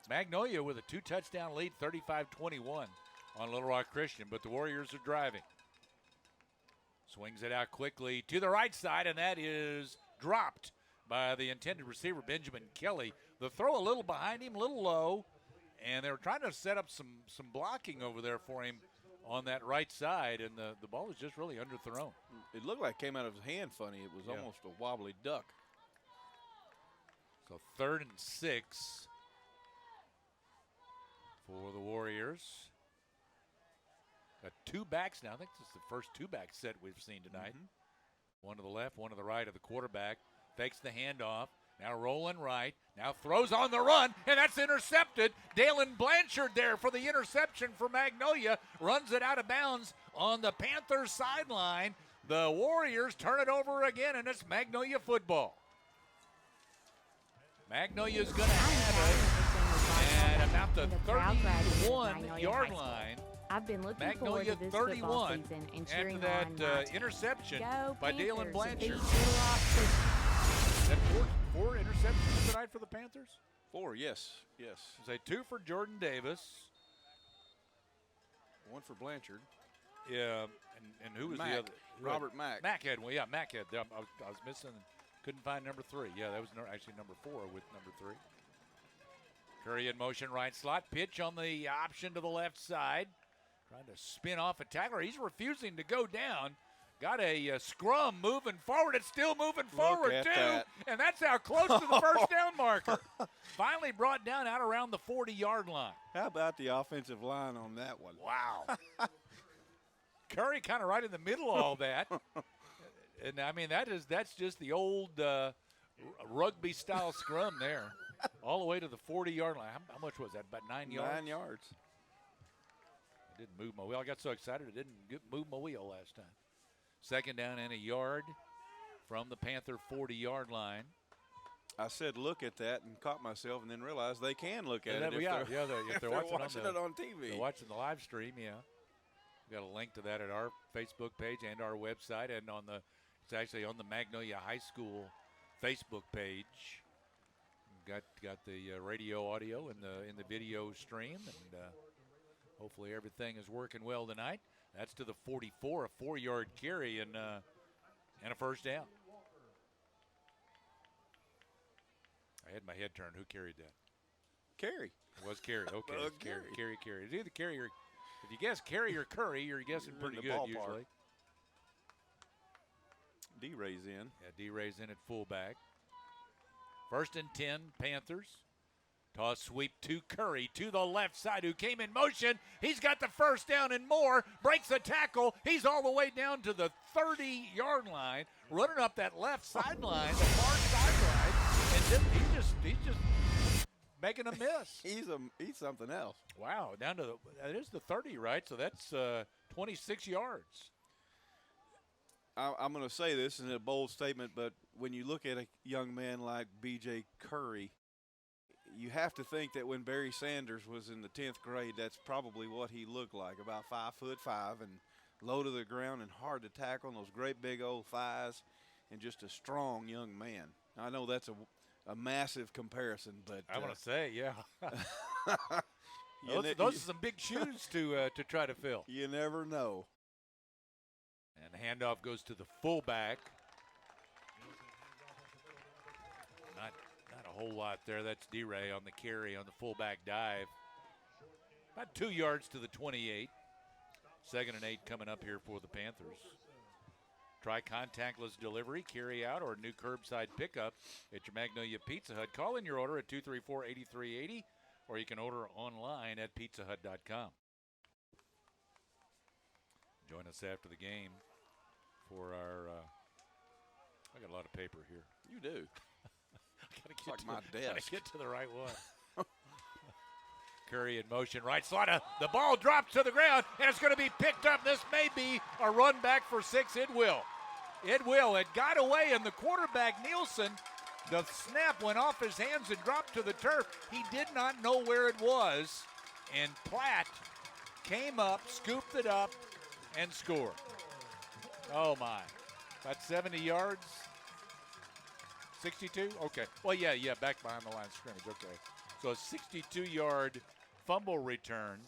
Magnolia with a 2-touchdown lead, 35-21 on Little Rock Christian, but the Warriors are driving. Swings it out quickly to the right side, and that is dropped by the intended receiver, Benjamin Kelly. The throw a little behind him, a little low, and they were trying to set up some blocking over there for him on that right side, and the ball was just really underthrown. It looked like it came out of his hand funny. It was almost a wobbly duck. So 3rd and 6 for the Warriors. Got 2 backs now. I think this is the first 2-back set we've seen tonight. One to the left, one to the right of the quarterback. Fakes the handoff. Now rolling right. Now throws on the run, and that's intercepted. Dalen Blanchard there for the interception for Magnolia. Runs it out of bounds on the Panthers sideline. The Warriors turn it over again, and it's Magnolia football. Magnolia's going to have it at about the 31-yard line. I've been looking Magnolia forward to this 31 football season and cheering after that on my interception Go by Panthers, Dalen Blanchard. beat Little Rock Christian. Is that four interceptions tonight for the Panthers? 4, yes. Say 2 for Jordan Davis. 1 for Blanchard. Yeah, and who was Mack. the other? Robert Mack. Mack had one. Yeah, Mack had. I was missing. Couldn't find number 3. Yeah, that was actually number 4 with number 3. Curry in motion, right slot. Pitch on the option to the left side. Trying to spin off a tackler. He's refusing to go down. Got a scrum moving forward. It's still moving forward, too. That. And that's how close to the first down marker. Finally brought down out around the 40-yard line. How about the offensive line on that one? Wow. Curry kind of right in the middle of all that. And, I mean, that's just the old rugby-style scrum there. All the way to the 40-yard line. How much was that? About 9 yards? 9 yards. I didn't move my wheel. I got so excited I didn't move my wheel last time. 2nd down and a yard from the Panther 40-yard line. I said look at that and caught myself and then realized they can look at it if they're watching it on TV. They're watching the live stream, yeah. We've got a link to that at our Facebook page and our website, and it's actually on the Magnolia High School Facebook page. Got the radio audio in the video stream, and hopefully everything is working well tonight. That's to the 44, a 4-yard carry and a first down. I had my head turned. Who carried that? Carey. It was Carey. Okay, Carey. It's either Carey or, if you guess Carey or Curry, you're guessing pretty good usually. D-Ray's in. Yeah, D-Ray's in at fullback. 1st and 10, Panthers. Toss sweep to Curry to the left side, who came in motion. He's got the first down and more. Breaks the tackle. He's all the way down to the 30-yard line, running up that left sideline, the far sideline, and he's just making a miss. He's something else. Wow, down to that is the 30, right? So that's 26 yards. I'm going to say this in a bold statement, but when you look at a young man like B.J. Curry, you have to think that when Barry Sanders was in the 10th grade, that's probably what he looked like, about 5'5" and low to the ground and hard to tackle, and those great big old thighs, and just a strong young man. I know that's a massive comparison, but I want to say, yeah. those are some big shoes to try to fill. You never know. And the handoff goes to the fullback. Not a whole lot there. That's D-Ray on the carry on the fullback dive. About 2 yards to the 28. 2nd and 8 coming up here for the Panthers. Try contactless delivery, carry out, or new curbside pickup at your Magnolia Pizza Hut. Call in your order at 234-8380 or you can order online at pizzahut.com. Join us after the game for our I got a lot of paper here. You do. It's like my desk. Gotta get to the right one. Curry in motion, right side. The ball drops to the ground, and it's going to be picked up. This may be a run back for 6. It will. It will. It got away, and the quarterback, Nielsen, the snap went off his hands and dropped to the turf. He did not know where it was, and Platt came up, scooped it up, and scored. Oh, my. About 70 yards. 62? Okay. Well, yeah, back behind the line of scrimmage. Okay. So a 62-yard fumble return.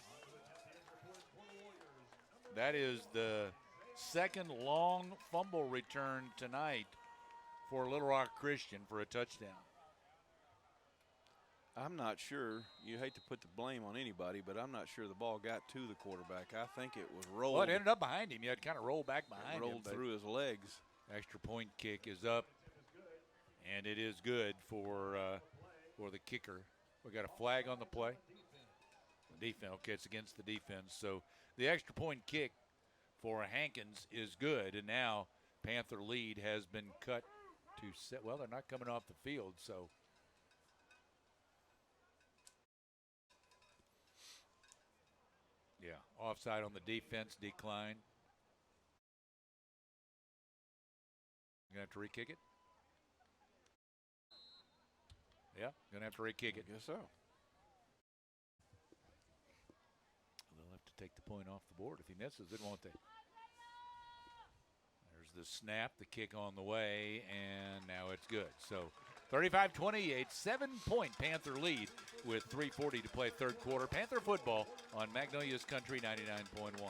That is the second long fumble return tonight for Little Rock Christian for a touchdown. I'm not sure. You hate to put the blame on anybody, but I'm not sure the ball got to the quarterback. I think it was rolled. Well, it ended up behind him. You had to kind of roll back behind him. Rolled through his legs. Extra point kick is up, and it is good for the kicker. We got a flag on the play. The defense, okay, it's against the defense. So the extra point kick for Hankins is good, and now Panther lead has been cut to set. Well, they're not coming off the field, so. Yeah, offside on the defense, decline. You're going to have to re-kick it? Yeah, going to have to re-kick it. I guess so. They'll have to take the point off the board if he misses it, won't they? There's the snap, the kick on the way, and now it's good. So 35-28, 7-point Panther lead with 3:40 to play third quarter. Panther football on Magnolia's Country 99.1.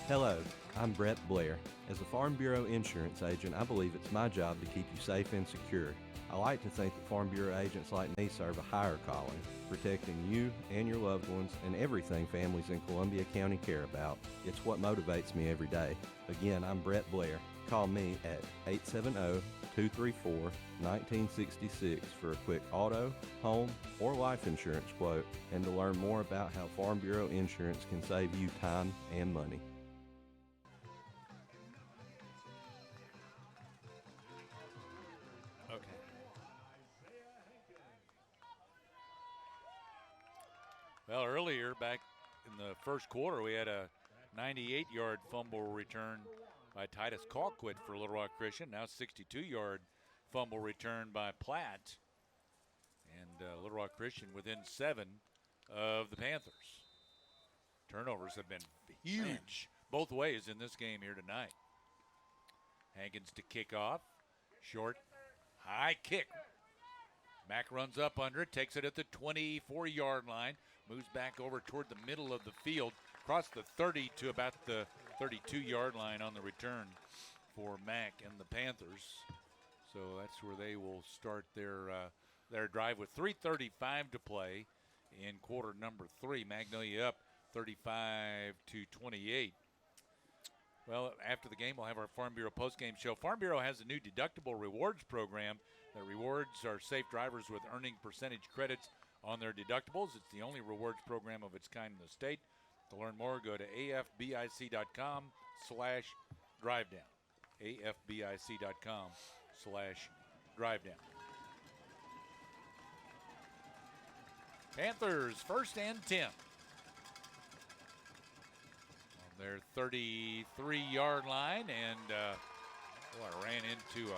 Hello, I'm Brett Blair. As a Farm Bureau insurance agent, I believe it's my job to keep you safe and secure. I like to think that Farm Bureau agents like me serve a higher calling, protecting you and your loved ones and everything families in Columbia County care about. It's what motivates me every day. Again, I'm Brett Blair. Call me at 870-234-1966 for a quick auto, home, or life insurance quote, and to learn more about how Farm Bureau insurance can save you time and money. Okay. Well, earlier, back in the first quarter, we had a 98-yard fumble return by Titus Colquitt for Little Rock Christian. Now 62-yard fumble return by Platt. And Little Rock Christian within 7 of the Panthers. Turnovers have been huge both ways in this game here tonight. Hankins to kick off. Short, high kick. Mack runs up under it, takes it at the 24-yard line, moves back over toward the middle of the field, across the 30 to about the 32-yard line on the return for Mack and the Panthers. So that's where they will start their drive with 3:35 to play in quarter number 3. Magnolia up 35-28. Well, after the game, we'll have our Farm Bureau postgame show. Farm Bureau has a new deductible rewards program that rewards our safe drivers with earning percentage credits on their deductibles. It's the only rewards program of its kind in the state. To learn more, go to afbic.com/drivedown. afbic.com/drivedown. Panthers first and 10. On their 33-yard line, and I ran into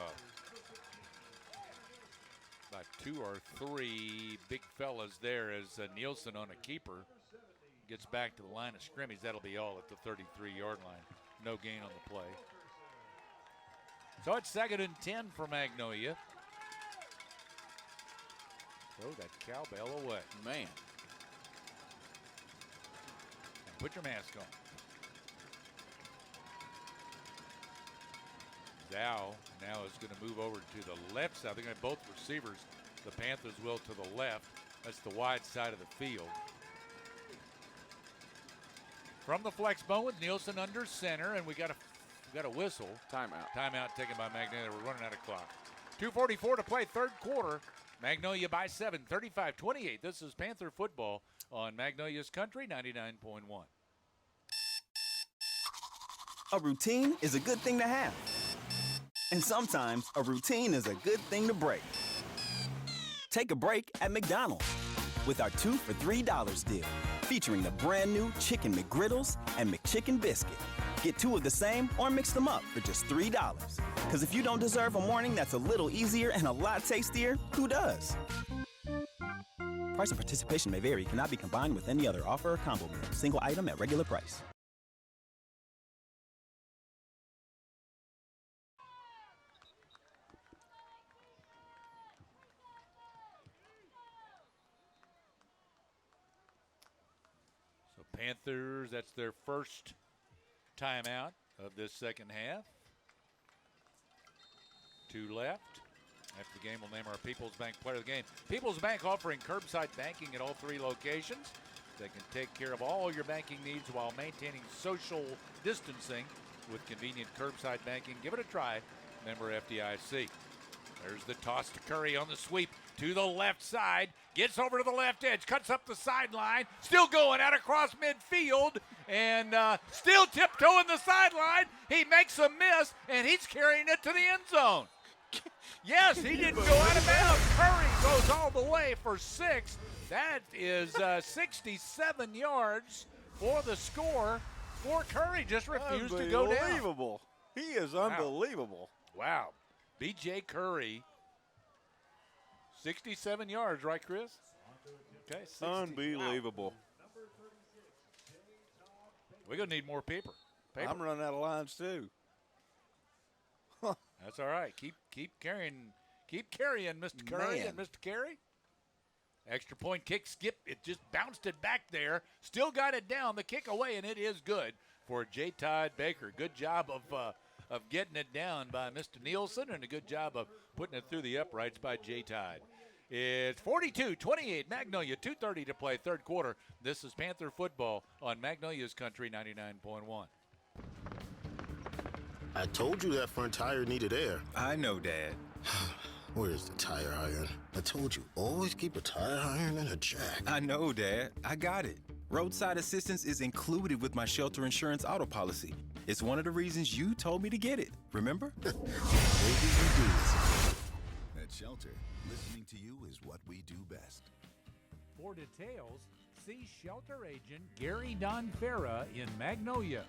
about 2 or 3 big fellas there as Nielsen on a keeper gets back to the line of scrimmage. That'll be all at the 33-yard line. No gain on the play. So it's 2nd and 10 for Magnolia. Throw that cowbell away. Man. And put your mask on. Dow now is going to move over to the left side. They're going to have both receivers. The Panthers will to the left. That's the wide side of the field. From the flex bone with Nielsen under center, and we got a whistle. Timeout. Timeout taken by Magnolia. We're running out of clock. 2:44 to play, third quarter. Magnolia by 7, 35-28. This is Panther football on Magnolia's Country 99.1. A routine is a good thing to have. And sometimes a routine is a good thing to break. Take a break at McDonald's with our 2 for $3 deal, featuring the brand new Chicken McGriddles and McChicken Biscuit. Get 2 of the same or mix them up for just $3. Because if you don't deserve a morning that's a little easier and a lot tastier, who does? Price and participation may vary, cannot be combined with any other offer or combo meal. Single item at regular price. So Panthers, that's their first timeout of this second half. 2 left. After the game, we'll name our People's Bank Player of the Game. People's Bank offering curbside banking at all 3 locations. They can take care of all your banking needs while maintaining social distancing with convenient curbside banking. Give it a try. Member FDIC. There's the toss to Curry on the sweep to the left side. Gets over to the left edge. Cuts up the sideline. Still going out across midfield. And still tiptoeing the sideline. He makes a miss, and he's carrying it to the end zone. Yes, he didn't go out of bounds. Curry goes all the way for 6. That is 67 yards for the score. For Curry, just refused to go down. Unbelievable. He is unbelievable. Wow. B.J. Curry, 67 yards, right, Chris? Okay, 60. Unbelievable. We're going to need more paper. I'm running out of lines, too. That's all right. Keep carrying, Mr. Curry and Mr. Carey. Extra point kick, skip. It just bounced it back there. Still got it down. The kick away, and it is good for J. Todd Baker. Good job of getting it down by Mr. Nielsen, and a good job of putting it through the uprights by J. Todd. It's 42-28, Magnolia, 2:30 to play, third quarter. This is Panther football on Magnolia's Country 99.1. I told you that front tire needed air. I know, Dad. Where's the tire iron? I told you, always keep a tire iron and a jack. I know, Dad. I got it. Roadside assistance is included with my shelter insurance auto policy. It's one of the reasons you told me to get it, remember? Maybe you do. At Shelter, listening to you is what we do best. For details, see shelter agent Gary Donfera in Magnolia.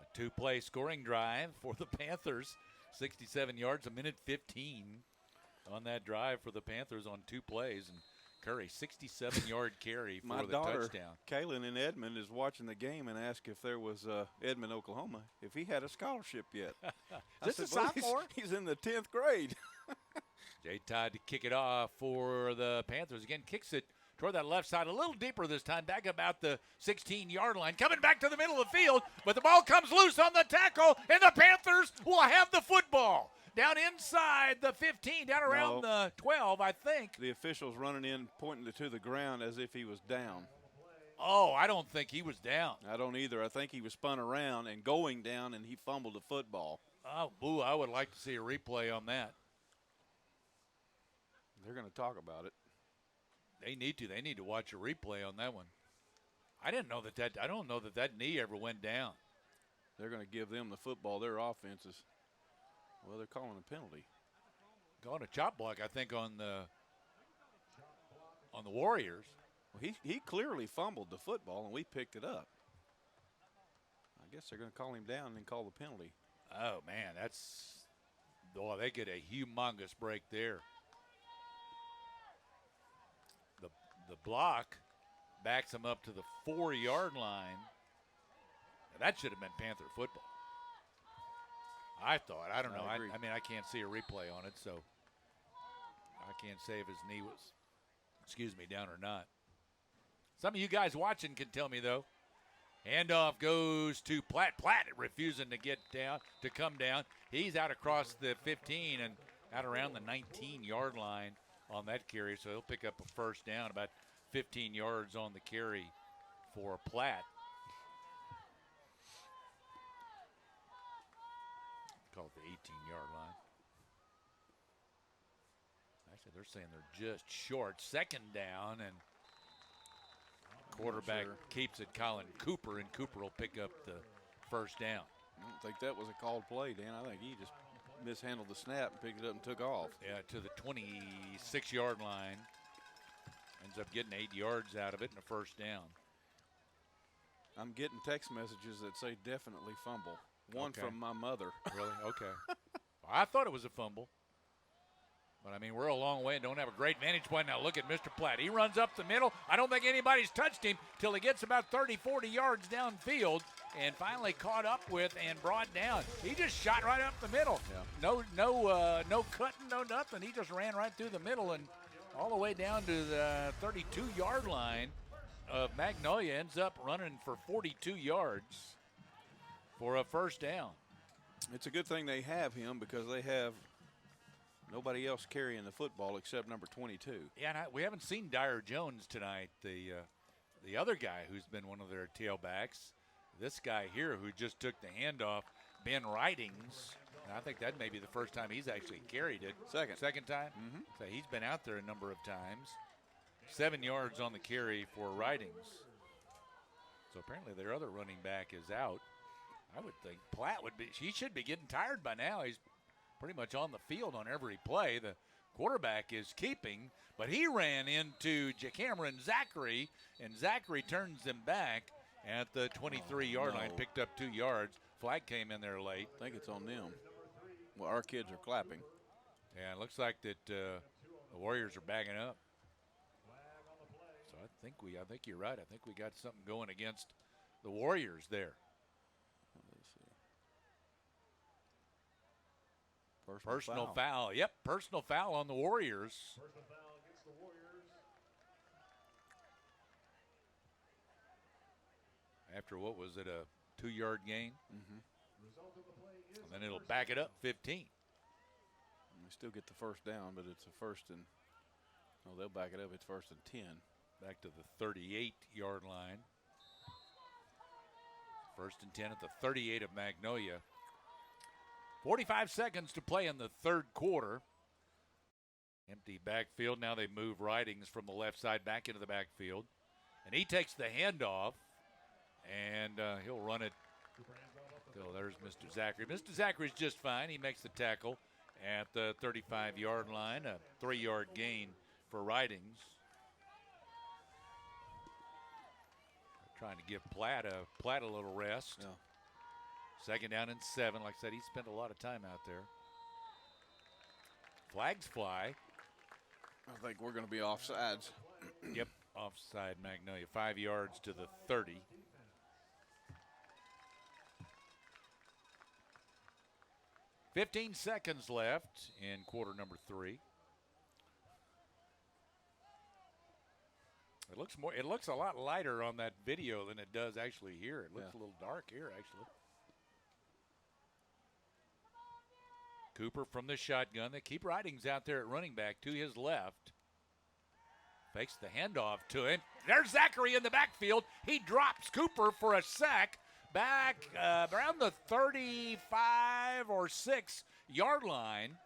A 2-play scoring drive for the Panthers. 67 yards, a minute 15 on that drive for the Panthers on 2 plays. And Curry, 67-yard carry for My the daughter, touchdown. Kaylin in Edmond, is watching the game and asked if there was Edmond, Oklahoma, if he had a scholarship yet. Just a sophomore? He's in the 10th grade. J. Todd to kick it off for the Panthers. Again, kicks it toward that left side, a little deeper this time, back about the 16-yard line. Coming back to the middle of the field, but the ball comes loose on the tackle, and the Panthers will have the football. Down inside the 15, down around the 12, I think. The official's running in, pointing to the ground as if he was down. Oh, I don't think he was down. I don't either. I think he was spun around and going down, and he fumbled the football. Oh, boo, I would like to see a replay on that. They're going to talk about it. They need to. They need to watch a replay on that one. I don't know that knee ever went down. They're going to give them the football, their offenses. Well, they're calling a penalty. Calling a chop block, I think, on the Warriors. Well, he clearly fumbled the football, and we picked it up. I guess they're going to call him down and then call the penalty. Oh, man, they get a humongous break there. The block backs him up to the 4-yard line. Now, that should have been Panther football. I thought. I don't know. I mean, I can't see a replay on it, so I can't say if his knee was, down or not. Some of you guys watching can tell me, though. Handoff goes to Platt. Platt refusing to come down. He's out across the 15 and out around the 19-yard line on that carry, so he'll pick up a first down, about 15 yards on the carry for Platt. Call it the 18-yard line. Actually, they're saying they're just short. Second down, and quarterback keeps it, Colin Cooper, and Cooper will pick up the first down. I don't think that was a called play, Dan. I think he just mishandled the snap and picked it up and took off. Yeah, to the 26-yard line. Ends up getting 8 yards out of it and a first down. I'm getting text messages that say definitely fumble. One from my mother. Really? Okay. Well, I thought it was a fumble. But, I mean, we're a long way and don't have a great vantage point. Now look at Mr. Platt. He runs up the middle. I don't think anybody's touched him till he gets about 30, 40 yards downfield and finally caught up with and brought down. He just shot right up the middle. Yeah. No cutting, no nothing. He just ran right through the middle and all the way down to the 32-yard line of Magnolia. Ends up running for 42 yards for a first down. It's a good thing they have him because they have nobody else carrying the football except number 22. Yeah, and we haven't seen Dyer Jones tonight, the other guy who's been one of their tailbacks. This guy here who just took the handoff, Ben Ridings. And I think that may be the first time he's actually carried it. Second time? Mm-hmm. So he's been out there a number of times. 7 yards on the carry for Ridings. So apparently their other running back is out. I would think Platt he should be getting tired by now. He's pretty much on the field on every play. The quarterback is keeping, but he ran into Cameron Zachary, and Zachary turns him back at the 23-yard line, picked up 2 yards. Flag came in there late. I think it's on them. Well, our kids are clapping. Yeah, it looks like that the Warriors are backing up. So I think you're right. I think we got something going against the Warriors there. Personal foul. Yep, personal foul on the Warriors. Personal foul against the Warriors. After what was it, a 2-yard gain? Mm-hmm. Result of the play is And then it'll back it up 15. We still get the first down, but it's a first and they'll back it up. It's first and 10. Back to the 38-yard line. First and 10 at the 38 of Magnolia. 45 seconds to play in the third quarter. Empty backfield. Now they move Ridings from the left side back into the backfield. And he takes the handoff, and he'll run it. So there's Mr. Zachary. Mr. Zachary's just fine. He makes the tackle at the 35-yard line. A 3-yard gain for Ridings. Trying to give Platt a little rest. Yeah. Second down and 7. Like I said, he spent a lot of time out there. Flags fly. I think we're going to be offsides. Yep, offside Magnolia. 5 yards to the 30. "15 seconds left in quarter number 3. It looks a lot lighter on that video than it does actually here. It looks a little dark here, actually. Cooper from the shotgun. They keep Ridings out there at running back to his left. Fakes the handoff to him. There's Zachary in the backfield. He drops Cooper for a sack back around the 35 or 6-yard line.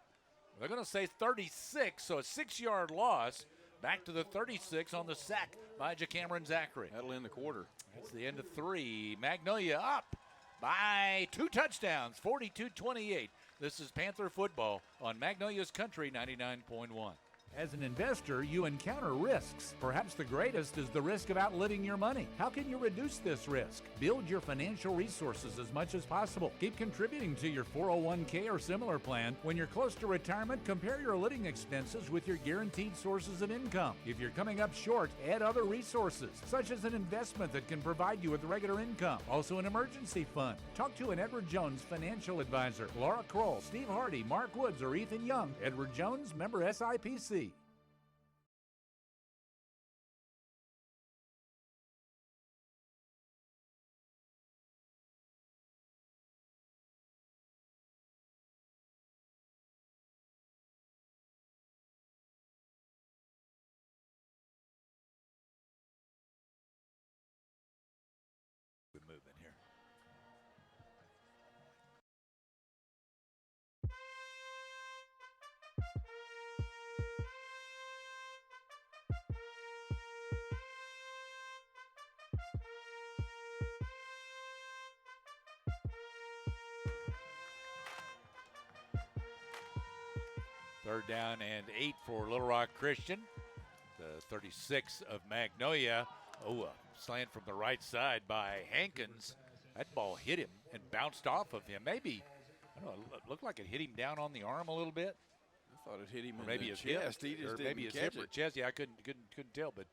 They're going to say 36, so a 6-yard loss. Back to the 36 on the sack by Cameron Zachary. That'll end the quarter. That's the end of 3. Magnolia up by 2 touchdowns, 42-28. This is Panther football on Magnolia's Country 99.1. As an investor, you encounter risks. Perhaps the greatest is the risk of outliving your money. How can you reduce this risk? Build your financial resources as much as possible. Keep contributing to your 401k or similar plan. When you're close to retirement, compare your living expenses with your guaranteed sources of income. If you're coming up short, add other resources, such as an investment that can provide you with regular income. Also an emergency fund. Talk to an Edward Jones financial advisor. Laura Kroll, Steve Hardy, Mark Woods, or Ethan Young. Edward Jones, member SIPC. Third down and 8 for Little Rock Christian. The 36 of Magnolia. Oh, a slant from the right side by Hankins. That ball hit him and bounced off of him. Maybe, I don't know, it looked like it hit him down on the arm a little bit. I thought it hit him Or in maybe the his chest. hip, He just or didn't maybe his catch hip or it. chest. Yeah, I couldn't tell, but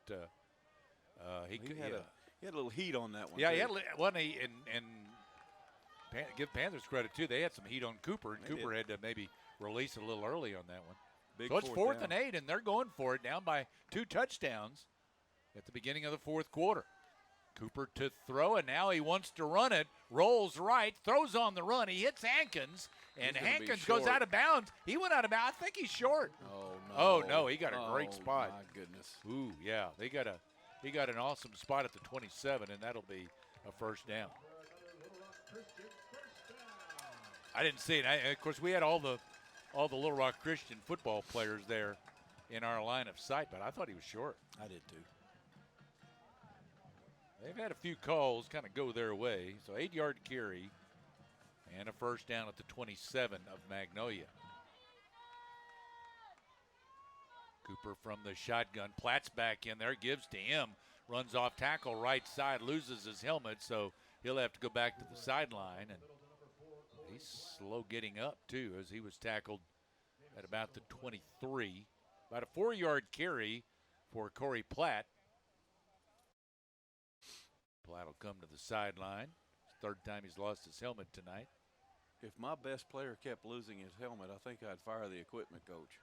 He had a little heat on that one. Yeah, too. he had and give Panthers credit too. They had some heat on Cooper, and Cooper had to maybe release a little early on that one. Big So it's fourth 4th and down. 8, and they're going for it, down by 2 touchdowns at the beginning of the fourth quarter. Cooper to throw, and now he wants to run it. Rolls right, throws on the run. He hits Hankins, and He's gonna be Hankins goes short. out of bounds. He went out of bounds. I think he's short. Oh no! Oh no, he got a great Oh, spot. My goodness. Ooh, yeah, he got an awesome spot at the 27, and that'll be a first down. I didn't see it. Of course, we had all the Little Rock Christian football players there in our line of sight, but I thought he was short. I did too. They've had a few calls kind of go their way. So 8-yard carry and a first down at the 27 of Magnolia. Cooper from the shotgun. Platt's back in there, gives to him. Runs off tackle right side, loses his helmet, so he'll have to go back to the sideline. And he's slow getting up, too, as he was tackled at about the 23. About a 4-yard carry for Corey Platt. Platt will come to the sideline. Third time he's lost his helmet tonight. If my best player kept losing his helmet, I think I'd fire the equipment coach.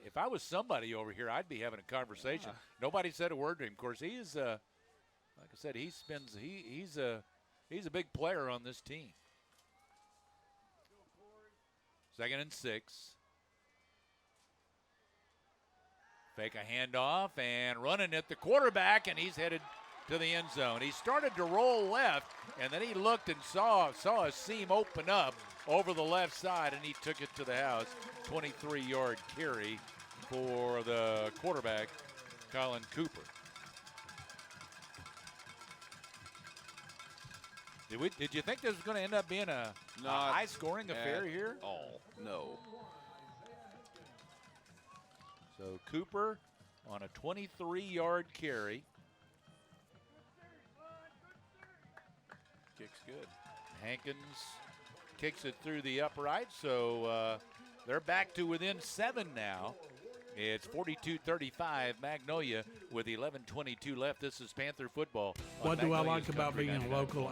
If I was somebody over here, I'd be having a conversation. Nobody said a word to him. Of course, he is, like I said, he's a big player on this team. 2nd and 6. Fake a handoff and running at the quarterback, and he's headed to the end zone. He started to roll left, and then he looked and saw a seam open up over the left side, and he took it to the house. 23-yard carry for the quarterback, Colin Cooper. Did you think this was going to end up being a high-scoring affair here? Oh, no. So Cooper on a 23-yard carry. Kicks good. Hankins kicks it through the upright, so they're back to within 7 now. It's 42-35 Magnolia with 11:22 left. This is Panther football. What do I like about being a local?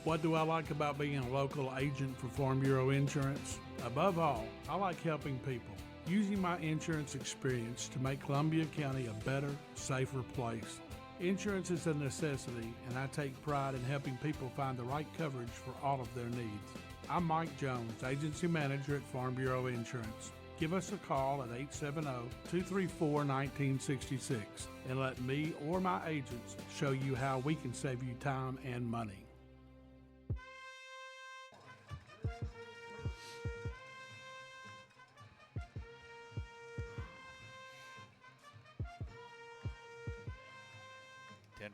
What do I like about being a local agent for Farm Bureau Insurance? Above all, I like helping people, using my insurance experience to make Columbia County a better, safer place. Insurance is a necessity, and I take pride in helping people find the right coverage for all of their needs. I'm Mike Jones, Agency Manager at Farm Bureau Insurance. Give us a call at 870-234-1966 and let me or my agents show you how we can save you time and money.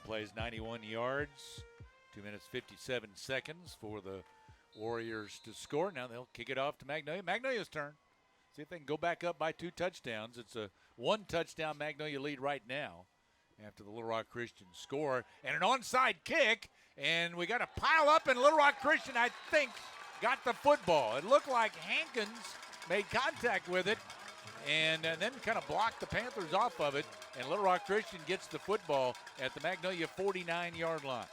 Plays 91 yards, 2 minutes 57 seconds for the Warriors to score. Now they'll kick it off to Magnolia. Magnolia's turn. See if they can go back up by 2 touchdowns. It's a 1-touchdown Magnolia lead right now after the Little Rock Christian score. And an onside kick, and we got to pile up, and Little Rock Christian, I think, got the football. It looked like Hankins made contact with it and then kind of blocked the Panthers off of it, and Little Rock Christian gets the football at the Magnolia 49-yard line.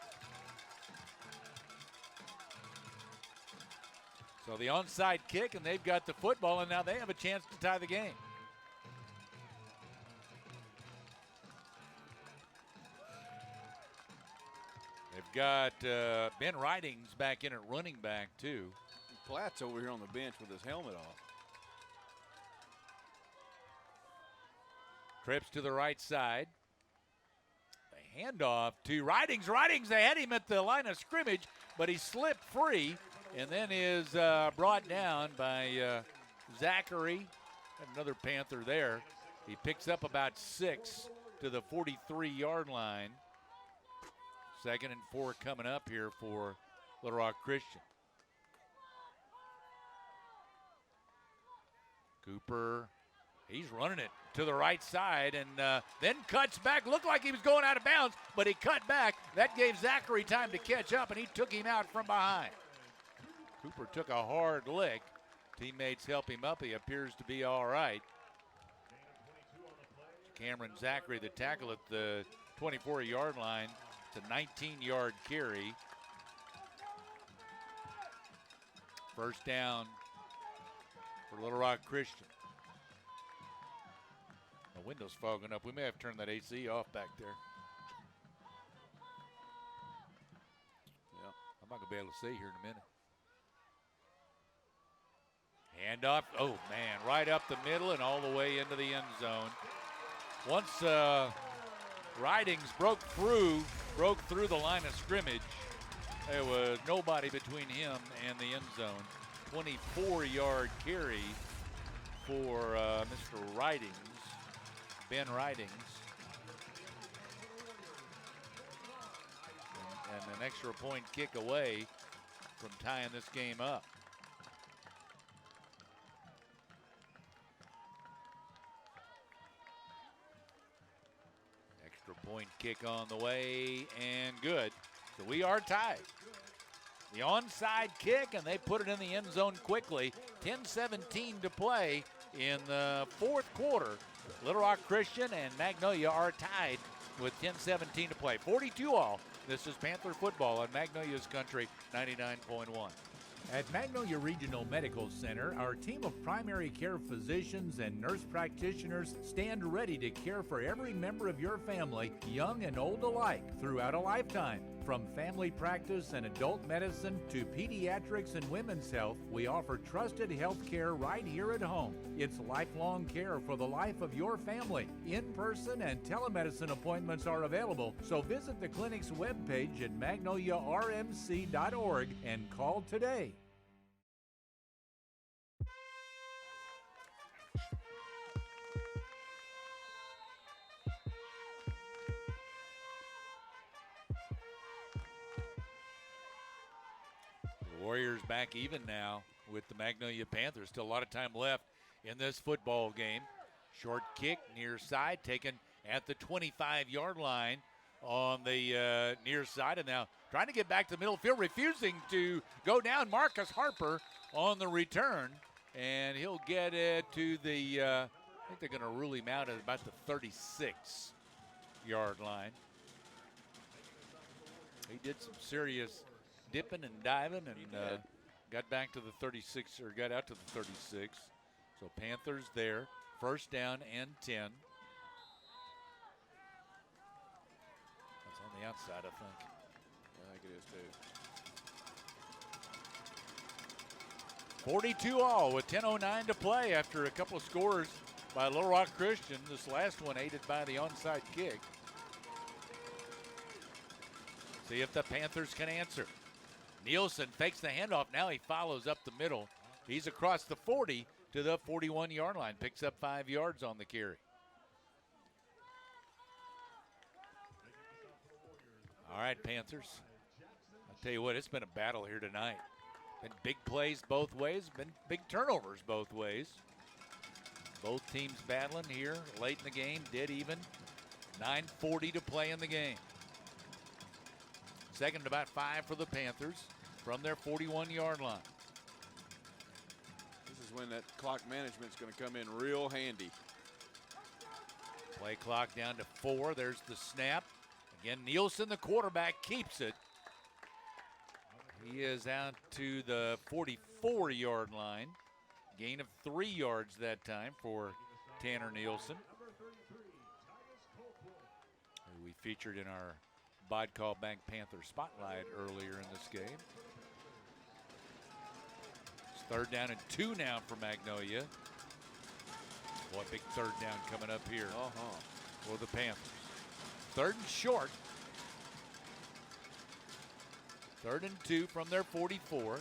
So the onside kick, and they've got the football, and now they have a chance to tie the game. They've got Ben Ridings back in at running back, too. Platt's over here on the bench with his helmet off. Trips to the right side. A handoff to Ridings. Ridings, they had him at the line of scrimmage, but he slipped free and then is brought down by Zachary. Another Panther there. He picks up about 6 to the 43-yard line. 2nd and 4 coming up here for Little Rock Christian. Cooper, he's running it to the right side and then cuts back. Looked like he was going out of bounds, but he cut back. That gave Zachary time to catch up, and he took him out from behind. Cooper took a hard lick. Teammates help him up. He appears to be all right. Cameron Zachary, the tackle at the 24-yard line. It's a 19-yard carry. First down for Little Rock Christian. The window's fogging up. We may have turned that AC off back there. Yeah. I'm not going to be able to see here in a minute. Handoff. Oh, man, right up the middle and all the way into the end zone. Once Ridings broke through the line of scrimmage, there was nobody between him and the end zone. 24-yard carry for Mr. Ridings, Ben Ridings. And an extra point kick away from tying this game up. Point kick on the way and good. So we are tied. The onside kick, and they put it in the end zone quickly. 10-17 to play in the fourth quarter. Little Rock Christian and Magnolia are tied with 10-17 to play. 42-all. This is Panther football on Magnolia's Country 99.1. At Magnolia Regional Medical Center, our team of primary care physicians and nurse practitioners stand ready to care for every member of your family, young and old alike, throughout a lifetime. From family practice and adult medicine to pediatrics and women's health, we offer trusted health care right here at home. It's lifelong care for the life of your family. In-person and telemedicine appointments are available, so visit the clinic's webpage at magnoliarmc.org and call today. Warriors back even now with the Magnolia Panthers. Still a lot of time left in this football game. Short kick near side taken at the 25-yard line on the near side. And now trying to get back to the middle field, refusing to go down. Marcus Harper on the return. And he'll get it to the, I think they're going to rule him out at about the 36-yard line. He did some serious dipping and diving and got back to the 36, or got out to the 36. So Panthers there, first down and 10. That's on the outside, I think. I think it is too. 42-all with 10:09 to play after a couple of scores by Little Rock Christian. This last one aided by the onside kick. See if the Panthers can answer. Nielsen fakes the handoff. Now he follows up the middle. He's across the 40 to the 41-yard line. Picks up 5 yards on the carry. All right, Panthers. I'll tell you what, it's been a battle here tonight. Been big plays both ways. Been big turnovers both ways. Both teams battling here late in the game. Dead even. 9:40 to play in the game. Second and about 5 for the Panthers from their 41-yard line. This is when that clock management's going to come in real handy. Play clock down to 4. There's the snap. Again, Nielsen, the quarterback, keeps it. He is out to the 44-yard line. Gain of 3 yards that time for Tanner Nielsen, who we featured in our Bodcall Bank Panther Spotlight earlier in this game. It's third down and 2 now for Magnolia. Boy, big third down coming up here for the Panthers. Third and short. Third and 2 from their 44.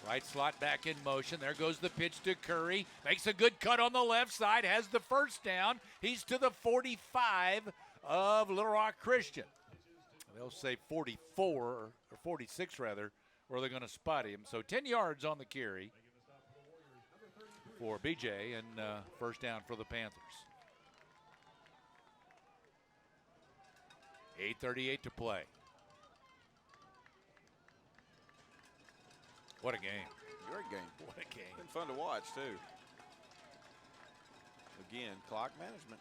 Right slot back in motion. There goes the pitch to Curry. Makes a good cut on the left side. Has the first down. He's to the 45 of Little Rock Christian. They'll say 44, or 46 rather, where they're going to spot him. So 10 yards on the carry. for BJ, and first down for the Panthers. 8:38 to play. What a game. Great game. What a game. Been fun to watch, too. Again, clock management.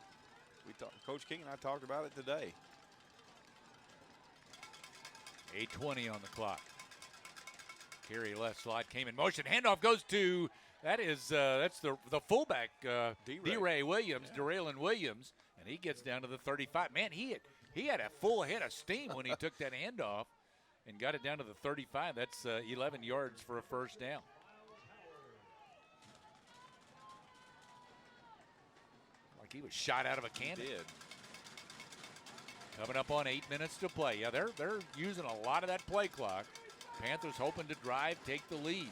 Coach King and I talked about it today. 8:20 on the clock. Carry left slot, came in motion. Handoff goes to, that's the fullback, D-Ray Williams, Darraylen Williams, and he gets down to the 35. Man, he had a full head of steam when he took that handoff and got it down to the 35. That's 11 yards for a first down. Like he was shot out of a cannon. He did. Coming up on 8 minutes to play. Yeah, they're using a lot of that play clock. Panthers hoping to drive, take the lead.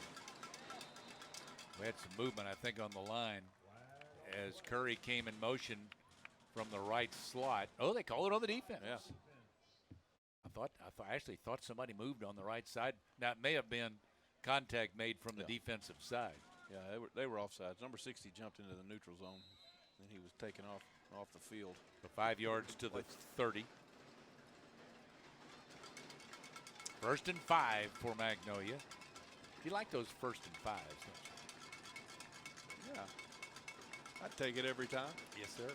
We had some movement, I think, on the line as Curry came in motion from the right slot. Oh, they call it on the defense. Yeah. I actually thought somebody moved on the right side. Now, it may have been contact made from the defensive side. Yeah, they were offsides. Number 60 jumped into the neutral zone, and he was taken off the field. So 5 yards to the 30. 1st and 5 for Magnolia. You like those 1st and 5s, don't you? Yeah. I'd take it every time. Yes, sir.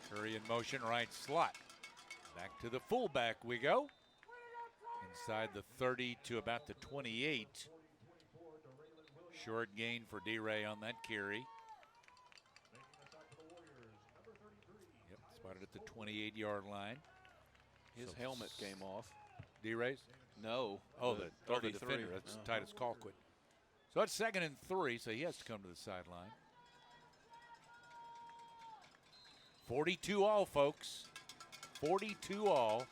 Curry in motion, right slot. Back to the fullback we go. Inside the 30 to about the 28. Short gain for D-Ray on that carry. Yep, spotted at the 28-yard line. His helmet came off. D-Ray's? No. Oh, the defender. That's Titus Colquitt. So it's 2nd and 3, so he has to come to the sideline. 42 all, folks. 42 all.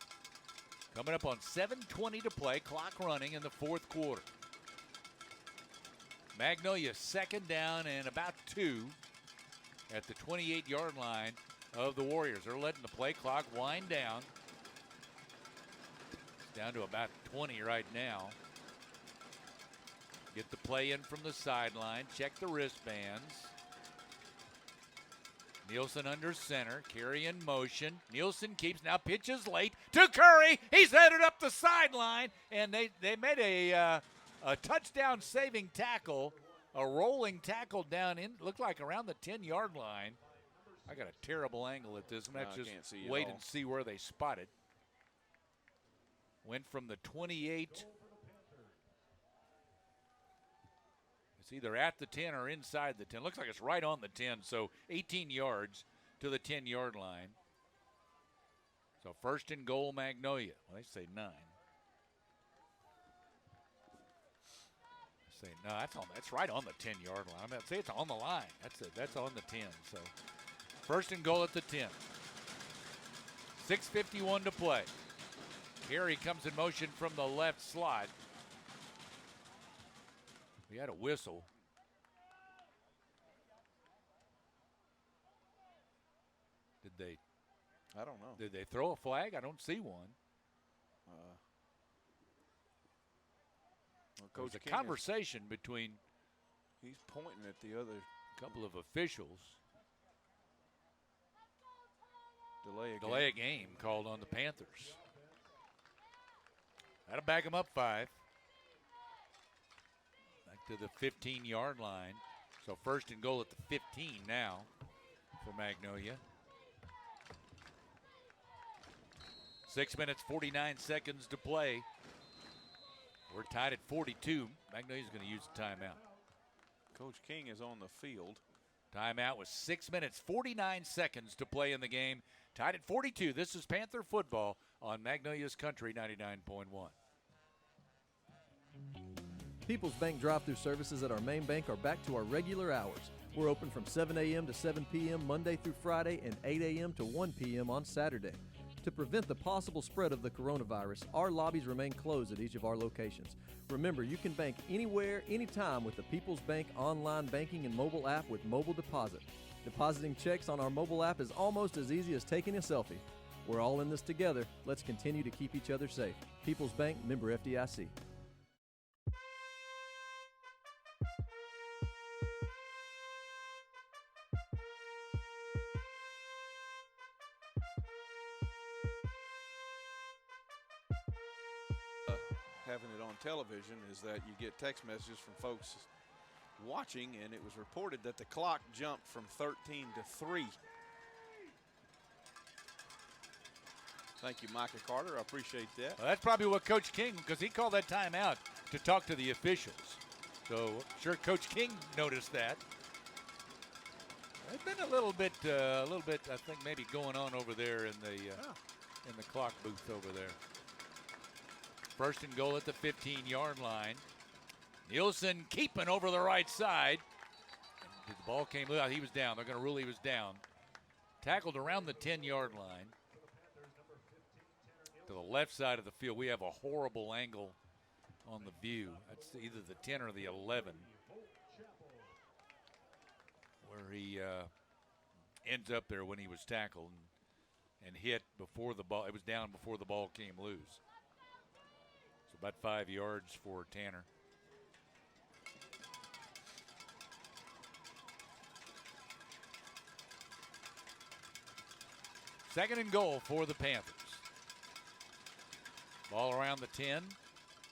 Coming up on 7:20 to play. Clock running in the 4th quarter. Magnolia 2nd down and about 2 at the 28-yard line of the Warriors. They're letting the play clock wind down. It's down to about 20 right now. Get the play in from the sideline. Check the wristbands. Nielsen under center. Carry in motion. Nielsen keeps, now pitches late to Curry. He's headed up the sideline, and they made a touchdown saving tackle, a rolling tackle down in, looked like around the 10-yard line. I got a terrible angle at this. I'm going to just wait and see where they spot it. Went from the 28. It's either at the 10 or inside the 10. Looks like it's right on the 10, so 18 yards to the 10-yard line. So 1st and goal, Magnolia. Well, they say 9. They say no, that's right on the 10-yard line. I mean, say it's on the line. That's on the 10. So 1st and goal at the 10. 6:51 to play. Carey comes in motion from the left slot. We had a whistle. Did they? I don't know. Did they throw a flag? I don't see one. Well, There was Coach a King conversation between he's pointing at the other couple of officials. Delay a game called on the Panthers. That'll back them up 5. Back to the 15-yard line. So 1st and goal at the 15 now for Magnolia. 6 minutes, 49 seconds to play. We're tied at 42. Magnolia's going to use a timeout. Coach King is on the field. Timeout with 6 minutes, 49 seconds to play in the game. Tied at 42. This is Panther football on Magnolia's Country 99.1. People's Bank drive-through services at our main bank are back to our regular hours. We're open from 7 a.m. to 7 p.m. Monday through Friday and 8 a.m. to 1 p.m. on Saturday. To prevent the possible spread of the coronavirus, our lobbies remain closed at each of our locations. Remember, you can bank anywhere, anytime with the People's Bank online banking and mobile app with mobile deposit. Depositing checks on our mobile app is almost as easy as taking a selfie. We're all in this together. Let's continue to keep each other safe. People's Bank, member FDIC. having it on television is that you get text messages from folks watching, and it was reported that the clock jumped from 13 to 3. Thank you, Micah Carter. I appreciate that. Well, that's probably what Coach King, because he called that timeout to talk to the officials. So sure, Coach King noticed that. There's been a little bit, I think, maybe going on over there in the clock booth over there. First and goal at the 15-yard line. Nielsen keeping over the right side. The ball came out. He was down. They're going to rule he was down. Tackled around the 10-yard line. To the left side of the field, we have a horrible angle on the view. That's either the 10 or the 11. Where he ends up there when he was tackled and hit before the ball. It was down before the ball came loose. So about 5 yards for Tanner. Second and goal for the Panthers. Ball around the 10.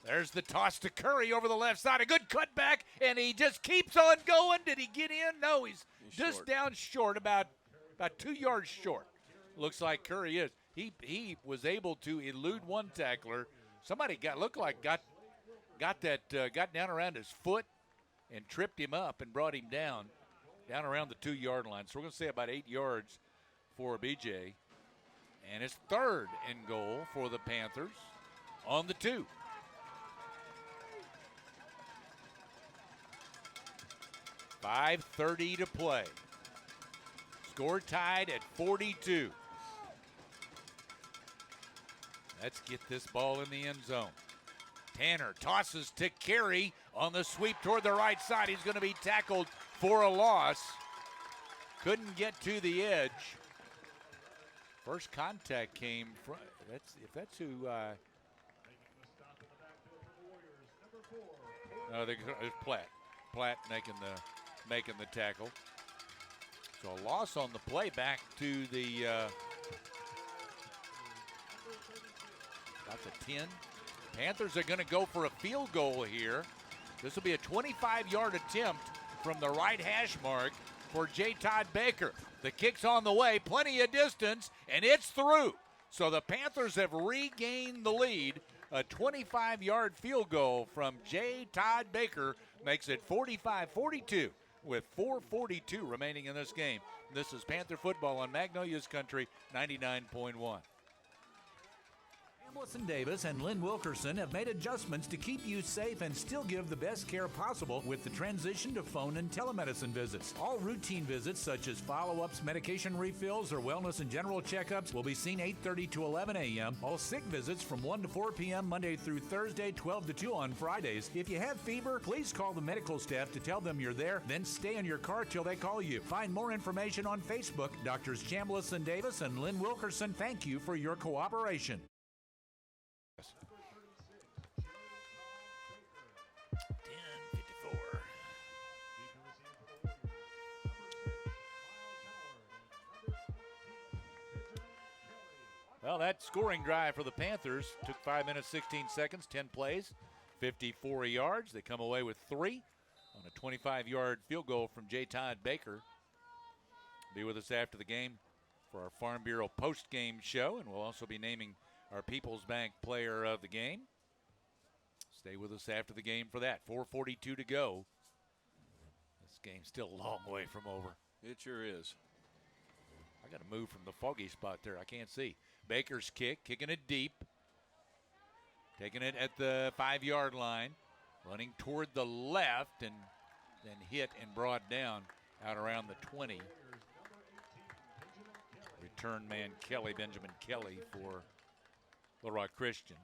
There's the toss to Curry over the left side. A good cutback, and he just keeps on going. Did he get in? No, he's just short. Down short, about 2 yards short. Looks like Curry is. He was able to elude one tackler. Somebody got down around his foot and tripped him up and brought him down around the 2-yard line. So we're going to say about 8 yards for BJ. And it's third and goal for the Panthers on the 2. .5:30 to play. Score tied at 42. Let's get this ball in the end zone. Tanner tosses to Carey on the sweep toward the right side. He's going to be tackled for a loss. Couldn't get to the edge. First contact came from, that's who, there's Platt. Platt making the tackle. So a loss on the play back to the, about the 10. Panthers are going to go for a field goal here. This will be a 25-yard attempt from the right hash mark for J. Todd Baker. The kick's on the way, plenty of distance, and it's through. So the Panthers have regained the lead. A 25-yard field goal from J. Todd Baker makes it 45-42 with 4:42 remaining in this game. This is Panther football on Magnolia's Country 99.1. Chambliss & Davis and Lynn Wilkerson have made adjustments to keep you safe and still give the best care possible with the transition to phone and telemedicine visits. All routine visits such as follow-ups, medication refills, or wellness and general checkups will be seen 8:30 to 11 a.m. All sick visits from 1 to 4 p.m. Monday through Thursday, 12 to 2 on Fridays. If you have fever, please call the medical staff to tell them you're there, then stay in your car till they call you. Find more information on Facebook. Doctors Chambliss & Davis and Lynn Wilkerson, thank you for your cooperation. 10:54. Well, that scoring drive for the Panthers took 5 minutes, 16 seconds, 10 plays, 54 yards. They come away with 3 on a 25-yard field goal from J. Todd Baker. Be with us after the game for our Farm Bureau post-game show, and we'll also be naming our People's Bank player of the game. Stay with us after the game for that. 4:42 to go. This game's still a long way from over. It sure is. I got to move from the foggy spot there. I can't see. Baker's kicking it deep. Taking it at the 5-yard line. Running toward the left and then hit and brought down out around the 20. Return man Benjamin Kelly for Little Rock Christian.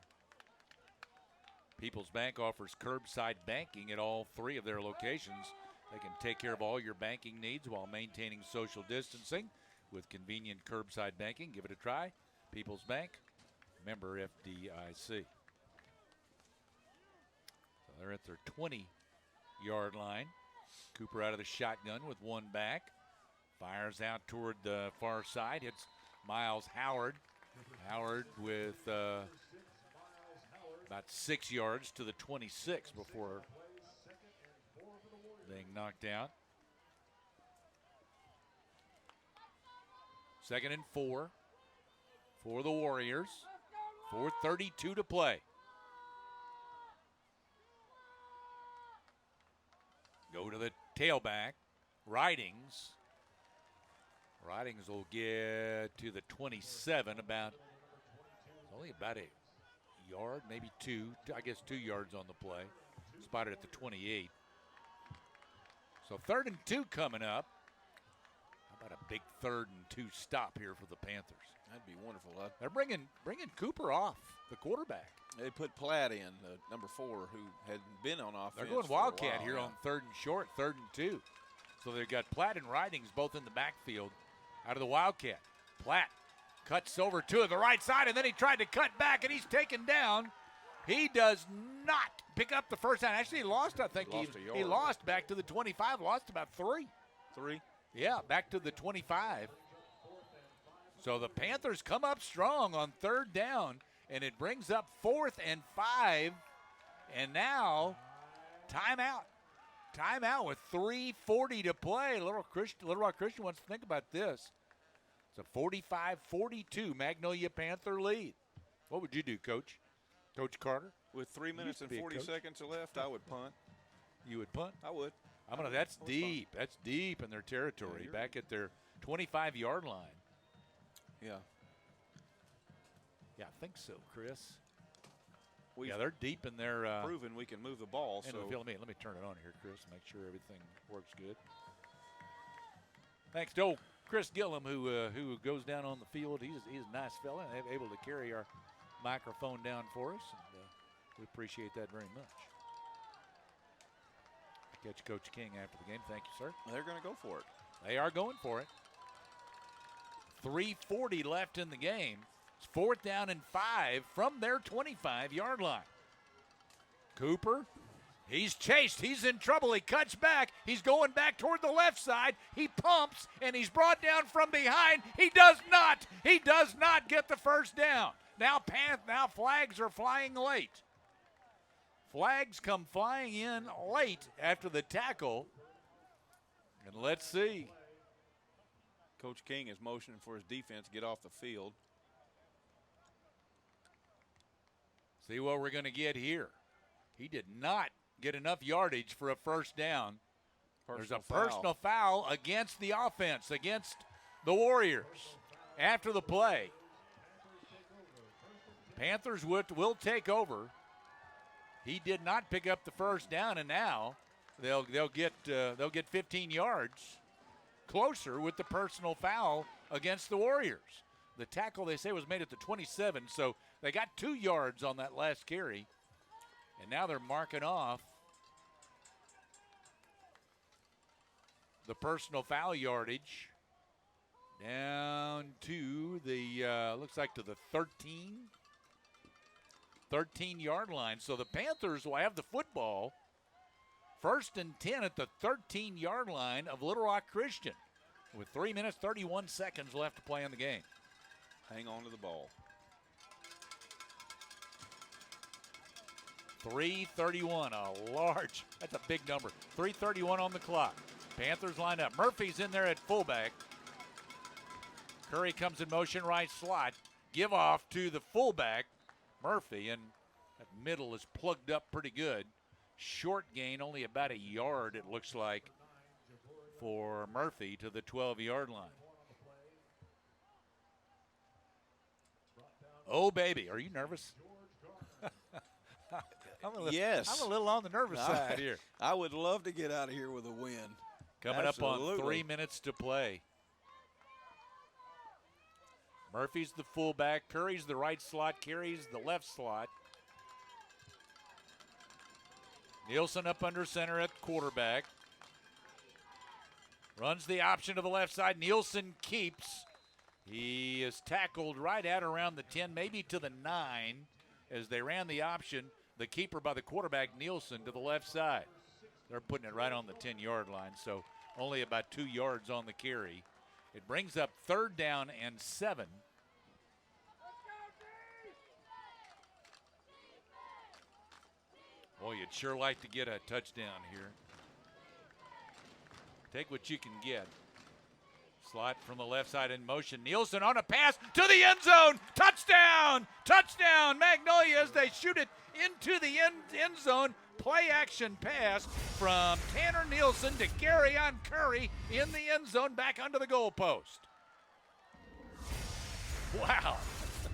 People's Bank offers curbside banking at all 3 of their locations. They can take care of all your banking needs while maintaining social distancing with convenient curbside banking. Give it a try. People's Bank, member FDIC. So they're at their 20-yard line. Cooper out of the shotgun with one back. Fires out toward the far side. Hits Miles Howard. Howard with About 6 yards to the 26 before being knocked out. 2nd and 4 for the Warriors. 4:32 to play. Go to the tailback. Ridings. Ridings will get to the 27, only about a yard, maybe 2, I guess 2 yards on the play. Spotted at the 28. So 3rd and 2 coming up. How about a big 3rd and 2 stop here for the Panthers? That'd be wonderful. They're bringing Cooper off, the quarterback. They put Platt in, number 4, who had been on offense. They're going Wildcat here on 3rd and short, 3rd and 2. So they've got Platt and Ridings both in the backfield out of the Wildcat. Platt cuts over to the right side, and then he tried to cut back, and he's taken down. He does not pick up the first down. Actually, he lost, I think. He lost back to the 25, lost about 3. 3? Yeah, back to the 25. So the Panthers come up strong on 3rd down, and it brings up 4th and 5. And now, timeout. Timeout with 3:40 to play. Little Rock Christian wants to think about this. It's a 45-42 Magnolia Panther lead. What would you do, Coach? Coach Carter? With 3 minutes and 40 seconds left, I would punt. You would punt? I would. That's deep. That's deep in their territory, back at their 25-yard line. Yeah. Yeah, I think so, Chris. They're deep in their proven we can move the ball. So let me turn it on here, Chris, make sure everything works good. Thanks to old Chris Gillum, who goes down on the field. He's a nice fella and able to carry our microphone down for us, and we appreciate that very much. Catch Coach King after the game. Thank you, sir. They're going to go for it. They are going for it. 3:40 left in the game. It's 4th down and 5 from their 25-yard line. Cooper, he's chased. He's in trouble. He cuts back. He's going back toward the left side. He pumps, and he's brought down from behind. He does not get the first down. Now flags are flying late. Flags come flying in late after the tackle. And let's see. Coach King is motioning for his defense to get off the field. See what we're going to get here. He did not get enough yardage for a first down. There's a personal foul against the offense, against the Warriors after the play. Panthers will take over. He did not pick up the first down, and now they'll get 15 yards closer with the personal foul against the Warriors. The tackle, they say, was made at the 27, so they got 2 yards on that last carry, and now they're marking off the personal foul yardage down to the, looks like to the 13-yard line. So the Panthers will have the football 1st and 10 at the 13-yard line of Little Rock Christian with 3 minutes, 31 seconds left to play in the game. Hang on to the ball. 3:31, that's a big number. 3:31 on the clock. Panthers line up. Murphy's in there at fullback. Curry comes in motion, right slot. Give off to the fullback, Murphy, and that middle is plugged up pretty good. Short gain, only about a yard, it looks like, for Murphy to the 12-yard line. Oh, baby, are you nervous? Yes. I'm a little on the nervous side here. I would love to get out of here with a win. Coming up on 3 minutes to play. Murphy's the fullback. Curry's the right slot. Carey's the left slot. Nielsen up under center at quarterback. Runs the option to the left side. Nielsen keeps. He is tackled right at around the 10, maybe to the 9, as they ran the option. The keeper by the quarterback, Nielsen, to the left side. They're putting it right on the 10-yard line, so only about 2 yards on the carry. It brings up 3rd down and 7. Boy, you'd sure like to get a touchdown here. Take what you can get. Slot from the left side in motion. Nielsen on a pass to the end zone. Touchdown! Touchdown! Magnolia as they shoot it into the end zone. Play action pass from Tanner Nielsen to Garyon Curry in the end zone back under the goalpost. Wow.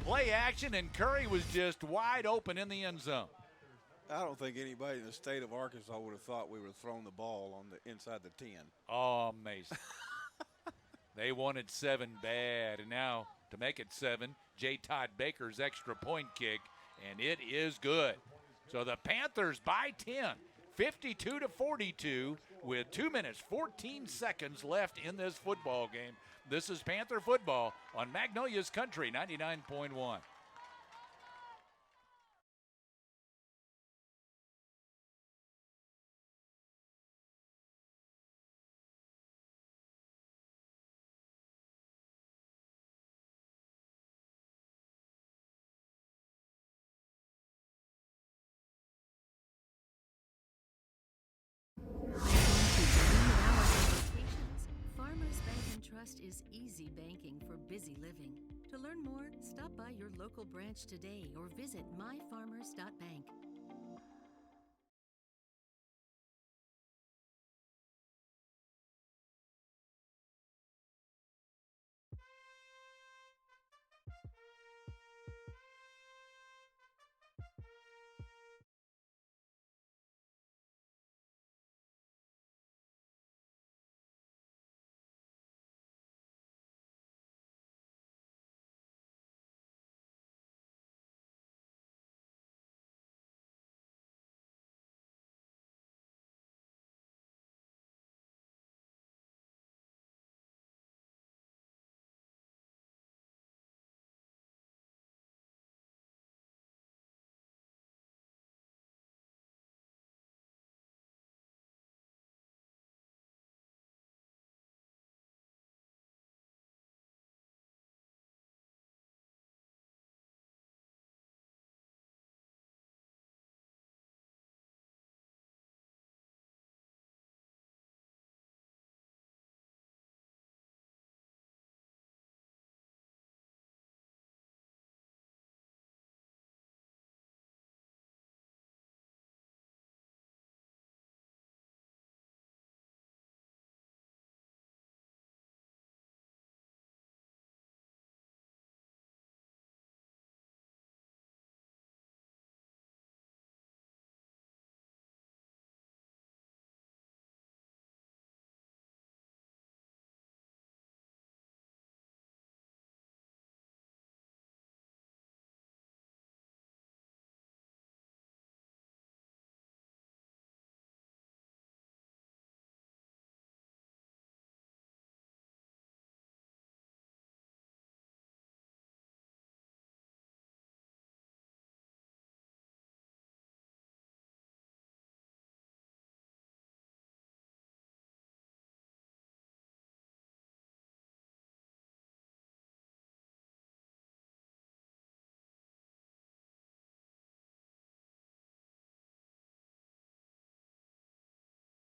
Play action, and Curry was just wide open in the end zone. I don't think anybody in the state of Arkansas would have thought we would have thrown the ball on the inside the 10. Oh, amazing. They wanted 7 bad, and now to make it 7, J. Todd Baker's extra point kick, and it is good. So the Panthers by 10, 52-42, with 2 minutes, 14 seconds left in this football game. This is Panther football on Magnolia's Country 99.1. Farmers Bank and Trust is easy banking for busy living. To learn more, stop by your local branch today or visit myfarmers.bank.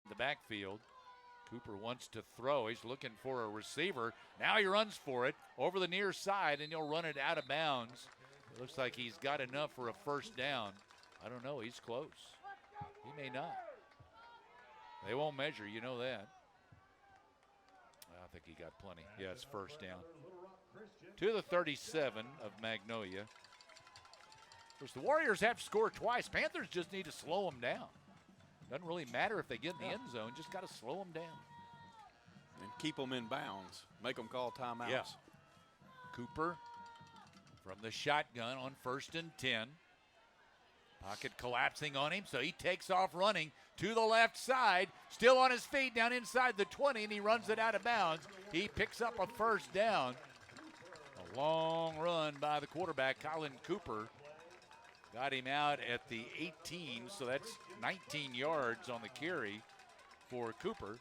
The backfield. Cooper wants to throw. He's looking for a receiver. Now he runs for it over the near side, and he'll run it out of bounds. It looks like he's got enough for a first down. I don't know. He's close. He may not. They won't measure. You know that. I think he got plenty. Yeah, it's first down. To the 37 of Magnolia. Of course, the Warriors have to score twice. Panthers just need to slow them down. Doesn't really matter if they get in the end zone. Just got to slow them down. And keep them in bounds. Make them call timeouts. Yeah. Cooper from the shotgun on 1st and 10. Pocket collapsing on him, so he takes off running to the left side. Still on his feet down inside the 20, and he runs it out of bounds. He picks up a first down. A long run by the quarterback, Colin Cooper. Got him out at the 18, so that's 19 yards on the carry for Cooper.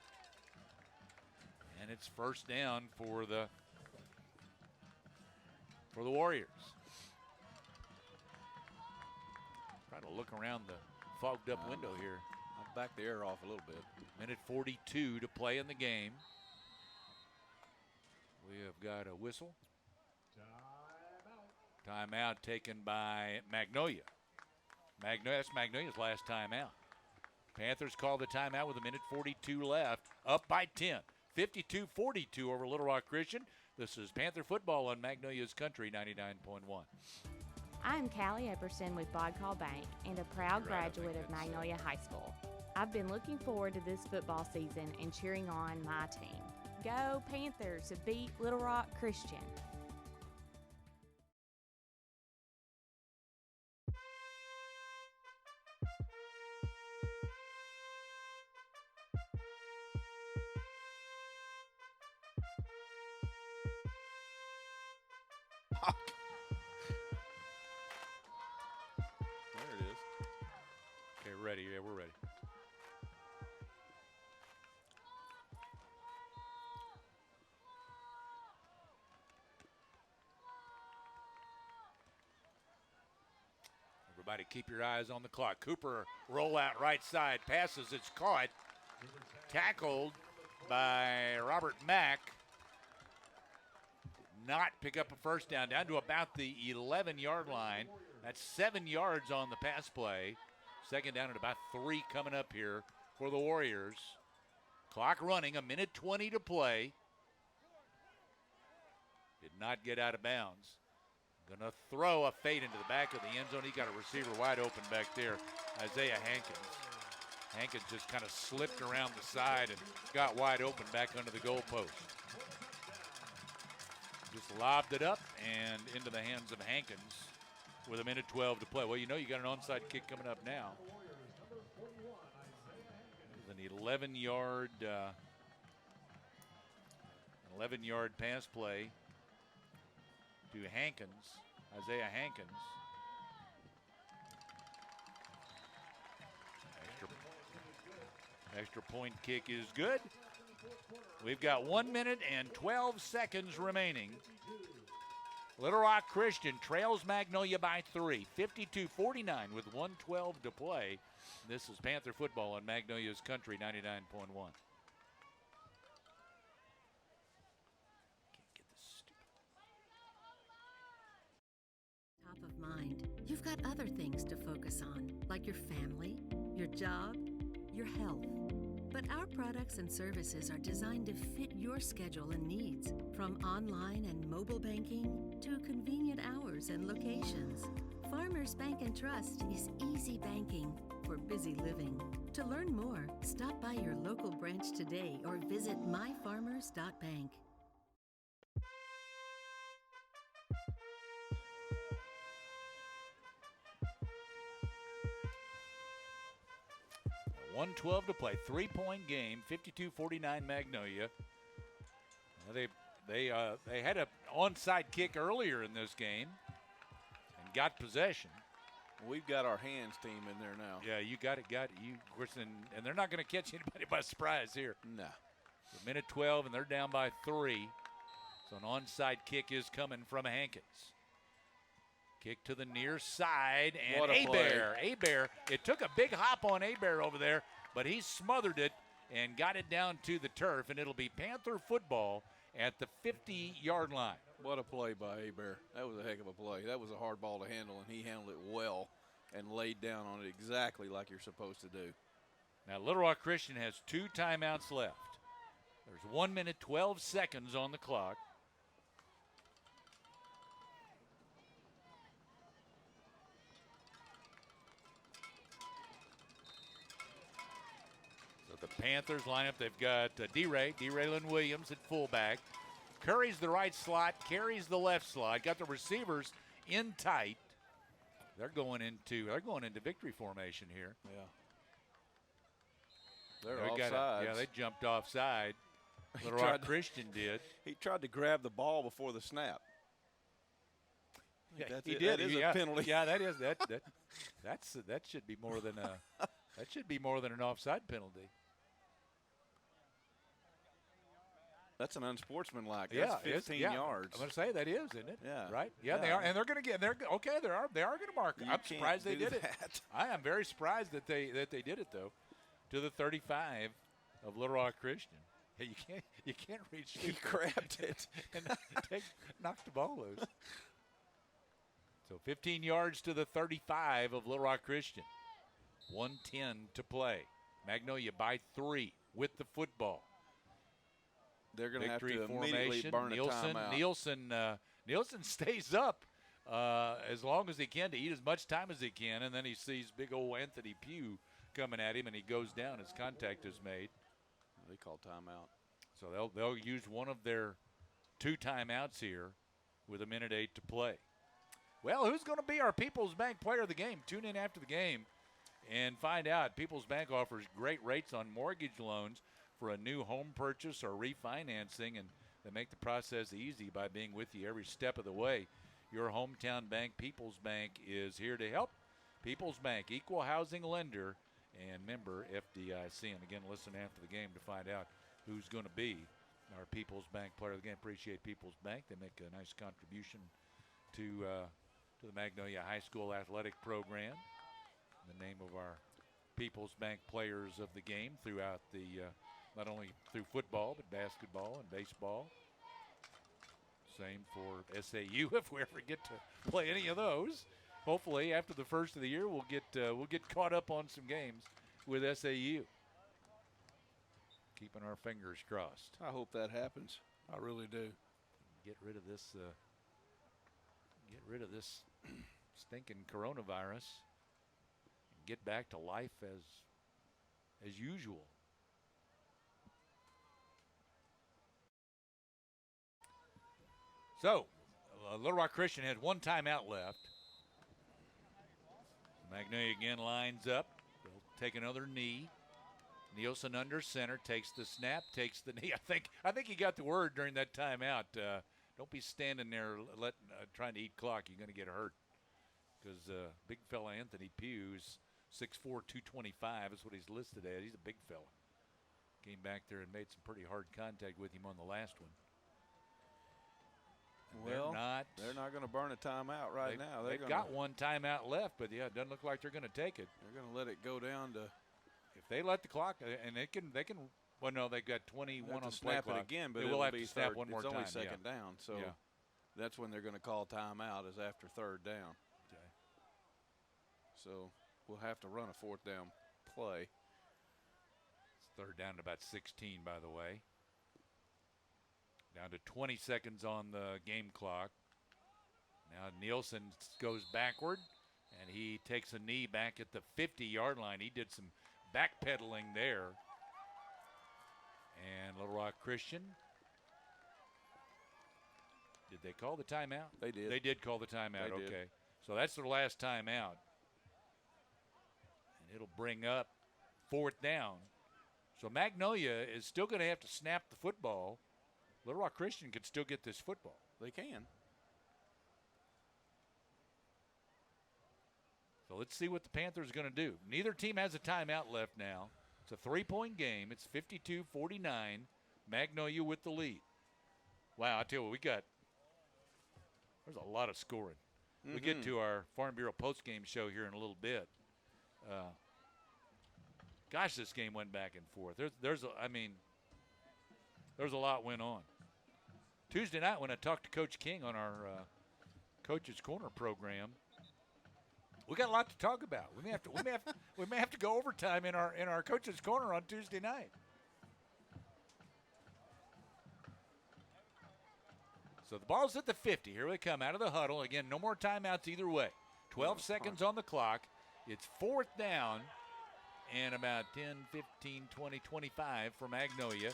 And it's first down for the Warriors. Try to look around the fogged up window here. I'll back the air off a little bit. Minute 42 to play in the game. We have got a whistle. Timeout taken by Magnolia. That's Magnolia's last timeout. Panthers call the timeout with a minute 42 left. Up by 10. 52-42 over Little Rock Christian. This is Panther football on Magnolia's Country 99.1. I'm Callie Epperson with Call Bank and a proud graduate of Magnolia High School. I've been looking forward to this football season and cheering on my team. Go Panthers, beat Little Rock Christian. There it is. Okay, ready. Yeah, we're ready. Everybody keep your eyes on the clock. Cooper roll out right side. Passes. It's caught. Tackled by Robert Mack. Did not pick up a first down. Down to about the 11-yard line. That's 7 yards on the pass play. Second down at about 3 coming up here for the Warriors. Clock running. A minute 20 to play. Did not get out of bounds. Gonna throw a fade into the back of the end zone. He got a receiver wide open back there, Isaiah Hankins. Hankins just kind of slipped around the side and got wide open back under the goalpost. Just lobbed it up and into the hands of Hankins with a minute 12 to play. Well, you know you got an onside kick coming up now. An 11-yard pass play to Hankins, Isaiah Hankins. Extra point kick is good. We've got 1 minute and 12 seconds remaining. Little Rock Christian trails Magnolia by 3, 52-49 with 1:12 to play. This is Panther football on Magnolia's Country 99.1. Top of mind, you've got other things to focus on, like your family, your job, your health. But our products and services are designed to fit your schedule and needs, from online and mobile banking to convenient hours and locations. Farmers Bank and Trust is easy banking for busy living. To learn more, stop by your local branch today or visit myfarmers.bank. $1:12 to play. 3-point game. 52-49 Magnolia. They had an onside kick earlier in this game and got possession. We've got our hands team in there now. Yeah, you got it. You, of course, and they're not going to catch anybody by surprise here. No. So minute 12, and they're down by 3. So an onside kick is coming from Hankins. Kick to the near side, and Abear. It took a big hop on Abear over there, but he smothered it and got it down to the turf, and it'll be Panther football at the 50-yard line. What a play by Abear. That was a heck of a play. That was a hard ball to handle, and he handled it well and laid down on it exactly like you're supposed to do. Now, Little Rock Christian has 2 timeouts left. There's 1 minute, 12 seconds on the clock. The Panthers line up. They've got D-Raylin Williams at fullback. Curry's the right slot, carries the left slot. Got the receivers in tight. They're going into victory formation here. Yeah. They're offside. Yeah, they jumped offside. Little Rock Christian did. He tried to grab the ball before the snap. Yeah, he did. That is a penalty. Yeah, that should be more than an offside penalty. That's an unsportsmanlike. Yeah, That's 15 yeah. yards. I'm going to say that is, isn't it? Yeah. Right? Yeah, they are. And they're going to get, they are going to mark it. You I'm can't surprised they do did it. that. I am very surprised that they did it, though, to the 35 of Little Rock Christian. Hey, you can't reach. He grabbed it and knocked the ball loose. So 15 yards to the 35 of Little Rock Christian. 1:10 to play. Magnolia by 3 with the football. They're going to have Victory to formation. immediately burn a timeout. Nielsen stays up as long as he can to eat as much time as he can, and then he sees big old Anthony Pugh coming at him, and he goes down as contact is made. They call timeout. So they'll use one of their 2 timeouts here with 1:08 to play. Well, who's going to be our People's Bank player of the game? Tune in after the game and find out. People's Bank offers great rates on mortgage loans for a new home purchase or refinancing, and they make the process easy by being with you every step of the way. Your hometown bank, People's Bank, is here to help. People's Bank, equal housing lender and member FDIC. And again, listen after the game to find out who's going to be our People's Bank player of the game. Appreciate People's Bank. They make a nice contribution to the Magnolia High School athletic program. The name of our People's Bank players of the game throughout the not only through football but basketball and baseball. Same for SAU if we ever get to play any of those. Hopefully, after the first of the year, we'll get caught up on some games with SAU. Keeping our fingers crossed. I hope that happens. I really do. Get rid of this. Stinking coronavirus. And get back to life as usual. So, Little Rock Christian has 1 timeout left. Magnolia again lines up. They'll take another knee. Nielsen under center, takes the snap, takes the knee. I think he got the word during that timeout. Don't be standing there trying to eat clock. You're going to get hurt. Because big fella Anthony Pugh's 6'4", 225 is what he's listed as. He's a big fella. Came back there and made some pretty hard contact with him on the last one. Well, they're not going to burn a timeout right now. They've got 1 timeout left, but yeah, it doesn't look like they're going to take it. They're going to let it go down to. If they let the clock, and they can. Well, no, they've got 21 on the play snap clock. it again, but they will have to snap one more time. It's only second down, so that's when they're going to call timeout is after 3rd down. Okay. So we'll have to run a 4th down play. It's 3rd down to about 16, by the way. Down to 20 seconds on the game clock. Now Nielsen goes backward, and he takes a knee back at the 50-yard line. He did some backpedaling there. And Little Rock Christian. Did they call the timeout? They did. They did call the timeout, They did. okay. So that's their last timeout. And it'll bring up 4th down. So Magnolia is still going to have to snap the football. Little Rock Christian could still get this football. They can. So let's see what the Panthers are going to do. Neither team has a timeout left now. It's a 3-point game. It's 52-49. Magnolia with the lead. Wow, I tell you what, there's a lot of scoring. We get to our Farm Bureau postgame show here in a little bit. Gosh, this game went back and forth. There's a lot went on. Tuesday night when I talked to Coach King on our Coach's Corner program, we got a lot to talk about. We may have to go overtime in our Coach's Corner on Tuesday night. So the ball's at the 50. Here we come out of the huddle. Again, no more timeouts either way. 12 seconds on the clock. It's 4th down and about 10, 15, 20, 25 for Magnolia.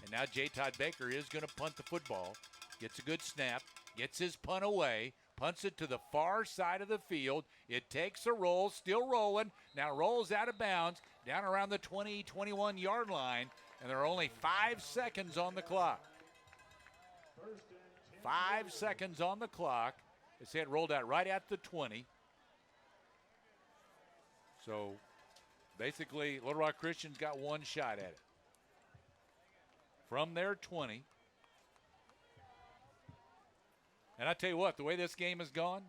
And now J. Todd Baker is going to punt the football. Gets a good snap. Gets his punt away. Punts it to the far side of the field. It takes a roll. Still rolling. Now rolls out of bounds. Down around the 20, 21-yard line. And there are only 5 seconds on the clock. 5 seconds on the clock. It's had rolled out right at the 20. So basically, Little Rock Christian's got one shot at it. From their 20, And I tell you what, the way this game has gone,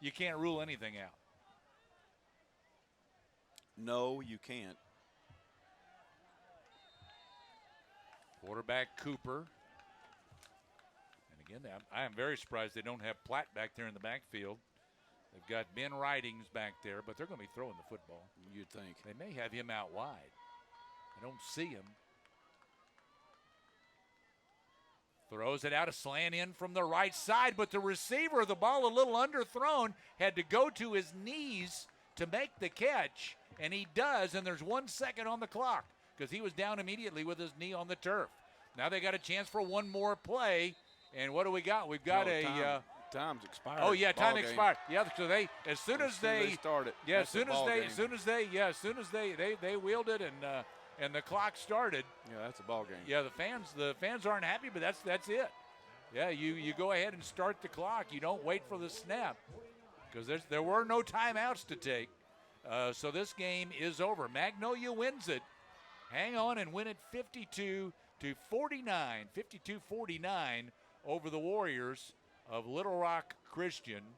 you can't rule anything out. No, you can't. Quarterback Cooper. And again, I am very surprised they don't have Platt back there in the backfield. They've got Ben Ridings back there, but they're going to be throwing the football. You'd think. They may have him out wide. I don't see him. Throws it out, a slant in from the right side, but the receiver, the ball a little underthrown, had to go to his knees to make the catch, and he does, and there's 1 second on the clock because he was down immediately with his knee on the turf. Now they got a chance for one more play, and what do we got? We've got time's expired. Oh yeah, time expired. Yeah, so they as soon as they started. Yeah, as soon as they wheeled it and the clock started. Yeah, that's a ball game. Yeah, the fans aren't happy, but that's it. Yeah, you go ahead and start the clock. You don't wait for the snap because there were no timeouts to take. So this game is over. Magnolia wins it. Hang on and win it 52-49. 52-49 over the Warriors of Little Rock Christian.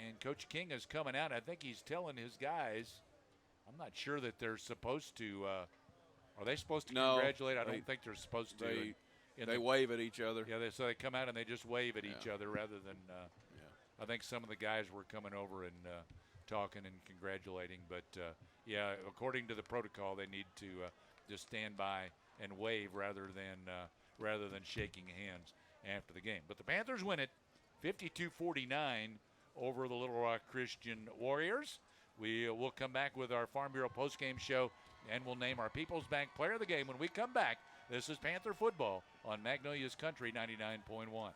And Coach King is coming out. I think he's telling his guys, I'm not sure that they're supposed to. Are they supposed to congratulate? I don't think they're supposed to. They wave at each other. Yeah, so they come out and they just wave at each other rather than. I think some of the guys were coming over and talking and congratulating. But, according to the protocol, they need to just stand by and wave rather than shaking hands after the game. But the Panthers win it 52-49 over the Little Rock Christian Warriors. We will come back with our Farm Bureau postgame show, and we'll name our People's Bank Player of the Game when we come back. This is Panther Football on Magnolia's Country 99.1.